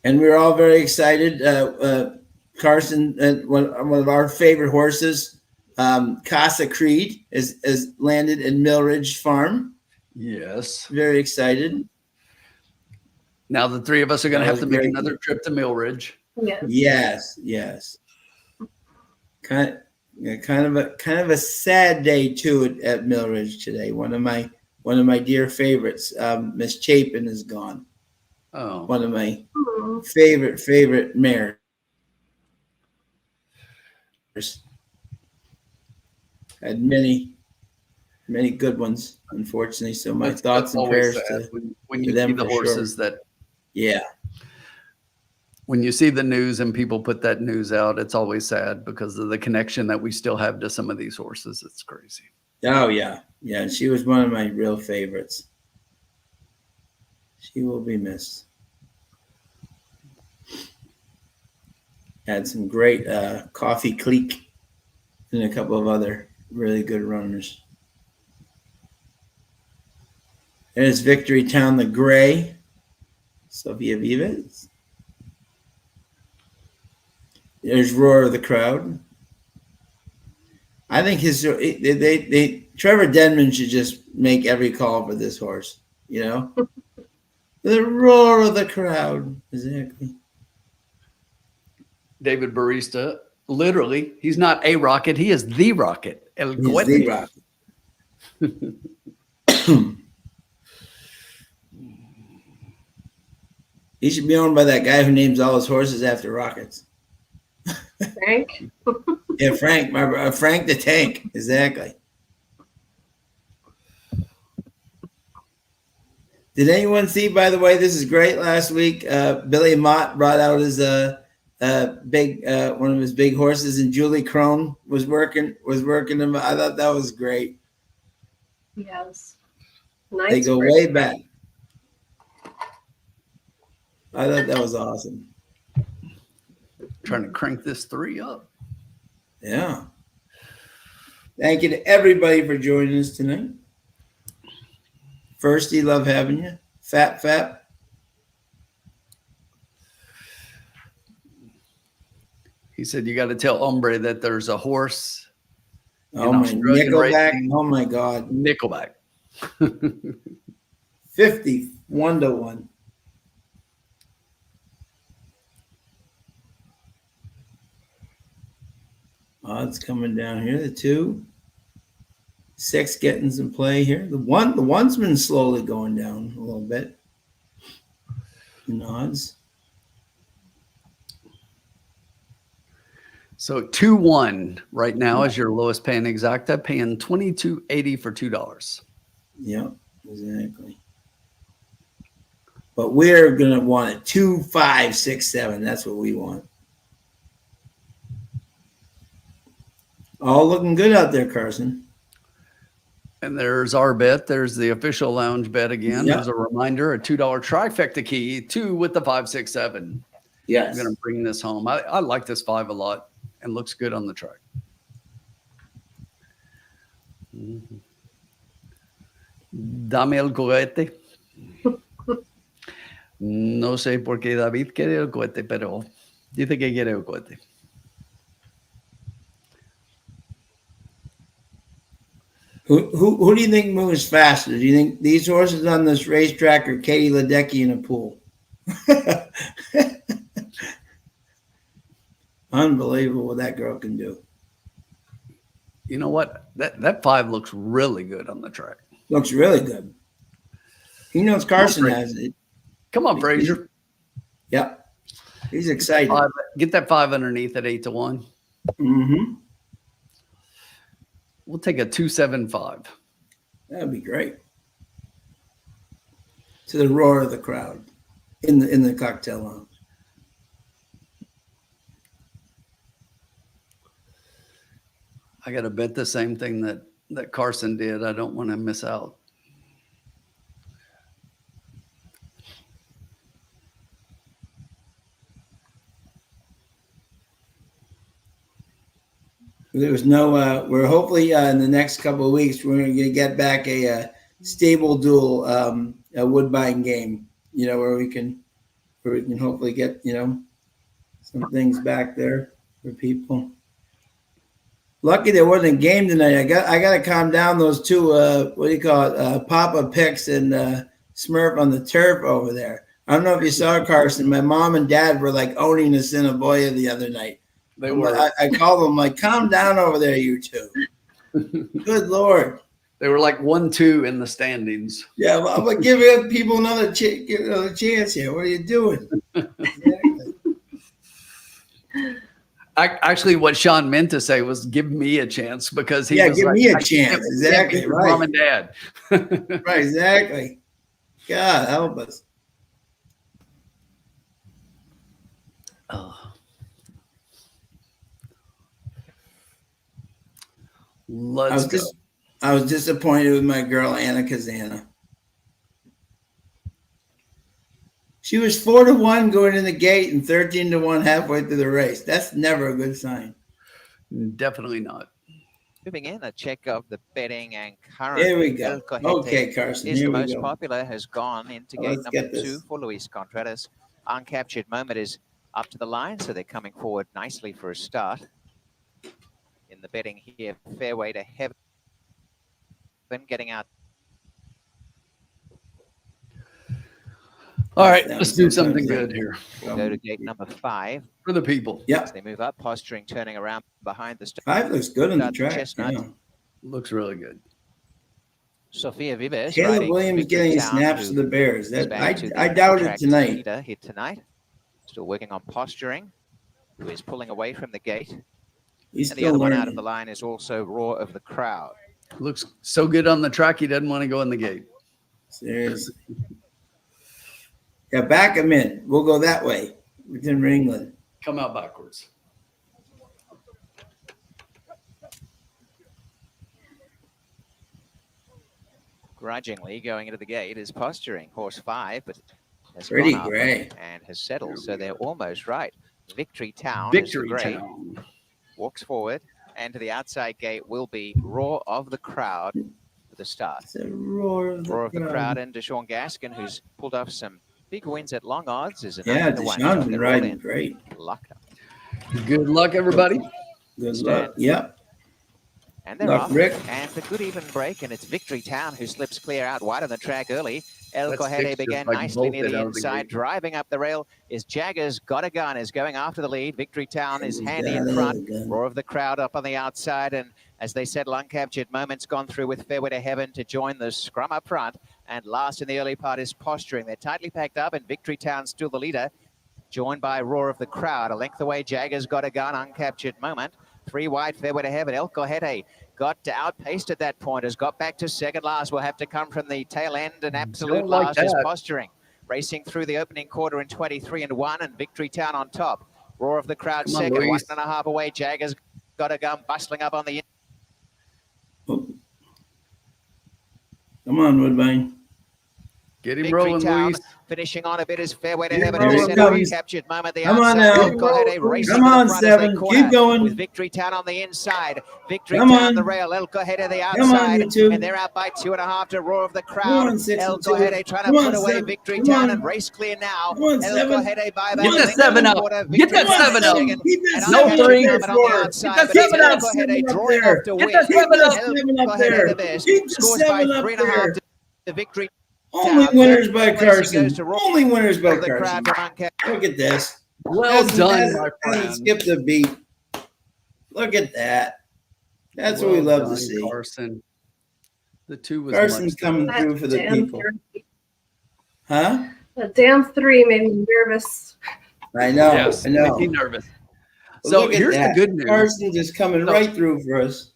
And we're all very excited. Carson, one of our favorite horses, Casa Creed, is landed in Millridge Farm. Yes. Very excited. Now the three of us are going to That have to was make great. another trip to Millridge. Yes. Yes. Kind of a sad day too at Millridge today. One of my dear favorites, Miss Chapin, is gone. Oh, One of my Mhm. favorite mares. Had many good ones, unfortunately. So my thoughts and always prayers sad to when you see them the for sure. horses that Yeah. when you see the news and people put that news out, it's always sad because of the connection that we still have to some of these horses. It's crazy. Oh yeah. Yeah. She was one of my real favorites. She will be missed. Had some great Coffee Clique and a couple of other really good runners. There's Victory Town the Gray, Sofia Vives. There's Roar of the Crowd. I think Trevor Denman should just make every call for this horse. You know, the Roar of the Crowd. Exactly. David Barista, literally, he's not a rocket. He is the rocket. El He's Cohete. the rocket. He should be owned by that guy who names all his horses after rockets. Frank. Yeah, Frank, Frank the Tank. Exactly. Did anyone see, by the way, this is great, last week, Billy Mott brought out his big one of his big horses, and Julie Crone was working him. I thought that was great. Yes. They Nice. go way back. I thought that was awesome. Trying to crank this 3 up. Yeah. Thank you to everybody for joining us tonight. Firsty, love having you. Fat. He said, you got to tell Ombre that there's a horse. Oh, in my Australian Nickelback. racing. Oh, my God. Nickelback. 51-1. Odds coming down here. The 2. 6 getting some play here. The one's been slowly going down a little bit in odds. So 2-1 right now is your lowest paying exacta, paying $22.80 for $2. Yep, exactly. But we're gonna want it 2, 5, 6, 7. That's what we want. All looking good out there, Carson. And there's our bet. There's the official lounge bet again. Yep. As a reminder, a $2 trifecta key, 2 with the 5, 6, 7. Yes. I'm going to bring this home. I like this 5 a lot and looks good on the track. Dame el cohete. No sé por qué David quiere el cohete, pero dice que quiere el cohete. Who do you think moves faster? Do you think these horses on this racetrack or Katie Ledecky in a pool? Unbelievable what that girl can do. You know what? That 5 looks really good on the track. Looks really good. He knows Carson has it. Come on, Frazier. Yep. He's excited. Get that 5 underneath at 8-1. Mm-hmm. We'll take a 2.75. That'd be great. To the roar of the crowd in the cocktail lounge. I got to bet the same thing that Carson did. I don't want to miss out. There was no. We're hopefully in the next couple of weeks we're going to get back a stable duel, a Woodbine game. You know, where we can hopefully get some things back there for people. Lucky there wasn't a game tonight. I got to calm down those two. What do you call it? Papa Picks and Smurf on the turf over there. I don't know if you saw Carson. My mom and dad were like owning the Cinnaboya the other night. They were. I called them like, calm down over there, you two. Good Lord. They were like 1-2 in the standings. Yeah, well, I'm gonna give people another chance here. What are you doing? Actually, what Sean meant to say was, "Give me a chance," because he was give like, me a I chance. can't Exactly beat right. Mom and Dad. Right, exactly. God help us. Oh. Let's go. I was disappointed with my girl Anna Kazana. She was 4-1 going in the gate and 13-1 halfway through the race. That's never a good sign. Definitely not. Moving in, a check of the betting and current. There we go. El Cojete Okay, Carson. is Here the we most go. popular, has gone into Well, gate let's number get this. 2 for Luis Contreras. Uncaptured Moment is up to the line, so they're coming forward nicely for a start. In the betting here, Fairway to Heaven, getting out. All right, let's do something good here. We'll go to gate number 5 for the people. Yeah. as they move up, posturing, turning around behind the start. 5 looks good on the track. Chestnut. Yeah. Looks really good. Sofia Vives Caleb riding Williams Victory getting Town, snaps who to the Bears. is That back to I the doubt it track's tonight. leader here tonight. Still working on posturing, who is pulling away from the gate. He's And the still other one learning. out of the line is also Roar of the Crowd. Looks so good on the track, he doesn't want to go in the gate. Seriously. Yeah, back him in. We'll go that way. Within Ringland. Come out backwards. Grudgingly going into the gate is posturing. Horse 5, but has Pretty gone up gray. and has settled. So they're almost right. Victory Town Victory is the gray. Town. Walks forward, and to the outside gate will be Roar of the Crowd for the start. It's a roar of the Crowd and Deshaun Gaskin, who's pulled off some big wins at long odds, is Yeah, another one. Deshaun's been riding great. Luck. Good luck, everybody. Good Stand. luck. Yep. And they're Luck, off. Rick. And a good even break, and it's Victory Town who slips clear out wide on the track early. El That's Cojete fixtures began like nicely near bolted the out of the inside, gate. driving up the rail is Jaggers Got a Gun is going after the lead. Victory Town is handy Got in a front. gun. Roar of the Crowd up on the outside, and as they settle, Uncaptured Moments gone through with Fairway to Heaven to join the scrum up front. And last in the early part is Posturing. They're tightly packed up, and Victory Town still the leader, joined by Roar of the Crowd. A length away, Jaggers Got a Gun, Uncaptured Moment. 3 wide, Fairway to Heaven. El Cojete got outpaced at that point, has got back to second last. Will have to come from the tail end, and absolute Don't like last is that. Posturing. Racing through the opening quarter in 23-1, and Victory Town on top. Roar of the Crowd Come on, second, Luis. 1.5 away. Jaggers Got a Gun, bustling up on the Oh. Come on, Woodbine. Get him Victory rolling, Town. Luis. Finishing on a bit is Fairway to Here Heaven. he Who set comes. a captured moment. The Come on outside, now. El Cojete racing Come to the on, front as they Seven. corner Keep going. with Victory Town on the inside. Victory Come Town on. the rail. El Cojete the Come on, outside, you two. and they're out by 2.5 to Roar of the Come Crowd. on, 6 El and 2. Cojete trying to Come on, put away 7. Victory Come Town on. and race clear now. Come on, El 7. Cojete by about Get a that length 7 and a up. quarter. Get Victory that Town 7 up. second, Keep that and 7 No up 3. there Uncaptured Moment on for the us. outside. Get that But it's 7 El up. Cojete Up drawing there. off to Get win. that 7 up. Keep the 7 El up there. Cojete the best. Keep the Scores by 7 up 3.5 there. to Victory. Only Town. winners by Placing Carson. goes to Roar Only winners by of the Carson. Crowd from Uncaptured. Look at this. Well done, my Hasn't friend. skipped a beat. Look at that. That's what we Well love to done, see. Carson. The 2 was Carson's much coming That through for the damn people. three- Huh? The damn 3 made me nervous. I know. Yes, I know. make me nervous. But So look at here's that. the good news. Carson's just coming So- right through for us.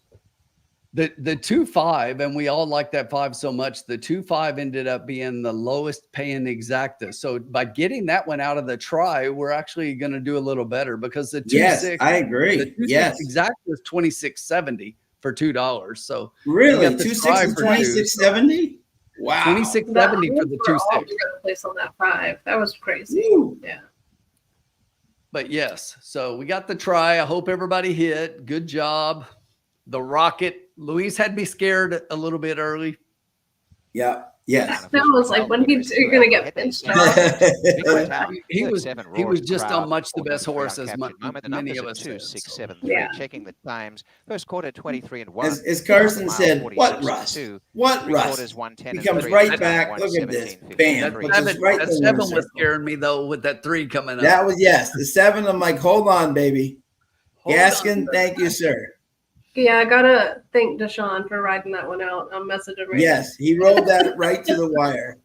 The 2.5, and we all like that 5 so much. The 2.5 ended up being the lowest paying exacta. So by getting that one out of the try, we're actually going to do a little better because the 2.6, Yes, I the agree. 2.6 Yes. exacta is $26.70 for $2. So Really? got the 2.6 try is for 26.70? Wow. $26.70 for the We were all 2.6. over the place on that 5. That was crazy. Woo. Yeah. But yes, so we got the try. I hope everybody hit. Good job. The rocket. Luis had me scared a little bit early. Yeah. Yes. That was like, when you're going to get pinched off. He was just on much the best horse as many of us said. 2-6-7-3. Yeah. Checking the times. First quarter 23-1. As Carson said, what rust? What rust? He comes right back. Look at this. Bam. That 7 was scaring me, though, with that 3 coming up. That was, yes. The 7, I'm like, hold on, baby. Hold Gaskin, on. thank you, sir. Yeah, I got to thank Deshaun for riding that one out. I'm messaging right Yes, he rolled that right to the wire.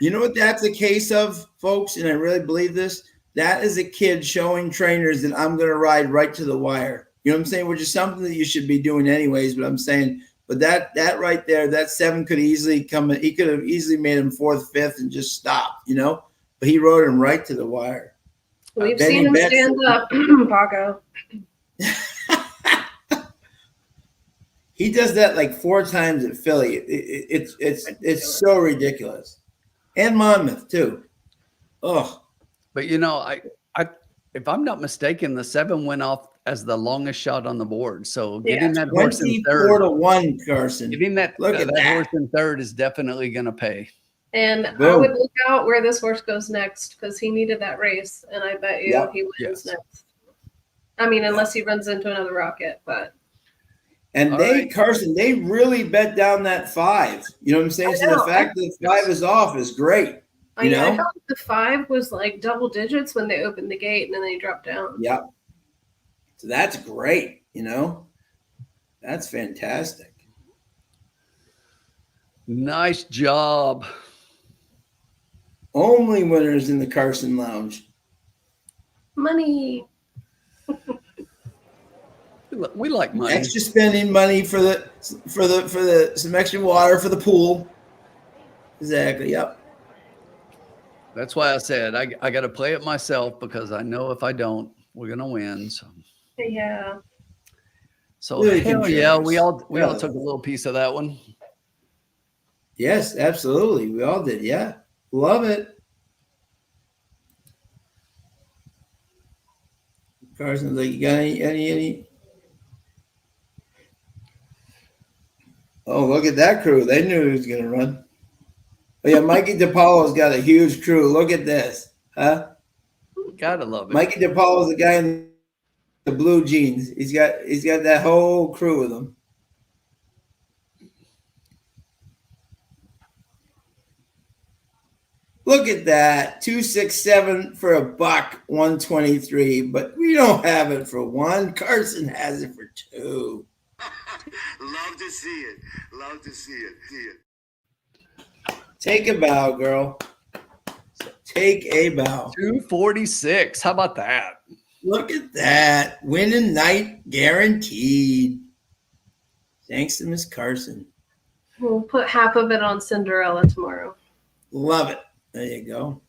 You know what that's a case of, folks? And I really believe this. That is a kid showing trainers that I'm going to ride right to the wire. You know what I'm saying? Which is something that you should be doing anyways. But I'm saying, but that right there, that 7 could easily come. He could have easily made him 4th, 5th, and just stopped. You know, but he rode him right to the wire. We've seen him stand up, Paco. He does that like 4 times at Philly. It's so ridiculous, and Monmouth too. Oh, but you know, I if I'm not mistaken, the 7 went off as the longest shot on the board. So getting that horse in 3rd, 24-1, Carson. Getting that that horse in 3rd is definitely going to pay. And Boom. I would look out where this horse goes next because he needed that race, and I bet you he wins next. I mean, unless he runs into another rocket, but. And Carson, they really bet down that 5. You know what I'm saying? So the fact that 5 is off is great. You know? I felt like the 5 was like double digits when they opened the gate and then they dropped down. Yep. So that's great. You know, that's fantastic. Nice job. Only winners in the Carson Lounge. Money. We like money. Extra spending money for the some extra water for the pool. Exactly. Yep. That's why I said I got to play it myself because I know if I don't, we're gonna win. So yeah. So hell yeah, we all took a little piece of that one. Yes, absolutely. We all did. Yeah, love it. Carson, like, you got any? Oh, look at that crew. They knew he was going to run. Oh, yeah, Mikey DePaulo's got a huge crew. Look at this. Huh? Gotta love it. Mikey DePaulo's the guy in the blue jeans. He's got that whole crew with him. Look at that. 267 for $1, 123. But we don't have it for 1. Carson has it for 2. Love to see it. Love to see it. See it. Take a bow, girl. Take a bow. 246. How about that? Look at that. Winning night guaranteed. Thanks to Miss Carson. We'll put half of it on Cinderella tomorrow. Love it. There you go.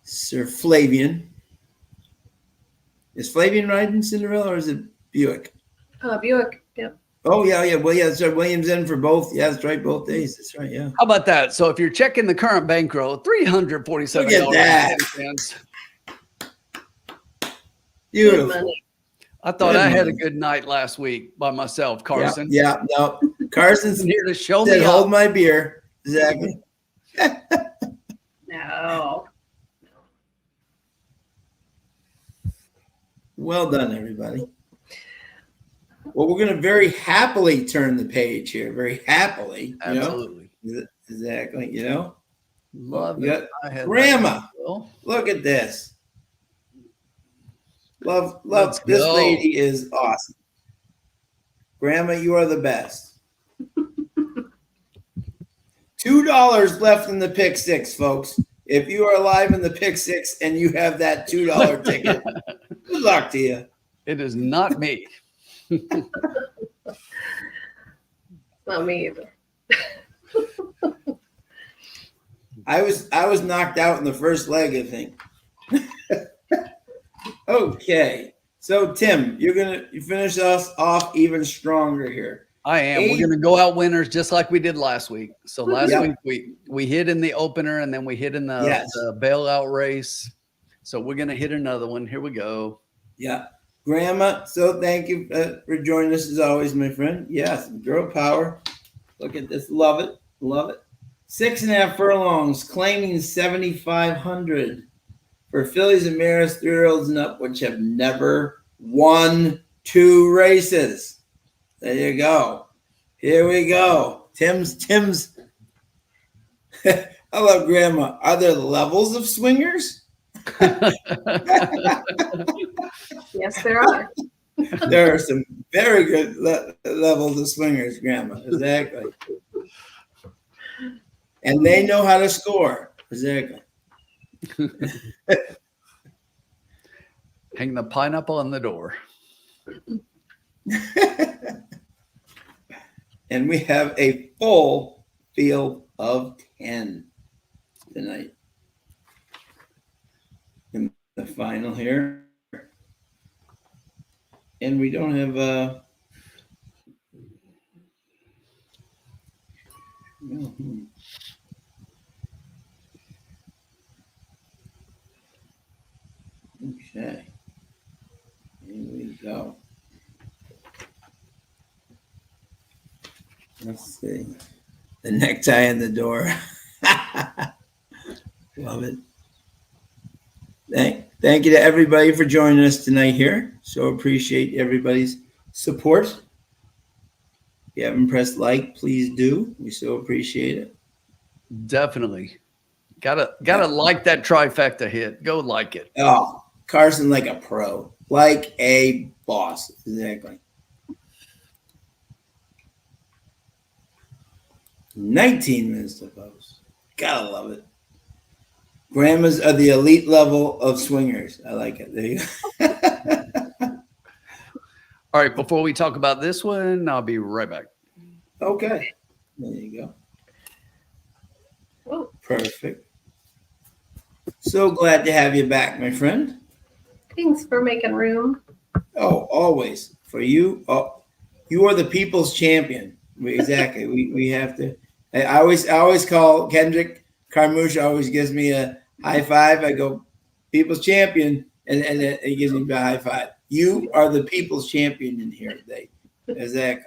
Sir Flavian. Is Flavian riding Cinderella or is it Buick? Buick, yep. Oh, yeah. Well, yeah, so Williams in for both. Yeah, that's right, both days. That's right, yeah. How about that? So if you're checking the current bankroll, $347. Look at that. Beautiful. I thought I had a good night last week by myself, Carson. Yeah, no. Carson's here to show me. Hold my beer. Exactly. No. Well done, everybody. Well, we're going to very happily turn the page here. Very happily. Absolutely. You know? Exactly. You know? Love it. Grandma. Look at this. Love. This lady is awesome. Grandma, you are the best. $2 left in the pick 6, folks. If you are alive in the pick 6 and you have that $2 ticket, good luck to you. It is not me. Not me either. I was knocked out in the first leg, I think. Okay. So Tim, you're gonna finish us off even stronger here. I am. We're going to go out winners just like we did last week. So last week we hit in the opener and then we hit in the bailout race. So we're going to hit another one. Here we go. Yeah. Grandma, so thank you for joining us as always, my friend. Yes, girl power. Look at this. Love it. Love it. 6.5 furlongs, claiming 7,500 for fillies and mares, 3-year-olds and up, which have never won 2 races. There you go. Here we go. Tim's. I love Grandma. Are there levels of swingers? Yes, there are. There are some very good levels of swingers, Grandma. Exactly. And they know how to score. Exactly. Hang the pineapple on the door. And we have a full field of 10 tonight. In the final here. And we don't have okay. Here we go. Let's see. The necktie in the door. Love it. Thank you to everybody for joining us tonight here. So appreciate everybody's support. If you haven't pressed like, please do. We so appreciate it. Definitely. Gotta like that trifecta hit. Go like it. Oh, Carson like a pro. Like a boss. Exactly. 19 minutes to post. Gotta love it. Grandmas are the elite level of swingers. I like it. There you go. All right. Before we talk about this one, I'll be right back. Okay. There you go. Oh, Perfect. So glad to have you back, my friend. thanks for making room. Oh, always. For you. Oh, you are the people's champion. Exactly. We have to. I always call Kendrick Carmouche always gives me a high five. I go, people's champion, and he gives me a high five. You are the people's champion in here today. Exactly.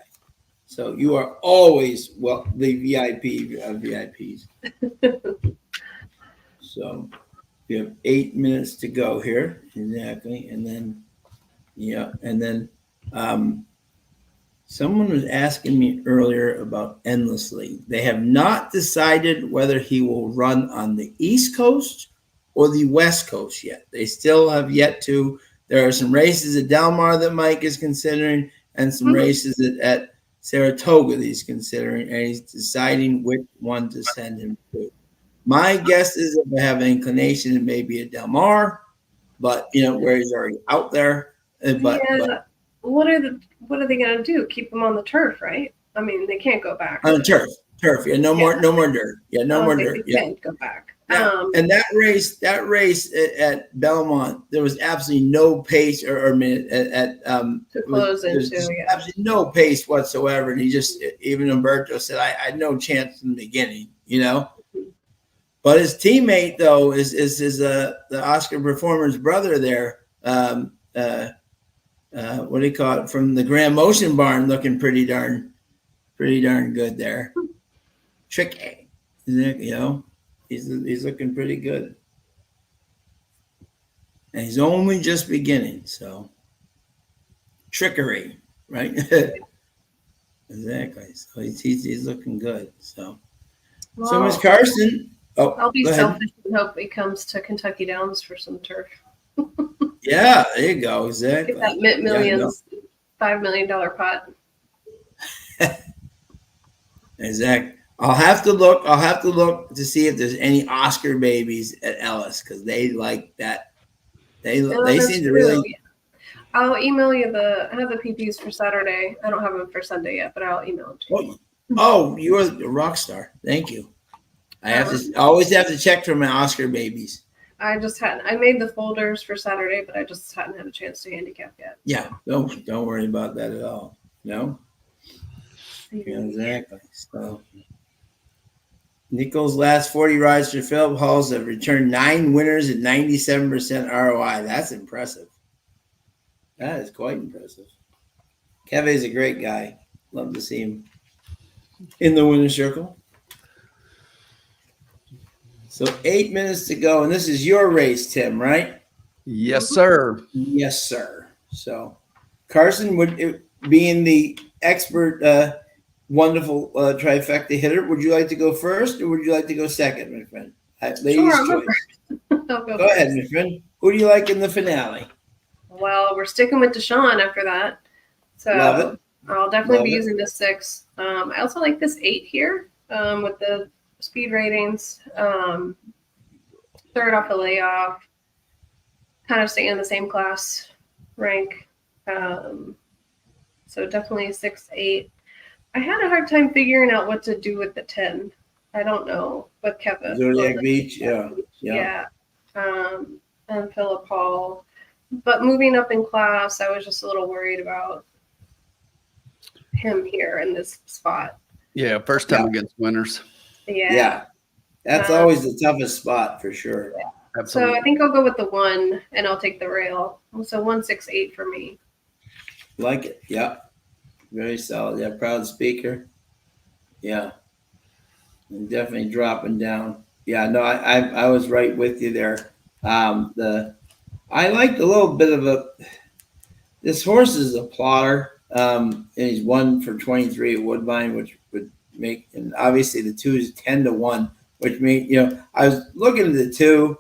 So you are always the VIP of VIPs. So we have 8 minutes to go here. Exactly. And then, someone was asking me earlier about Endlessly. They have not decided whether he will run on the East Coast or the West Coast yet. They still have yet to. There are some races at Del Mar that Mike is considering and some races at Saratoga that he's considering, and he's deciding which one to send him to. My guess is if I have an inclination, it may be at Del Mar, but, where he's already out there. But what are they gonna do? Keep them on the turf, right? I mean, they can't go back. On the turf. Yeah, no more dirt. Yeah, no more dirt. They Yeah. can't go back. And that race at Belmont, there was absolutely no pace or minute To close into, absolutely no pace whatsoever. And he just, even Umberto said, I had no chance in the beginning, But his teammate though is the Oscar Performer's brother there. What do you call it? From the Grand Motion Barn, looking pretty darn good there. Tricky, he's looking pretty good, and he's only just beginning. So trickery, right? Exactly. So he's looking good. So Miss Carson. Oh, I'll be selfish and hope he comes to Kentucky Downs for some turf. Yeah, there you go. Exactly. Get that millions, $5 million pot. Exactly. I'll have to look to see if there's any Oscar babies at Ellis because they like that. They seem to really. I'll email you I have the PPs for Saturday. I don't have them for Sunday yet, but I'll email them to you. Oh, you're a rock star. Thank you. I always have to check for my Oscar babies. I made the folders for Saturday, but I just hadn't had a chance to handicap yet. Yeah, don't worry about that at all. No. Yeah, exactly. So Nichols' last 40 rides for Philip Halls have returned 9 winners at 97% ROI. That's impressive. That is quite impressive. Kevin's a great guy. Love to see him. in the winner's circle. So 8 minutes to go, and this is your race, Tim, right? Yes, sir. Yes, sir. So Carson, being the expert, wonderful trifecta hitter, would you like to go first, or would you like to go second, my friend? Ladies' I'll go choice. first. I'll go Go ahead, first. my friend. Who do you like in the finale? Well, we're sticking with Deshaun after that. So Love it. I'll definitely Love be it. using this 6. I also like this 8 here with the speed ratings. Third off a layoff. Kind of staying in the same class rank. So definitely 6, 8. I had a hard time figuring out what to do with the 10. I don't know. With Kevin. Zodiac Beach, yeah. And Philip Hall. But moving up in class, I was just a little worried about him here in this spot. Yeah, first time against winners. Yeah. That's always the toughest spot for sure. Yeah. Absolutely. So I think I'll go with the 1 and I'll take the rail. So 1, 6, 8 for me. Like it. Yeah. Very solid. Yeah. Proud speaker. Yeah. And definitely dropping down. Yeah. No, I was right with you there. I liked a little bit of this horse is a plotter. And he's 1 for 23 at Woodbine, which would make, and obviously the 2 is 10-1, which means, I was looking at the 2,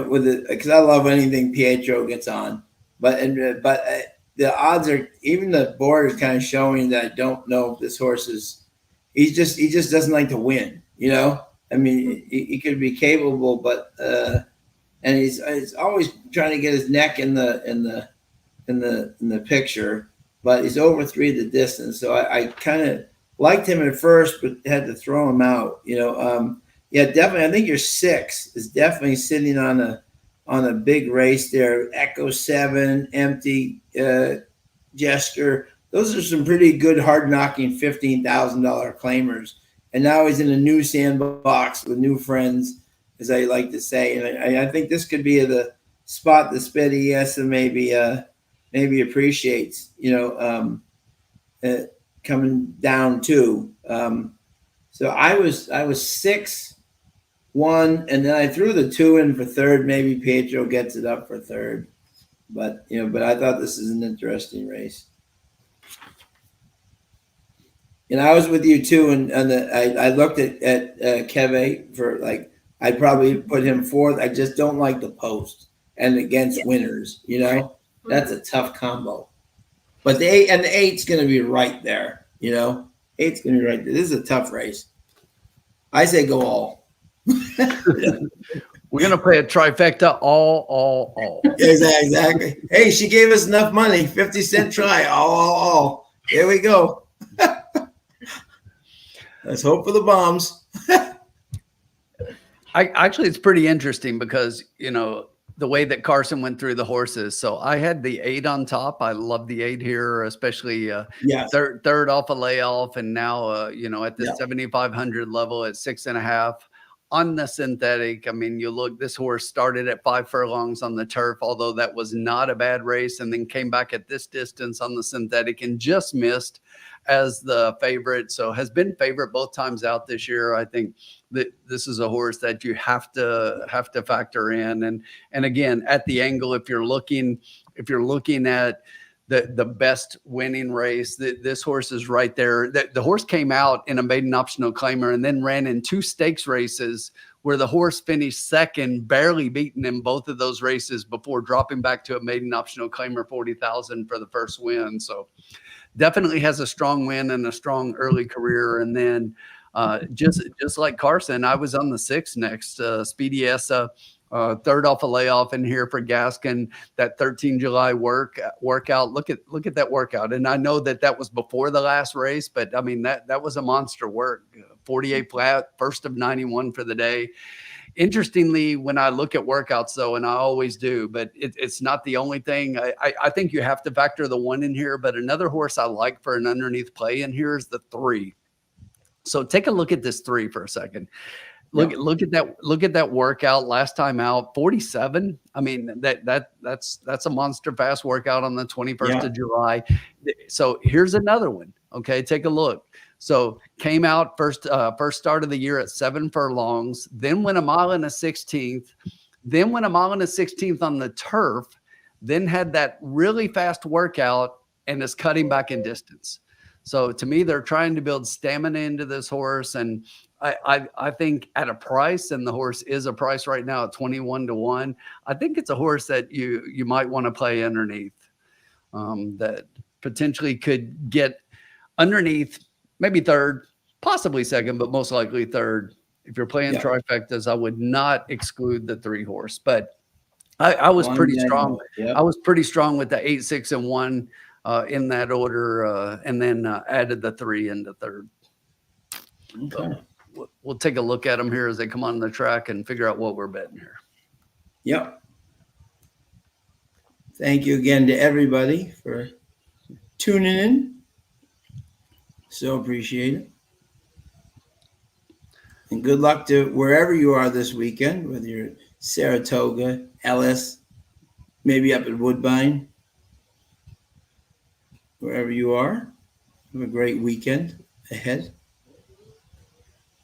with it, because I love anything Pietro gets on, but the odds are, even the board is kind of showing that I don't know if this horse is, he just doesn't like to win, I mean, he could be capable, but, and he's always trying to get his neck in the picture, but he's over 3 the distance. So I kind of liked him at first, but had to throw him out. Yeah, definitely. I think your 6 is definitely sitting on a big race there. Echo 7, Empty, Gesture. Those are some pretty good, hard knocking $15,000 claimers. And now he's in a new sandbox with new friends, as I like to say. And I think this could be the spot the Speddy Yesa maybe appreciates, coming down too. So I was 6, 1, and then I threw the 2 in for third. Maybe Pietro gets it up for third, but I thought this is an interesting race. And I was with you too, and I looked at Keve for I'd probably put him 4th. I just don't like the post and against winners. That's a tough combo. But the 8 and the 8's going to be right there. 8's going to be right there. This is a tough race. I say go all. We're going to play a trifecta, all. Exactly. Hey, she gave us enough money. 50-cent try. All. Here we go. Let's hope for the bombs. Actually, it's pretty interesting because, the way that Carson went through the horses. So I had the 8 on top. I love the 8 here, especially third off a layoff. And now, at the 7,500 level at 6.5 on the synthetic. I mean, you look, this horse started at 5 furlongs on the turf, although that was not a bad race, and then came back at this distance on the synthetic and just missed as the favorite. So has been favorite both times out this year. I think that this is a horse that you have to factor in. And again, at the angle, if you're looking at the best winning race, this horse is right there. The horse came out in a maiden optional claimer and then ran in 2 stakes races where the horse finished second, barely beaten in both of those races before dropping back to a maiden optional claimer, 40,000 for the first win. So definitely has a strong win and a strong early career. And then just like Carson, I was on the 6 next. Speedy Essa, third off a layoff in here for Gaskin. That 13 July workout. Look at that workout. And I know that was before the last race, but I mean that was a monster work. 48 flat, first of 91 for the day. Interestingly, when I look at workouts, though, and I always do, but it's not the only thing. I think you have to factor the 1 in here, but another horse I like for an underneath play in here is the 3. So take a look at this 3 for a second. Look at that workout last time out, 47. I mean, that's a monster fast workout on the 21st of July. So here's another one. Okay, take a look. So came out first start of the year at 7 furlongs, then went a mile and a 16th, then went a mile and a 16th on the turf, then had that really fast workout and is cutting back in distance. So to me, they're trying to build stamina into this horse. And I think at a price, and the horse is a price right now at 21-1, I think it's a horse that you might want to play underneath, that potentially could get underneath, maybe third, possibly second, but most likely third. If you're playing trifectas, I would not exclude the 3 horse, but I was pretty strong. Yep. I was pretty strong with the 8, 6, and 1 in that order, and then added the 3 into third. Okay. So we'll take a look at them here as they come on the track and figure out what we're betting here. Yep. Thank you again to everybody for tuning in. So appreciate it. And good luck to wherever you are this weekend, whether you're Saratoga, Ellis, maybe up at Woodbine, wherever you are. Have a great weekend ahead.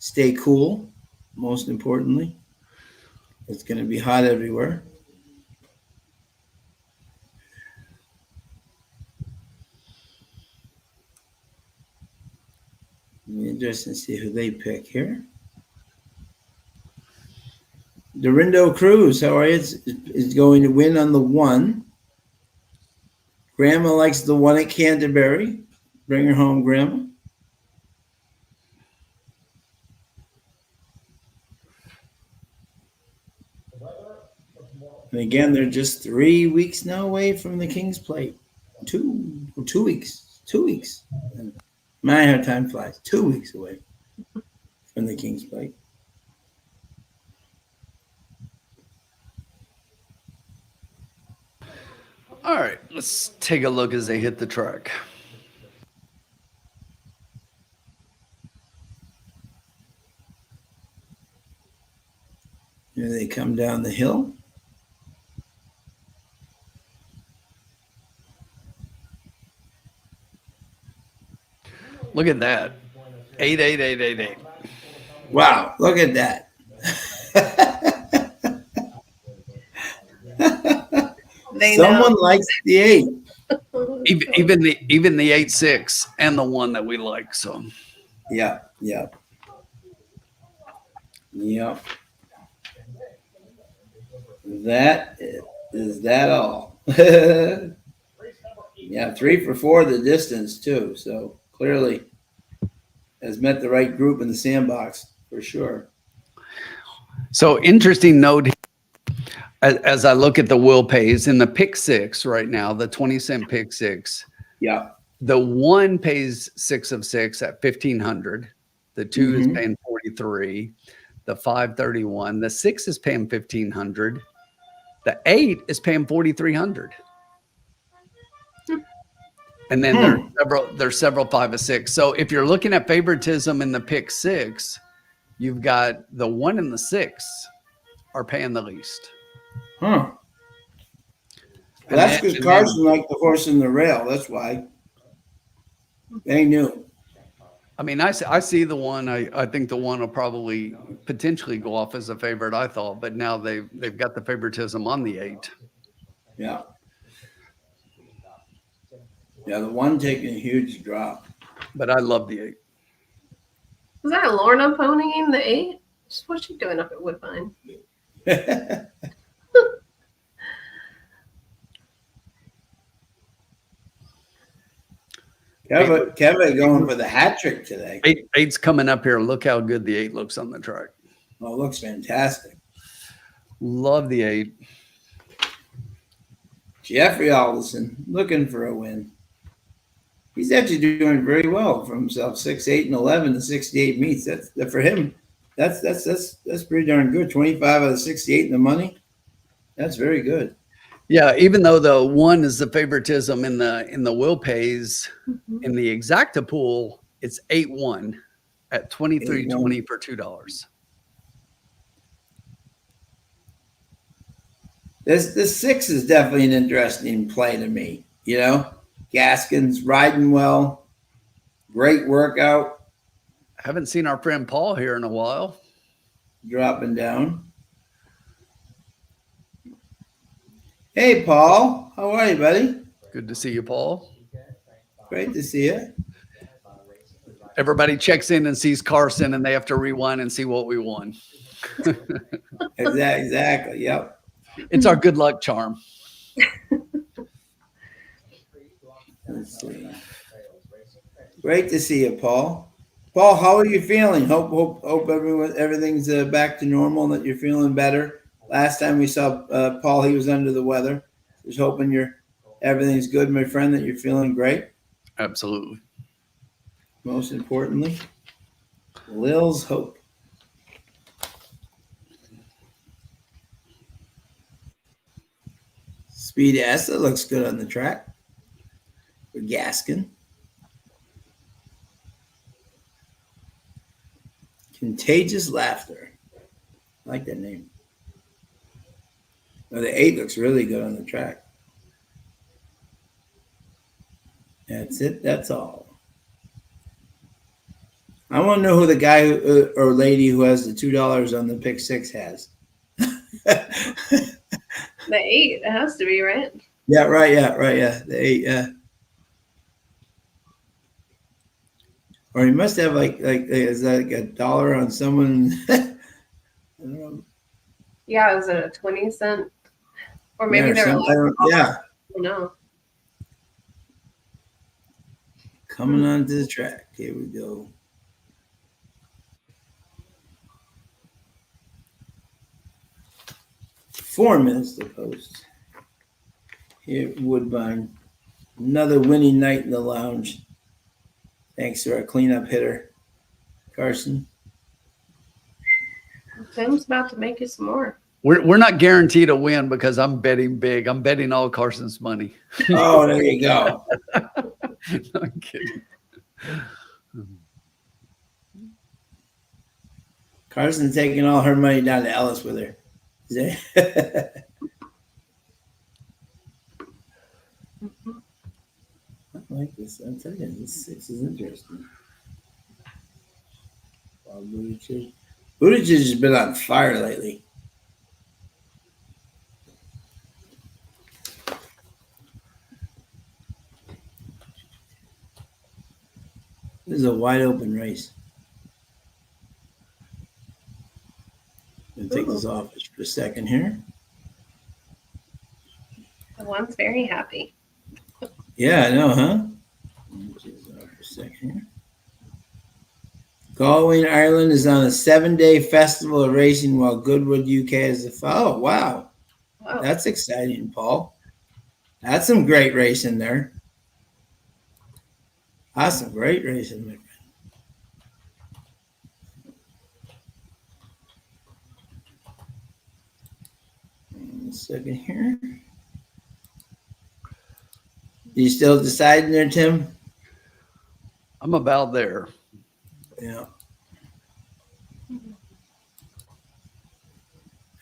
Stay cool, most importantly. It's going to be hot everywhere. It'll be interesting to see who they pick here. Dorindo Cruz, how are you? Is going to win on the 1. Grandma likes the 1 at Canterbury. Bring her home, Grandma. And again, they're just 3 weeks now away from the King's Plate. 2 weeks. 2 weeks. And man, how time flies. 2 weeks away from the King's Plate. All right, let's take a look as they hit the track. Here they come down the hill. Look at that. 8, 8, 8, 8, 8. Wow, look at that. Someone likes the 8. Even the 8, 6 and the 1 that we like. So Yeah. That is that all. Yeah, 3 for 4 the distance too. So clearly has met the right group in the sandbox for sure. So interesting note, as I look at the will pays in the pick 6 right now, the 20-cent pick 6. Yeah. The 1 pays 6 of 6 at 1,500. The 2 is paying 43. The 531. The 6 is paying 1,500. The 8 is paying 4,300. And then there's several 5 of 6. So if you're looking at favoritism in the pick 6, you've got the 1 and the 6 are paying the least. Huh. Well, that's because Carson liked the horse in the rail. That's why. They knew. I mean, I see the 1. I think the 1 will probably potentially go off as a favorite, I thought. But now they've got the favoritism on the 8. Yeah. Yeah, the 1 taking a huge drop. But I love the 8. Is that Lorna ponying the 8? What's she doing up at Woodbine? Kevin going for the hat trick today. 8's coming up here. Look how good the 8 looks on the track. Oh, it looks fantastic. Love the 8. Jeffrey Alderson looking for a win. He's actually doing very well for himself. 6, 8, and 11 to 68 meets. That's for him. That's pretty darn good. 25 out of 68 in the money. That's very good. Yeah, even though the 1 is the favoritism in the will pays, in the exacta pool, it's 8-1 at 23.20 for $2. This 6 is definitely an interesting play to me. You know, Gaskin's riding well, great workout. Haven't seen our friend Paul here in a while. Dropping down. Hey, Paul. How are you, buddy? Good to see you, Paul. Great to see you. Everybody checks in and sees Carson, and they have to rewind and see what we won. Exactly. Yep. It's our good luck charm. Let's see. Great to see you, Paul. Paul, how are you feeling? Hope everything's back to normal and that you're feeling better. Last time we saw Paul, he was under the weather. Just hoping everything's good, my friend. That you're feeling great. Absolutely. Most importantly, Lil's hope. Speed S, that looks good on the track. For Gaskin. Contagious Laughter. I like that name. Oh, the 8 looks really good on the track. That's it. That's all. I want to know who the guy or lady who has the $2 on the pick 6 has. The 8, it has to be, right? Yeah, right. Yeah, right. Yeah, the 8. Yeah. Or he must have like is that like $1 on someone? I don't know. Yeah, is it a 20-cent? Or maybe Yeah, they're allowed. yeah. No. Coming onto the track. Here we go. Four minutes to post. Here at Woodbine. Another winning night in the lounge. Thanks to our cleanup hitter, Carson. Tim's about to make you some more. We're not guaranteed a win because I'm betting big. I'm betting all Carson's money. Oh, there you go. No, I'm kidding. Carson's taking all her money down to Ellis with her. I like this. I'm telling you, this 6 is interesting. Buttigieg has been on fire lately. This is a wide open race. I'm going to take this off just for a second here. The one's very happy. Yeah, I know, huh? Just off for a second here. Galway, Ireland is on a 7-day festival of racing while Goodwood, UK is the oh, wow. Wow. That's exciting, Paul. That's some great racing there. That's some great racing, my friend. One second here. You still deciding there, Tim? I'm about there. Yeah. I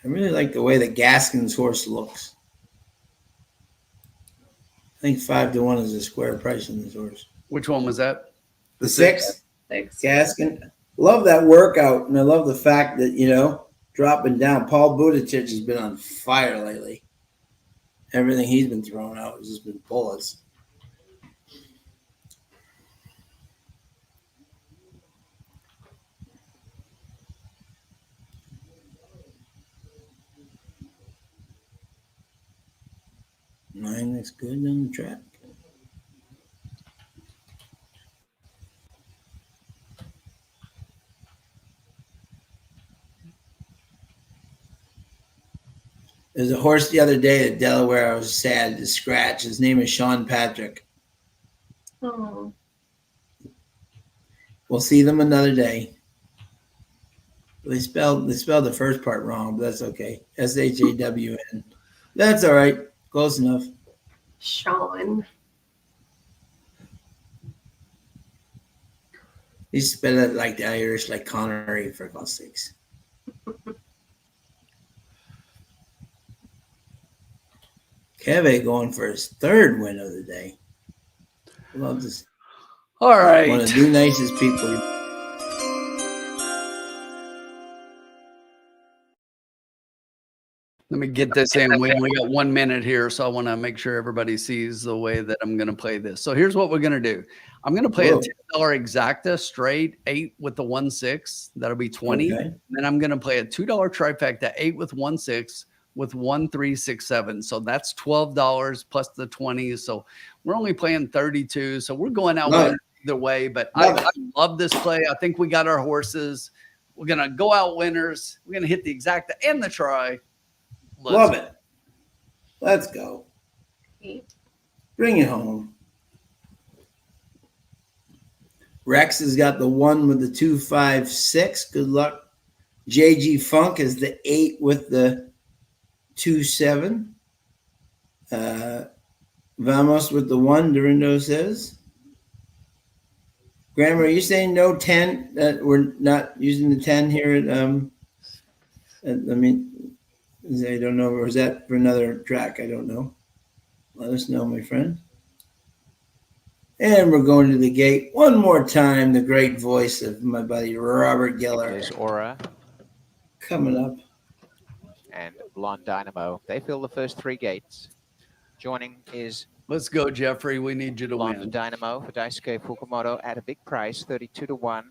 really like the way the Gaskin's horse looks. I think 5-1 is a square price on this horse. Which one was that? The 6, 6. Gaskin. Love that workout, and I love the fact that, dropping down. Paul Buttigieg has been on fire lately. Everything he's been throwing out has just been bullets. Mine looks good on the track. There's a horse the other day at Delaware. I was sad to scratch. His name is Sean Patrick. Oh. We'll see them another day. They spelled the first part wrong, but that's okay. SHAWN. That's all right. Close enough. Sean. He spelled it like the Irish, like Connery, for God's sakes. Keve going for his 3rd win of the day. Love this. All right. One of the nicest people. Let me get this in. We only got 1 minute here, so I want to make sure everybody sees the way that I'm going to play this. So here's what we're going to do. I'm going to play Whoa. a $10 exacta straight 8 with the 1/6. That'll be 20. Okay. Then I'm going to play a $2 trifecta 8 with 1/6 with 1, 3, 6, 7. So that's $12 plus the 20. So we're only playing 32. So we're going out Love it. either way. But Love I love this play. I think we got our horses. We're going to go out winners. We're going to hit the exacta and the try. Love it. Let's go. 8. Bring it home. Rex has got the 1 with the 2, 5, 6. Good luck. JG Funk is the 8 with the 2, 7. Vamos with the 1, Dorindo says. Graham, are you saying no 10? That we're not using the 10 here I don't know. Or is that for another track? I don't know. Let us know, my friend. And we're going to the gate one more time. The great voice of my buddy Robert Geller There's Aura coming up. and Blonde Dynamo. They fill the first 3 gates. Joining is Let's go, Jeffrey. We need you to Blonde win. Dynamo for Daisuke Fukumoto at a big price, 32 to 1.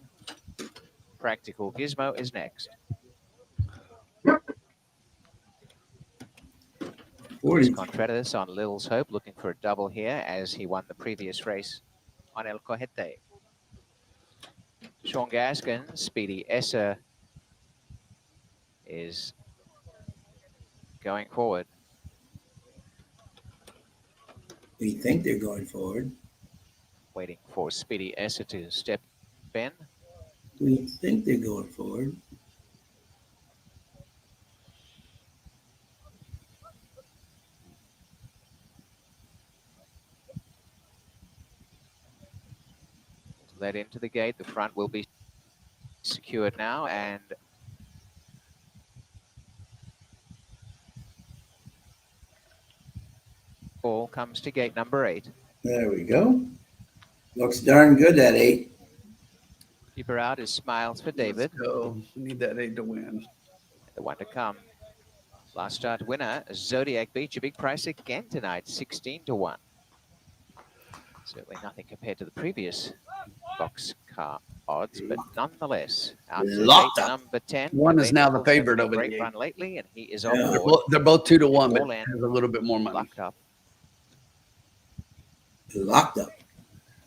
Practical Gizmo is next. 40. Contreras on Lil's Hope, looking for a double here as he won the previous race on El Cojete. Sean Gaskin, Speedy Essa is going forward. We think they're going forward. Waiting for Speedy Essa to step in. We think they're going forward. Led into the gate. The front will be secured now, and ball comes to gate number 8. There we go. Looks darn good, that 8. Keeper out is Smiles for David. Let's go. We need that 8 to win. The one to come. Last start winner, Zodiac Beach, a big price again tonight, 16 to 1. Certainly nothing compared to the previous boxcar odds, but nonetheless, out to Locked gate up. number 10. One is now the Also favorite had a over the great gate. run lately, and he is on Yeah. board. They're both 2 to 1, but All in. has a little bit more money. Locked up. Locked up.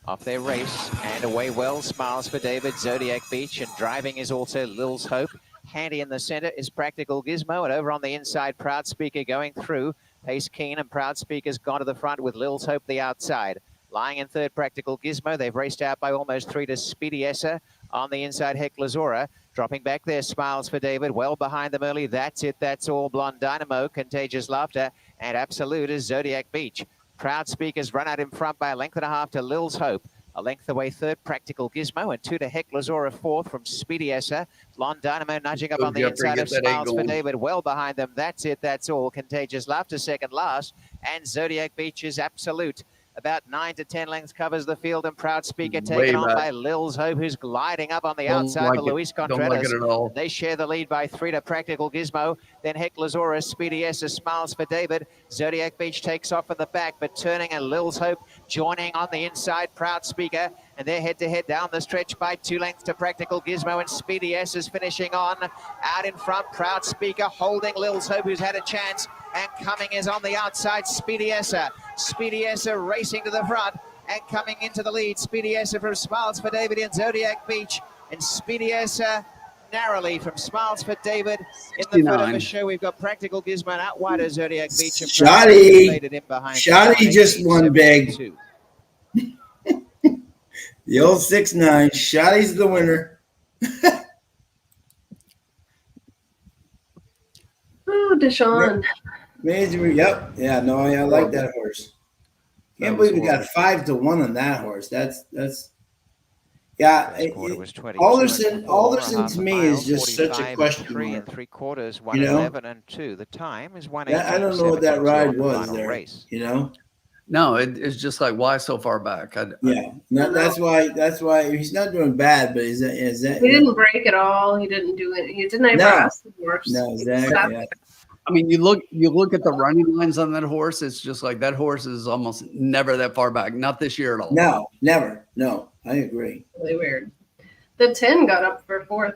Off their race and away well. Smiles for David. Zodiac Beach, and driving is also Lil's Hope. Handy in the center is Practical Gizmo, and over on the inside, Proud Speaker going through. Pace Keen, and Proud Speaker's gone to the front with Lil's Hope the outside. Lying in third, Practical Gizmo. They've raced out by almost 3 to Speedy Essa. On the inside, Heckler Zora. Dropping back there, Smiles for David. Well behind them early. That's it. That's all. Blonde Dynamo, Contagious Laughter, and Absolute is Zodiac Beach. Proud Speakers run out in front by a length and a half to Lil's Hope. A length away third, Practical Gizmo, and 2 to Heckler Zora fourth from Speedy Essa. Blonde Dynamo nudging up Go, on the Jeffrey, inside get of that 8 Smiles for going. David. Well behind them. That's it. That's all. Contagious Laughter second last. And Zodiac Beach is Absolute. About 9 to 10 lengths covers the field, and Proud Speaker Way taken on back. by Lil's Hope, who's gliding up on the Don't outside like for it. Luis Don't like Contreras. it at all. They share the lead by 3 to Practical Gizmo. Then Heckler Zora, Speedy Essa, Smiles for David. Zodiac Beach takes off in the back, but turning, and Lil's Hope joining on the inside, Proud Speaker. And they're head-to-head down the stretch by 2 lengths to Practical Gizmo, and Speedy Essa's finishing on. Out in front, Proud Speaker holding Lil's Hope, who's had a chance. And coming is on the outside, Speedy Essa. Speedy Essa racing to the front. And coming into the lead, Speedy Essa from Smiles for David in Zodiac Beach. And Speedy Essa narrowly from Smiles for David. In the front of 69. the show, we've got Practical Gizmo and out wide of Zodiac Beach. And Shoddy. faded in behind. Shoddy just won big. 72. The old 6-9. Shoddy's the winner. Oh, Deshaun. Amazing. Yep. Yeah, no, I like that horse. Can't believe we got 5 to 1 on that horse. That's yeah. First quarter was 22 Alderson and 4, to half a me mile, is just such a 45 question and 3 mark. 3/4, You know? 1:11 and 2. The time is 1:18. I don't know what that ride was Final there. race. You know. No, it's just like, why so far back? Yeah. That's why he's not doing bad, but is that He didn't break at all. He didn't do it. He didn't ever No. ask the horse. No, He exactly. stopped. Yeah. I mean, you look at the running lines on that horse. It's just like that horse is almost never that far back. Not this year at all. No, never. No, I agree. Really weird. The 10 got up for fourth.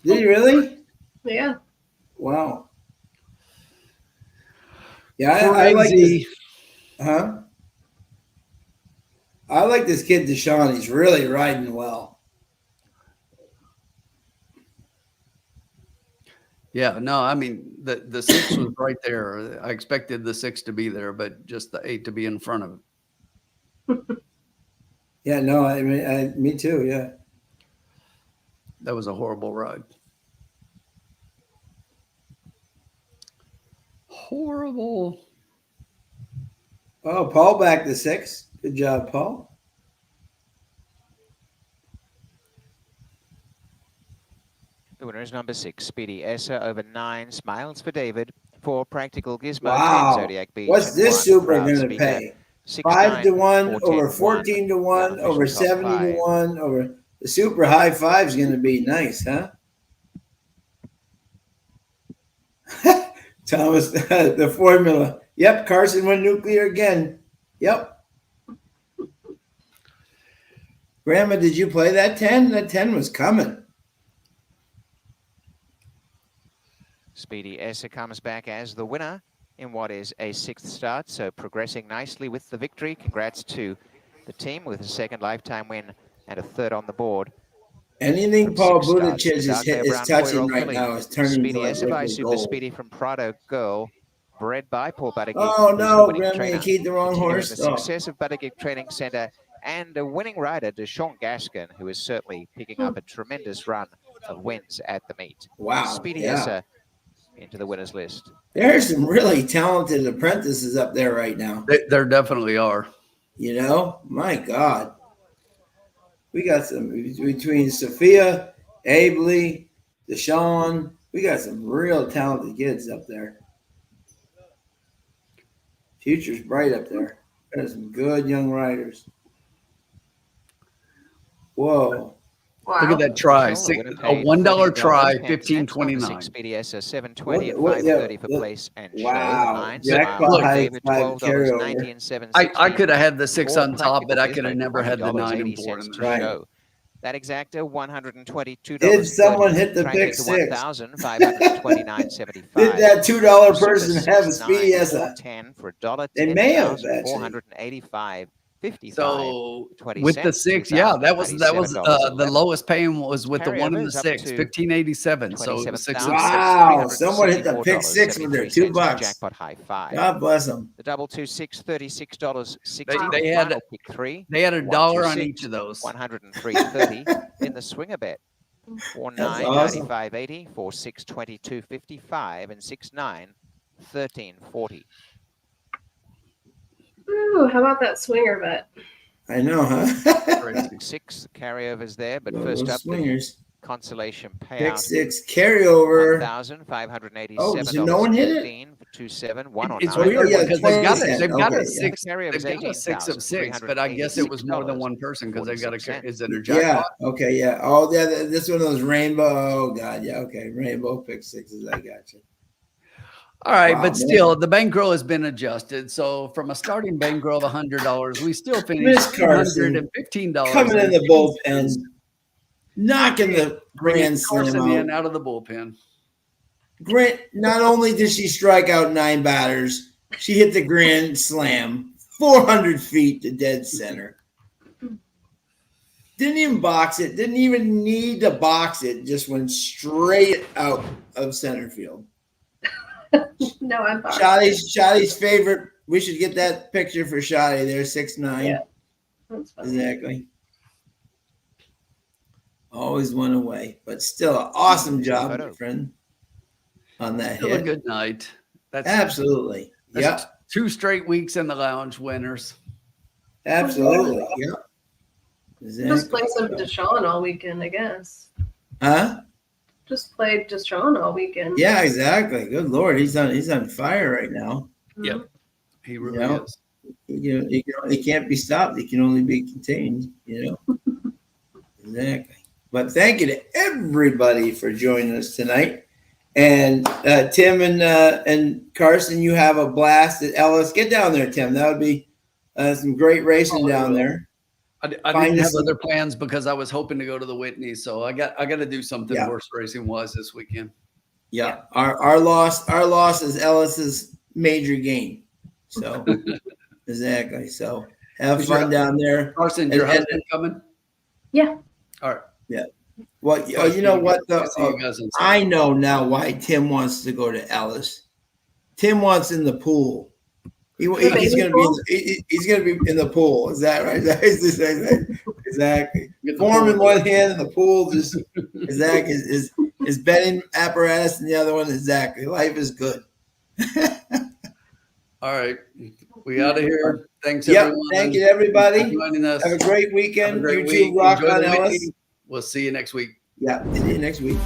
Did you really? Yeah. Wow. Yeah, I like this. Huh? I like this kid Deshaun. He's really riding well. Yeah, no, I mean the 6 was right there. I expected the 6 to be there, but just the 8 to be in front of it. Yeah, no, I mean, me too. Yeah. That was a horrible ride. Horrible. Oh, Paul back to 6. Good job, Paul. The winner is number 6, Speedy Essa, over 9. Smiles for David. 4, Practical Gizmo. Wow. 10, Zodiac Beach. What's and this 1, super Proud going to Speaker. pay? 6, 5 to 1, 9, over 10, 14 to 1, Unofficial over top 70 to 5. 1, over the super high 5 is going to be nice, huh? Thomas, the formula. Yep, Carson went nuclear again. Yep. Grandma, did you play that 10? That 10 was coming. Speedy Essa comes back as the winner in what is a 6th start, so progressing nicely with the victory. Congrats to the team with a 2nd lifetime win and a 3rd on the board. Anything From Paul 6 starts, Buttigieg the is Brown touching 4-year-old right filly. now is turning Speedy into like Essa by liquid Super gold. Speedy from Prado Girl, bred by Paul Buttigieg. Oh who's the no, winning Grandma, you trainer. keyed the wrong Continuing horse. the success of Buttigieg Training Centre and a winning rider, Deshaun Gaskin, who is certainly picking up a tremendous run of wins at the meet. Wow, Speedy yeah. Essa into the winners list. There's some really talented apprentices up there right now. There definitely are. You know, my God. We got some between Sophia, Abley, Deshaun. We got some real talented kids up there. Future's bright up there. There's some good young riders. Whoa. Wow. Look at that try. Michelle, A $1 try, $15.29. 15.29. Speedy Essa, 720 at What- yeah, 530 for look. place and show. Wow. The 9 Jackpot Smile, high David, five $12, carryover. 90 and 7, I could have had the 6 4 on top, but I could Practical have Gizmo, never had the 9 and 4 in $20.80 to there. Right. show. That exacta, $122. Did someone hit the pick 6? 1,529.75. Did that $2 Super person have a 6, Speedy 9, Essa? 410 for $1, They may have, actually. 485. 55. So 20 with the cents, 6, yeah, that was the $2,097.11. lowest paying was with the 1 and the Carryovers up 6, to 1587. So it was 6 and 6. Wow, someone hit the pick 6 with their $2. Jackpot high 5. God bless them. The double 2 6, $36.60. They had Final pick 3. They had $1 on 126, each of those. 103.30 in the swinger bet. 4 9 awesome. 95.80, 4 6 22.55, and 6 9 13.40. Ooh, how about that swinger bet? I know, huh? 6 carryovers there, but Those first up, the swingers. consolation Pick payout. 6 carryover. $1,587. Oh, so no one hit it? 15 for 27, 1 on It's 9. weird yeah, because they've got 20 it. They've got okay, a 6. Carryovers They've got a 6 of 6, but I guess it was more than one person because they got a. $46. Is it a Yeah. jackpot? Okay. Yeah. Oh, yeah. This one of those rainbow. Oh God. Yeah. Okay. Rainbow pick 6s. I got you. All right, Wow, but man. still, the bankroll has been adjusted. So from a starting bankroll of $100, we still finished Miss Carson $215. coming in the bullpen, knocking the Bringing grand slam Carson in out. out of the bullpen. Grant, not only did she strike out 9 batters, she hit the grand slam 400 feet to dead center. Didn't even box it. Didn't even need to box it. Just went straight out of center field. No, I'm fine. Shotty's favorite. We should get that picture for Shotty there, 6'9". Yeah. That's funny. Exactly. Always one away, but still an awesome job, my friend, on that Still a hit. good night. That's Absolutely. that's Yep. 2 straight weeks in the lounge winners. Absolutely. Yep. Just Exactly. play some Deshaun all weekend, I guess. Huh? Just played Deshaun all weekend. Yeah, exactly. Good Lord, he's on fire right now. Yep. He really Yeah. is. He can't be stopped. He can only be contained. Exactly. But thank you to everybody for joining us tonight. And Tim and Carson, you have a blast at Ellis. Get down there, Tim. That would be some great racing down there. I Find didn't have us- other plans because I was hoping to go to the Whitney, so I got to do something Yeah. horse racing wise this weekend. Yeah, our loss is Ellis's major gain. So exactly. So have Is fun your- down there. Carson, your And- husband coming? Yeah. All right. Well, you know what? I'll see you guys on I know now why Tim wants to go to Ellis. Tim wants in the pool. He's going to be. He's going to be in the pool. Is that right? Exactly. Get the Form pool in one hand and the pool just exactly is betting apparatus, and the other one exactly. Life is good. All right. We out of here. Thanks, Yep. everyone. Thank you, everybody. for joining us. Have a great Have weekend. a great You week. two rock Enjoy on the Ellis. Whitney. We'll see you next week. Yeah. See you next week.